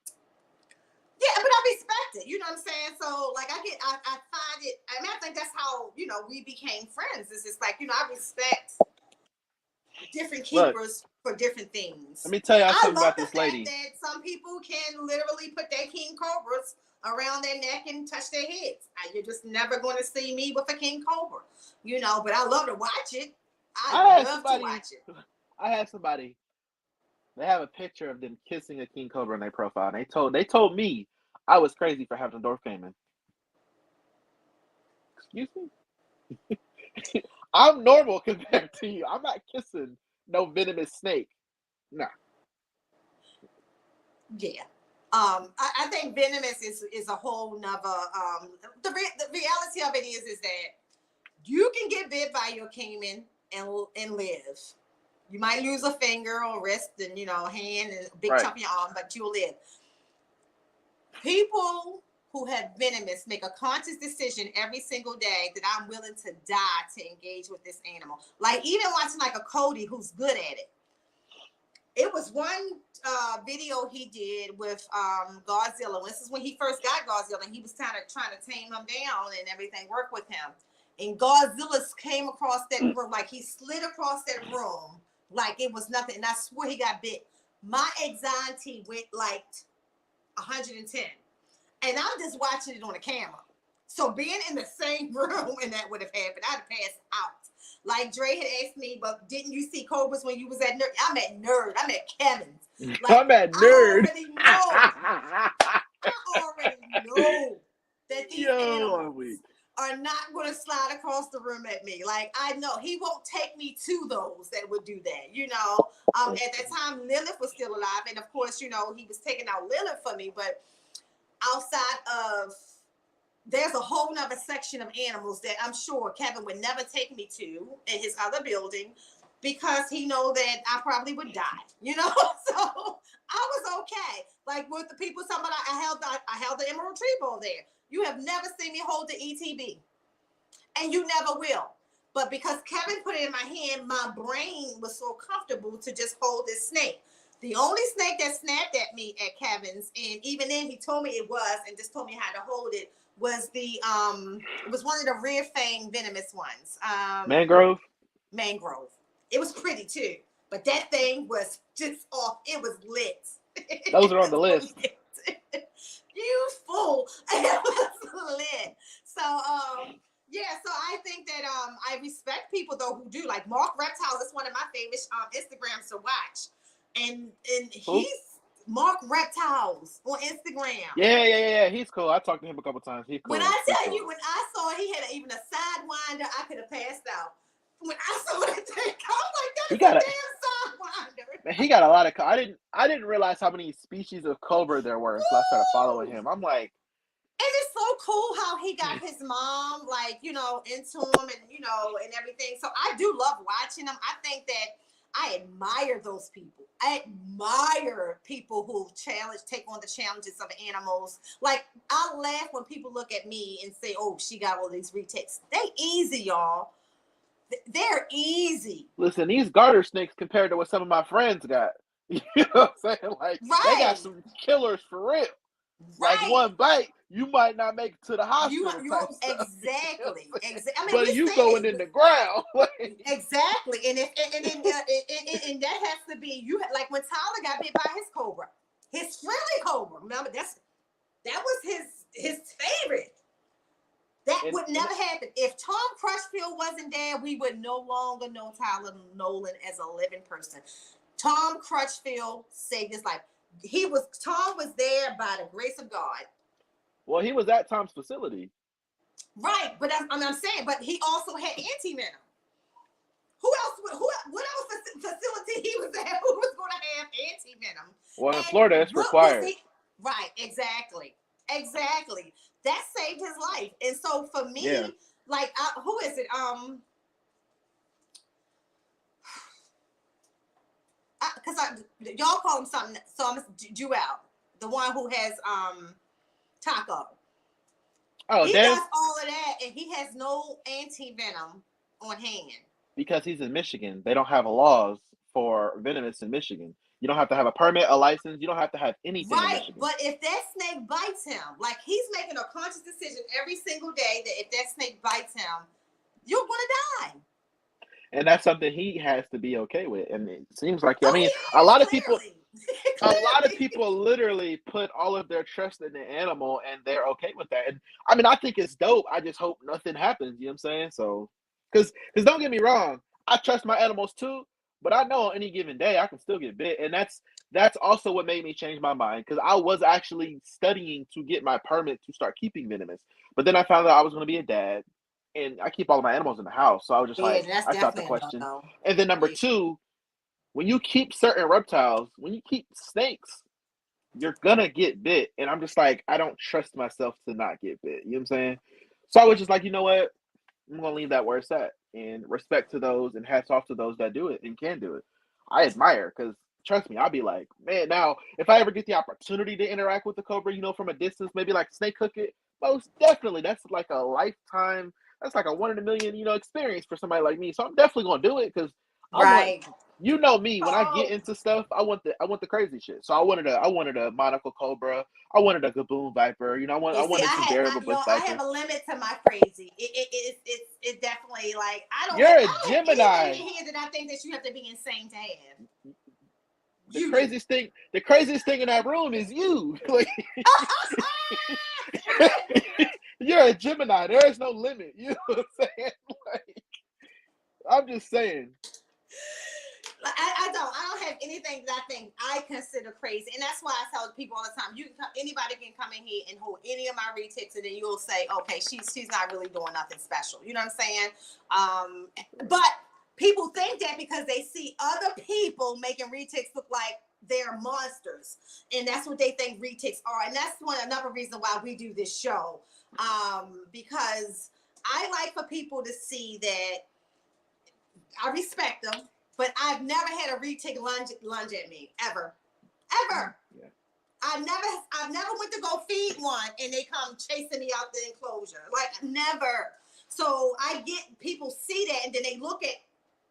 S1: Yeah, but I respect it. You know what I'm saying? So like, I find it. I mean, I think that's how we became friends. It's just like I respect different keepers for different things.
S2: Let me tell you something about this lady.
S1: That some people can literally put their king cobras around their neck and touch their heads. You're just never going to see me with a king cobra, but I love to watch it. I love to watch it.
S2: I had somebody, they have a picture of them kissing a king cobra in their profile, and they told me I was crazy for having a Dwarf Cayman. Excuse me? I'm normal compared to you. I'm not kissing no venomous snake. Nah.
S1: Yeah. I think venomous is a whole nother. The reality of it is that you can get bit by your caiman and live. You might lose a finger or wrist and hand and a big chunk of your arm, but you'll live. People who have venomous make a conscious decision every single day that I'm willing to die to engage with this animal. Like even watching like a Cody who's good at it. It was one video he did with Godzilla. This is when he first got Godzilla, and he was kind of trying to tame him down and everything, work with him. And Godzilla came across that room, like he slid across that room like it was nothing. And I swear he got bit. My anxiety went like 110. And I'm just watching it on the camera. So being in the same room and that would have happened, I'd have passed out. Like Dre had asked me, but didn't you see cobras when you was at Nerd? I'm at Nerd. I'm at Kevin's. Like,
S2: I'm at Nerd.
S1: I already know that these animals are not going to slide across the room at me. Like, I know he won't take me to those that would do that, At that time, Lilith was still alive. And of course, he was taking out Lilith for me. But outside of, there's a whole nother section of animals that I'm sure Kevin would never take me to in his other building because he know that I probably would die, So I was okay. Like with the people talking about, I held the emerald tree ball there. You have never seen me hold the ETB, and you never will. But because Kevin put it in my hand, my brain was so comfortable to just hold this snake. The only snake that snapped at me at Kevin's, and even then he told me it was, and just told me how to hold it, was it was one of the rear fang venomous ones.
S2: Mangrove.
S1: It was pretty too, but that thing was just off. It was lit.
S2: Those are on the list.
S1: You fool! It was lit. So so I think that I respect people though who do. Like Mark Reptiles is one of my favorite Instagrams to watch, and he's Mark Reptiles on Instagram.
S2: Yeah. He's cool. I talked to him a couple times. He's cool.
S1: When I tell you, when I saw he had even a sidewinder, I could have passed out. When I saw that thing, I'm like, that's a damn sidewinder.
S2: Man, he got a lot of. I didn't realize how many species of cobra there were until I started following him. I'm like,
S1: and it's so cool how he got his mom, like into him, and and everything. So I do love watching him. I think that I admire those people. I admire people who take on the challenges of animals. Like, I laugh when people look at me and say, oh, she got all these retakes. They easy, y'all. They're easy.
S2: Listen, these garter snakes compared to what some of my friends got. You know what I'm saying? Like, they got some killers for real. Like, one bite, you might not make it to the hospital.
S1: Exactly. I mean,
S2: but you going in the ground.
S1: Exactly. And and that has to be, like when Tyler got bit by his cobra, his friendly cobra. Remember, that was his favorite. That would never happen. If Tom Crutchfield wasn't there, we would no longer know Tyler Nolan as a living person. Tom Crutchfield saved his life. Tom was there by the grace of God.
S2: Well, he was at Tom's facility.
S1: Right, but I'm saying, but he also had anti-venom. What else facility he was at who was going to have anti-venom?
S2: Well, in Florida, it's required.
S1: Right, exactly. That saved his life. And so for me, like, who is it? Because y'all call him something. So I'm Jewel, the one who has Taco.
S2: Oh,
S1: he does all of that, and he has no anti-venom on hand.
S2: Because he's in Michigan, they don't have laws for venomous in Michigan. You don't have to have a permit, a license. You don't have to have anything.
S1: Right, but if that snake bites him, like, he's making a conscious decision every single day that if that snake bites him, you're gonna die. And
S2: that's something he has to be okay with. And it seems like, I mean, a lot of people literally put all of their trust in the animal, and they're okay with that. And I mean, I think it's dope. I just hope nothing happens. You know what I'm saying? So, because don't get me wrong, I trust my animals too. But I know on any given day I can still get bit, and that's also what made me change my mind, because I was actually studying to get my permit to start keeping venomous. But then I found out I was going to be a dad, and I keep all of my animals in the house, so I was just I stopped the question. And then number two, when you keep certain reptiles, when you keep snakes, you're gonna get bit, and I'm just like, I don't trust myself to not get bit. You know what I'm saying? So I was just like, you know what? I'm gonna leave that where it's at, and respect to those, and hats off to those that do it and can do it. I admire, because trust me, I'll be like, man, now if I ever get the opportunity to interact with the cobra, from a distance, maybe like snake hook it, most definitely, that's like a lifetime, that's like a 1 in a million, experience for somebody like me. So I'm definitely gonna do it, because you know me, when I get into stuff, I want the crazy shit. So I wanted a monocle cobra. I wanted a gaboon viper. I wanted some bearable bush viper.
S1: I have a limit to my crazy. It definitely, like, I don't.
S2: You're a Gemini.
S1: Here that I think that you have to be insane to have.
S2: The craziest thing in that room is you. Like, you're a Gemini. There is no limit. You know what I'm saying? Like, I'm just saying.
S1: I don't have anything that I think I consider crazy, and that's why I tell people all the time, anybody can come in here and hold any of my retakes, and then you'll say, okay, she's not really doing nothing special. You know what I'm saying? But people think that because they see other people making retakes look like they're monsters, and that's what they think retakes are, and that's another reason why we do this show, because I like for people to see that I respect them. But I've never had a retake lunge at me, ever. Yeah. I've never went to go feed one and they come chasing me out the enclosure. Like, never. So I get people see that, and then they look at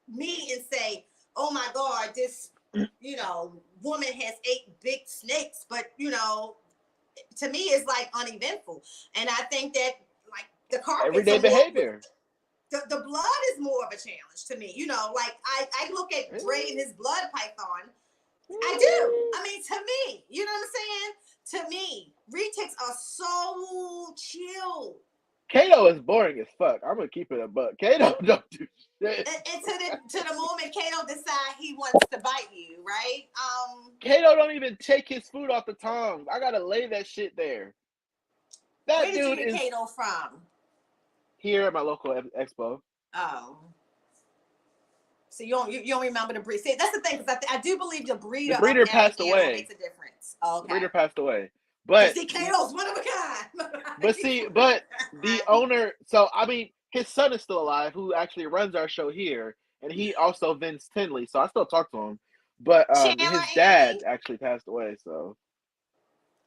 S1: me and say, oh my God, this, woman has 8 big snakes. But, to me, it's like uneventful. And I think that, like, the carpet.
S2: Everyday behavior.
S1: The blood is more of a challenge to me. Like, I look at Dre and his blood python. I do. I mean, to me, you know what I'm saying? To me, retakes are so chill.
S2: Kato is boring as fuck. I'm gonna keep it a buck. Kato don't do shit.
S1: And to the moment Kato decide he wants to bite you, right?
S2: Kato don't even take his food off the tongs. I gotta lay that shit there.
S1: Where did you get Kato from?
S2: Here at my local expo.
S1: Oh. So you don't remember the breed. See, that's the thing, because I do believe the breeder
S2: passed away.
S1: Makes a difference. Okay.
S2: The breeder passed away. But
S1: Kato's one of a kind.
S2: but the owner, so I mean, his son is still alive, who actually runs our show here, and he also Vince Tinley, so I still talk to him. But his dad actually passed away, so.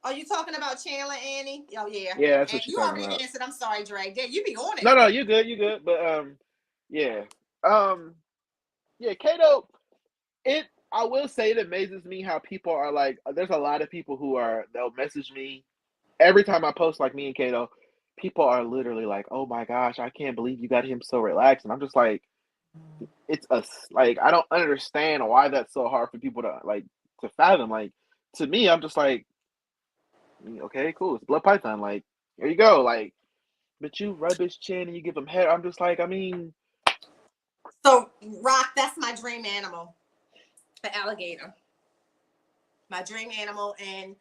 S1: Are you talking about Chandler Annie? Oh yeah.
S2: Yeah, that's what
S1: and
S2: you're talking about.
S1: Answered. I'm sorry, Dre. Yeah, you be on it.
S2: No, you good, But yeah, yeah, Kato. I will say it amazes me how people are like. There's a lot of people they'll message me every time I post like me and Kato. People are literally like, "Oh my gosh, I can't believe you got him so relaxed," and I'm just like, it's like I don't understand why that's so hard for people to fathom. Like to me, I'm just like, okay, cool, it's blood python. Like here you go. Like, but you rub his chin and you give him head. I'm just like, I mean.
S1: So Rock, that's my dream animal, the alligator. My dream animal, and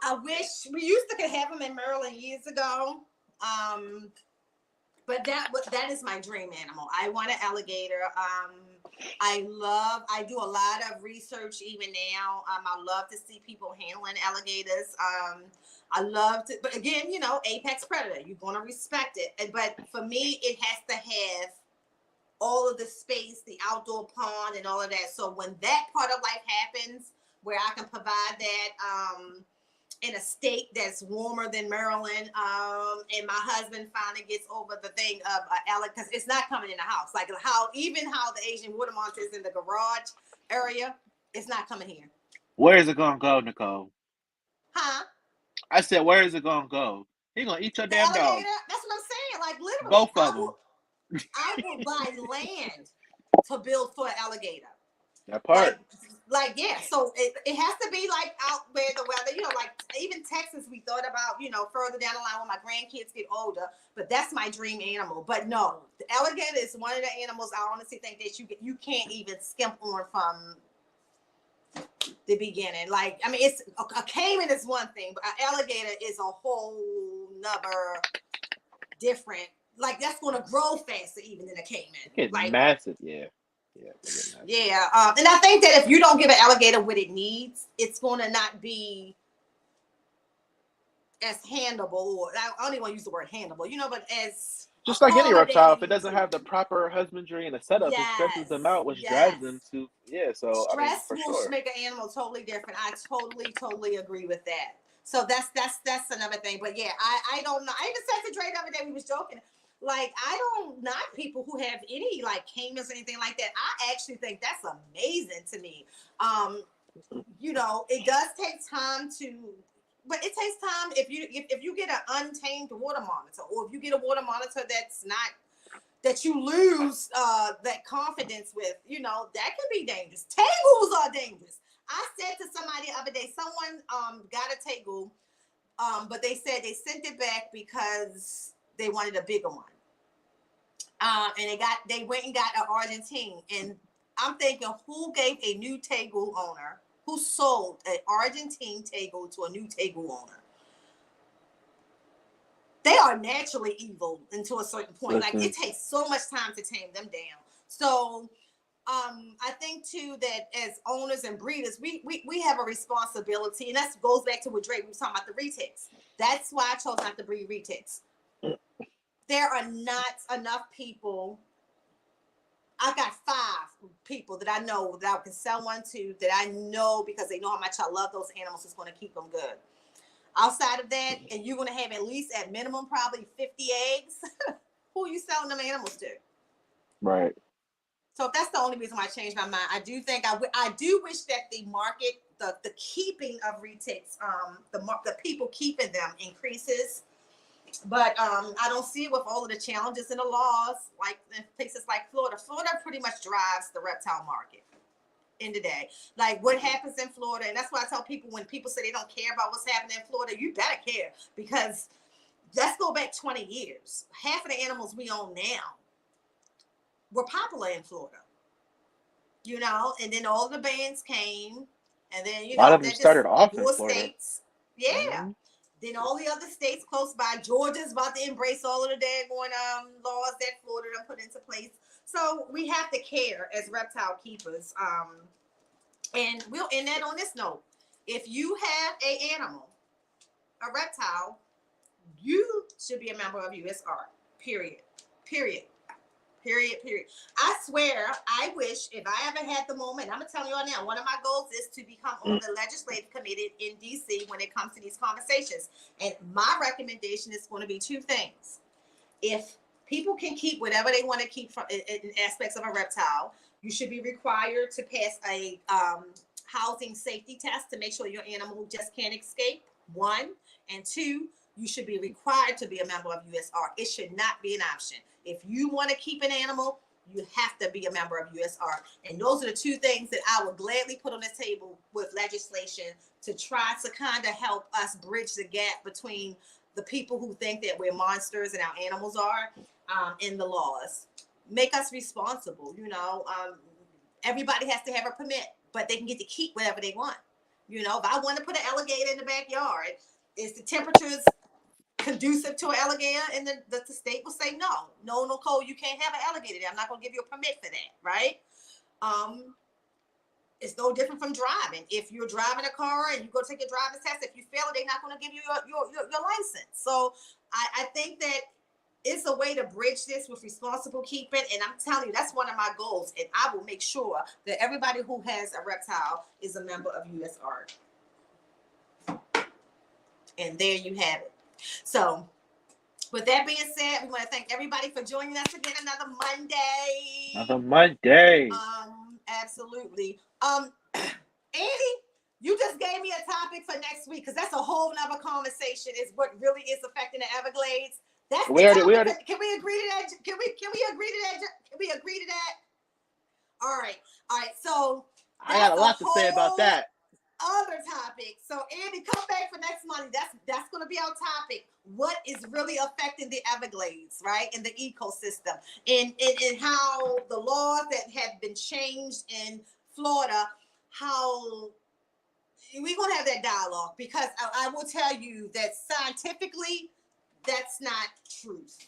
S1: I wish we used to have them in Maryland years ago. But that is my dream animal. I want an alligator. I do a lot of research even now. I love to see people handling alligators. I love to, but again, apex predator. You're gonna respect it. But for me, it has to have all of the space, the outdoor pond, and all of that. So when that part of life happens, where I can provide that, in a state that's warmer than Maryland, and my husband finally gets over the thing of alligator, because it's not coming in the house. Like how the Asian water monster is in the garage area, it's not coming here.
S2: Where is it gonna go, Nicole?
S1: Huh?
S2: I said, where is it gonna go? He gonna eat your damn dog.
S1: That's what I'm saying. Like literally,
S2: both of them.
S1: I will buy land to build for an alligator.
S2: That part.
S1: Like yeah. So it has to be like out where the weather, like even Texas, we thought about, further down the line when my grandkids get older. But that's my dream animal. But no, the alligator is one of the animals I honestly think that you can't even skimp on from the beginning. Like, I mean, it's a caiman is one thing, but an alligator is a whole nother different. Like that's going to grow faster even than a caiman.
S2: It's
S1: like
S2: massive, yeah.
S1: Yeah, and I think that if you don't give an alligator what it needs, it's going to not be as handleable, or I don't even want to use the word handleable, but as
S2: just like any reptile, if it doesn't have the proper husbandry and the setup, it stresses them out, which drives them to So
S1: stress
S2: for
S1: will
S2: sure.
S1: make an animal totally different. I totally agree with that. So that's another thing. But yeah, I don't know. I even said to Dre the other day, we was joking. Like, I don't knock people who have any like caimans or anything like that. I actually think that's amazing to me. It does take time but it takes time if you get an untamed water monitor, or if you get a water monitor that's not, that you lose that confidence with, that can be dangerous. Tegus are dangerous. I said to somebody the other day, someone got a tegu, but they said they sent it back because they wanted a bigger one. And they went and got an Argentine. And I'm thinking, who gave a new tegu owner, who sold an Argentine tegu to a new tegu owner? They are naturally evil until a certain point. Like, it takes so much time to tame them down. So I think too that as owners and breeders, we have a responsibility, and that goes back to what Drake was talking about, the retics. That's why I chose not to breed retics. There are not enough people. I got 5 people that I know that I can sell one to, that I know because they know how much I love those animals, is going to keep them good. Outside of that, and you're going to have at least at minimum probably 50 eggs. Who are you selling them animals to?
S2: Right.
S1: So that's the only reason why I changed my mind. I do think I do wish that the market, the keeping of retics, the people keeping them increases. But I don't see it with all of the challenges and the laws, like in places like Florida. Florida pretty much drives the reptile market in the day. Like what happens in Florida, and that's why I tell people, when people say they don't care about what's happening in Florida, you better care, because let's go back 20 years. Half of the animals we own now were popular in Florida, and then all the bans came, and then
S2: a lot of them started off in Florida.
S1: States, yeah. Then all the other states close by, Georgia's about to embrace all of the daggone laws that Florida done put into place. So we have to care as reptile keepers. And we'll end that on this note. If you have an animal, a reptile, you should be a member of USR. Period. Period. I swear, I wish if I ever had the moment, I'm going to tell you all now, one of my goals is to become on the legislative committee in D.C. when it comes to these conversations. And my recommendation is going to be two things. If people can keep whatever they want to keep from in aspects of a reptile, you should be required to pass a housing safety test to make sure your animal just can't escape, one. And two, you should be required to be a member of USR. It should not be an option. If you want to keep an animal, you have to be a member of USR. And those are the two things that I would gladly put on the table with legislation to try to kind of help us bridge the gap between the people who think that we're monsters and our animals are in the laws. Make us responsible. Everybody has to have a permit, but they can get to keep whatever they want. If I want to put an alligator in the backyard, is the temperatures conducive to an alligator? And the state will say, no, Nicole, you can't have an alligator there. I'm not going to give you a permit for that, right? It's no different from driving. If you're driving a car and you go take a driver's test, if you fail it, they're not going to give you your license. So I think that it's a way to bridge this with responsible keeping. And I'm telling you, that's one of my goals. And I will make sure that everybody who has a reptile is a member of USR. And there you have it. So with that being said, we want to thank everybody for joining us again another Monday. Absolutely. Andy, you just gave me a topic for next week because that's a whole nother conversation. Is what really is affecting the Everglades. That's we already. Can we agree to that? Can we agree to that? Can we agree to that? All right. So
S2: I got a lot to say about that.
S1: Other topic. So Andy, come back for next Monday. That's going to be our topic. What is really affecting the Everglades, right? And the ecosystem, and how the laws that have been changed in Florida, how we're going to have that dialogue, because I will tell you that scientifically, that's not truth.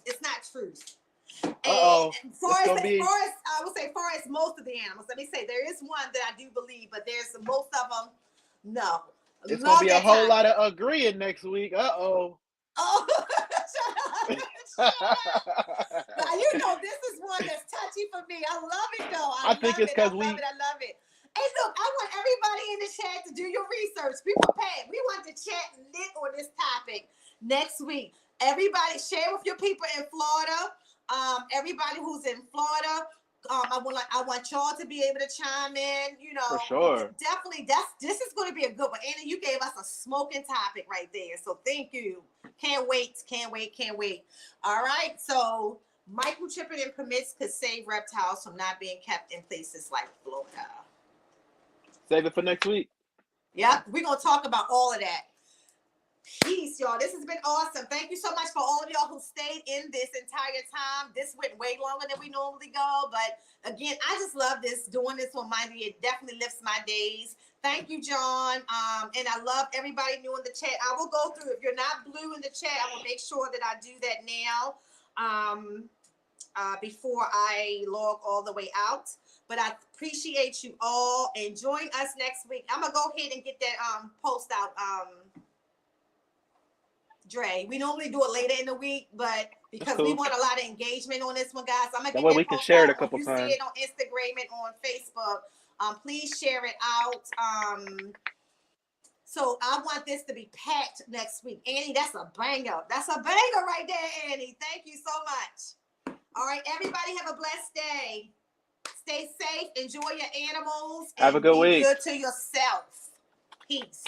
S1: It's not truth. I would say, far as most of the animals, let me say there is one that I do believe, but there's most of them, no.
S2: It's gonna be a whole lot of agreeing next week. Oh,
S1: shut up. Now, this is one that's touchy for me. I love it though. I think it's because I love it. Hey, look, I want everybody in the chat to do your research. Be prepared. We want to chat lit on this topic next week. Everybody share with your people in Florida. Everybody who's in Florida, I want y'all to be able to chime in.
S2: For sure.
S1: Definitely, this is going to be a good one. Anna, you gave us a smoking topic right there, so thank you. Can't wait. All right, so microchipping and permits could save reptiles from not being kept in places like Florida.
S2: Save it for next week.
S1: Yep, we're gonna talk about all of that. Peace, y'all. This has been awesome. Thank you so much for all of y'all who stayed in this entire time. This went way longer than we normally go, but again, I just love doing this on Monday. It definitely lifts my days. Thank you, John. And I love everybody new in the chat. I will go through. If you're not blue in the chat, I will make sure that I do that now before I log all the way out. But I appreciate you all, and join us next week. I'm gonna go ahead and get that post out. Dre, we normally do it later in the week, but because we want a lot of engagement on this one, guys, I'm gonna get that
S2: we can share it a couple times.
S1: You see it on Instagram and on Facebook. Please share it out. So I want this to be packed next week. Annie, that's a banger. That's a banger right there, Annie. Thank you so much. All right, everybody have a blessed day. Stay safe. Enjoy your animals.
S2: Have a good week.
S1: Be good to yourself. Peace.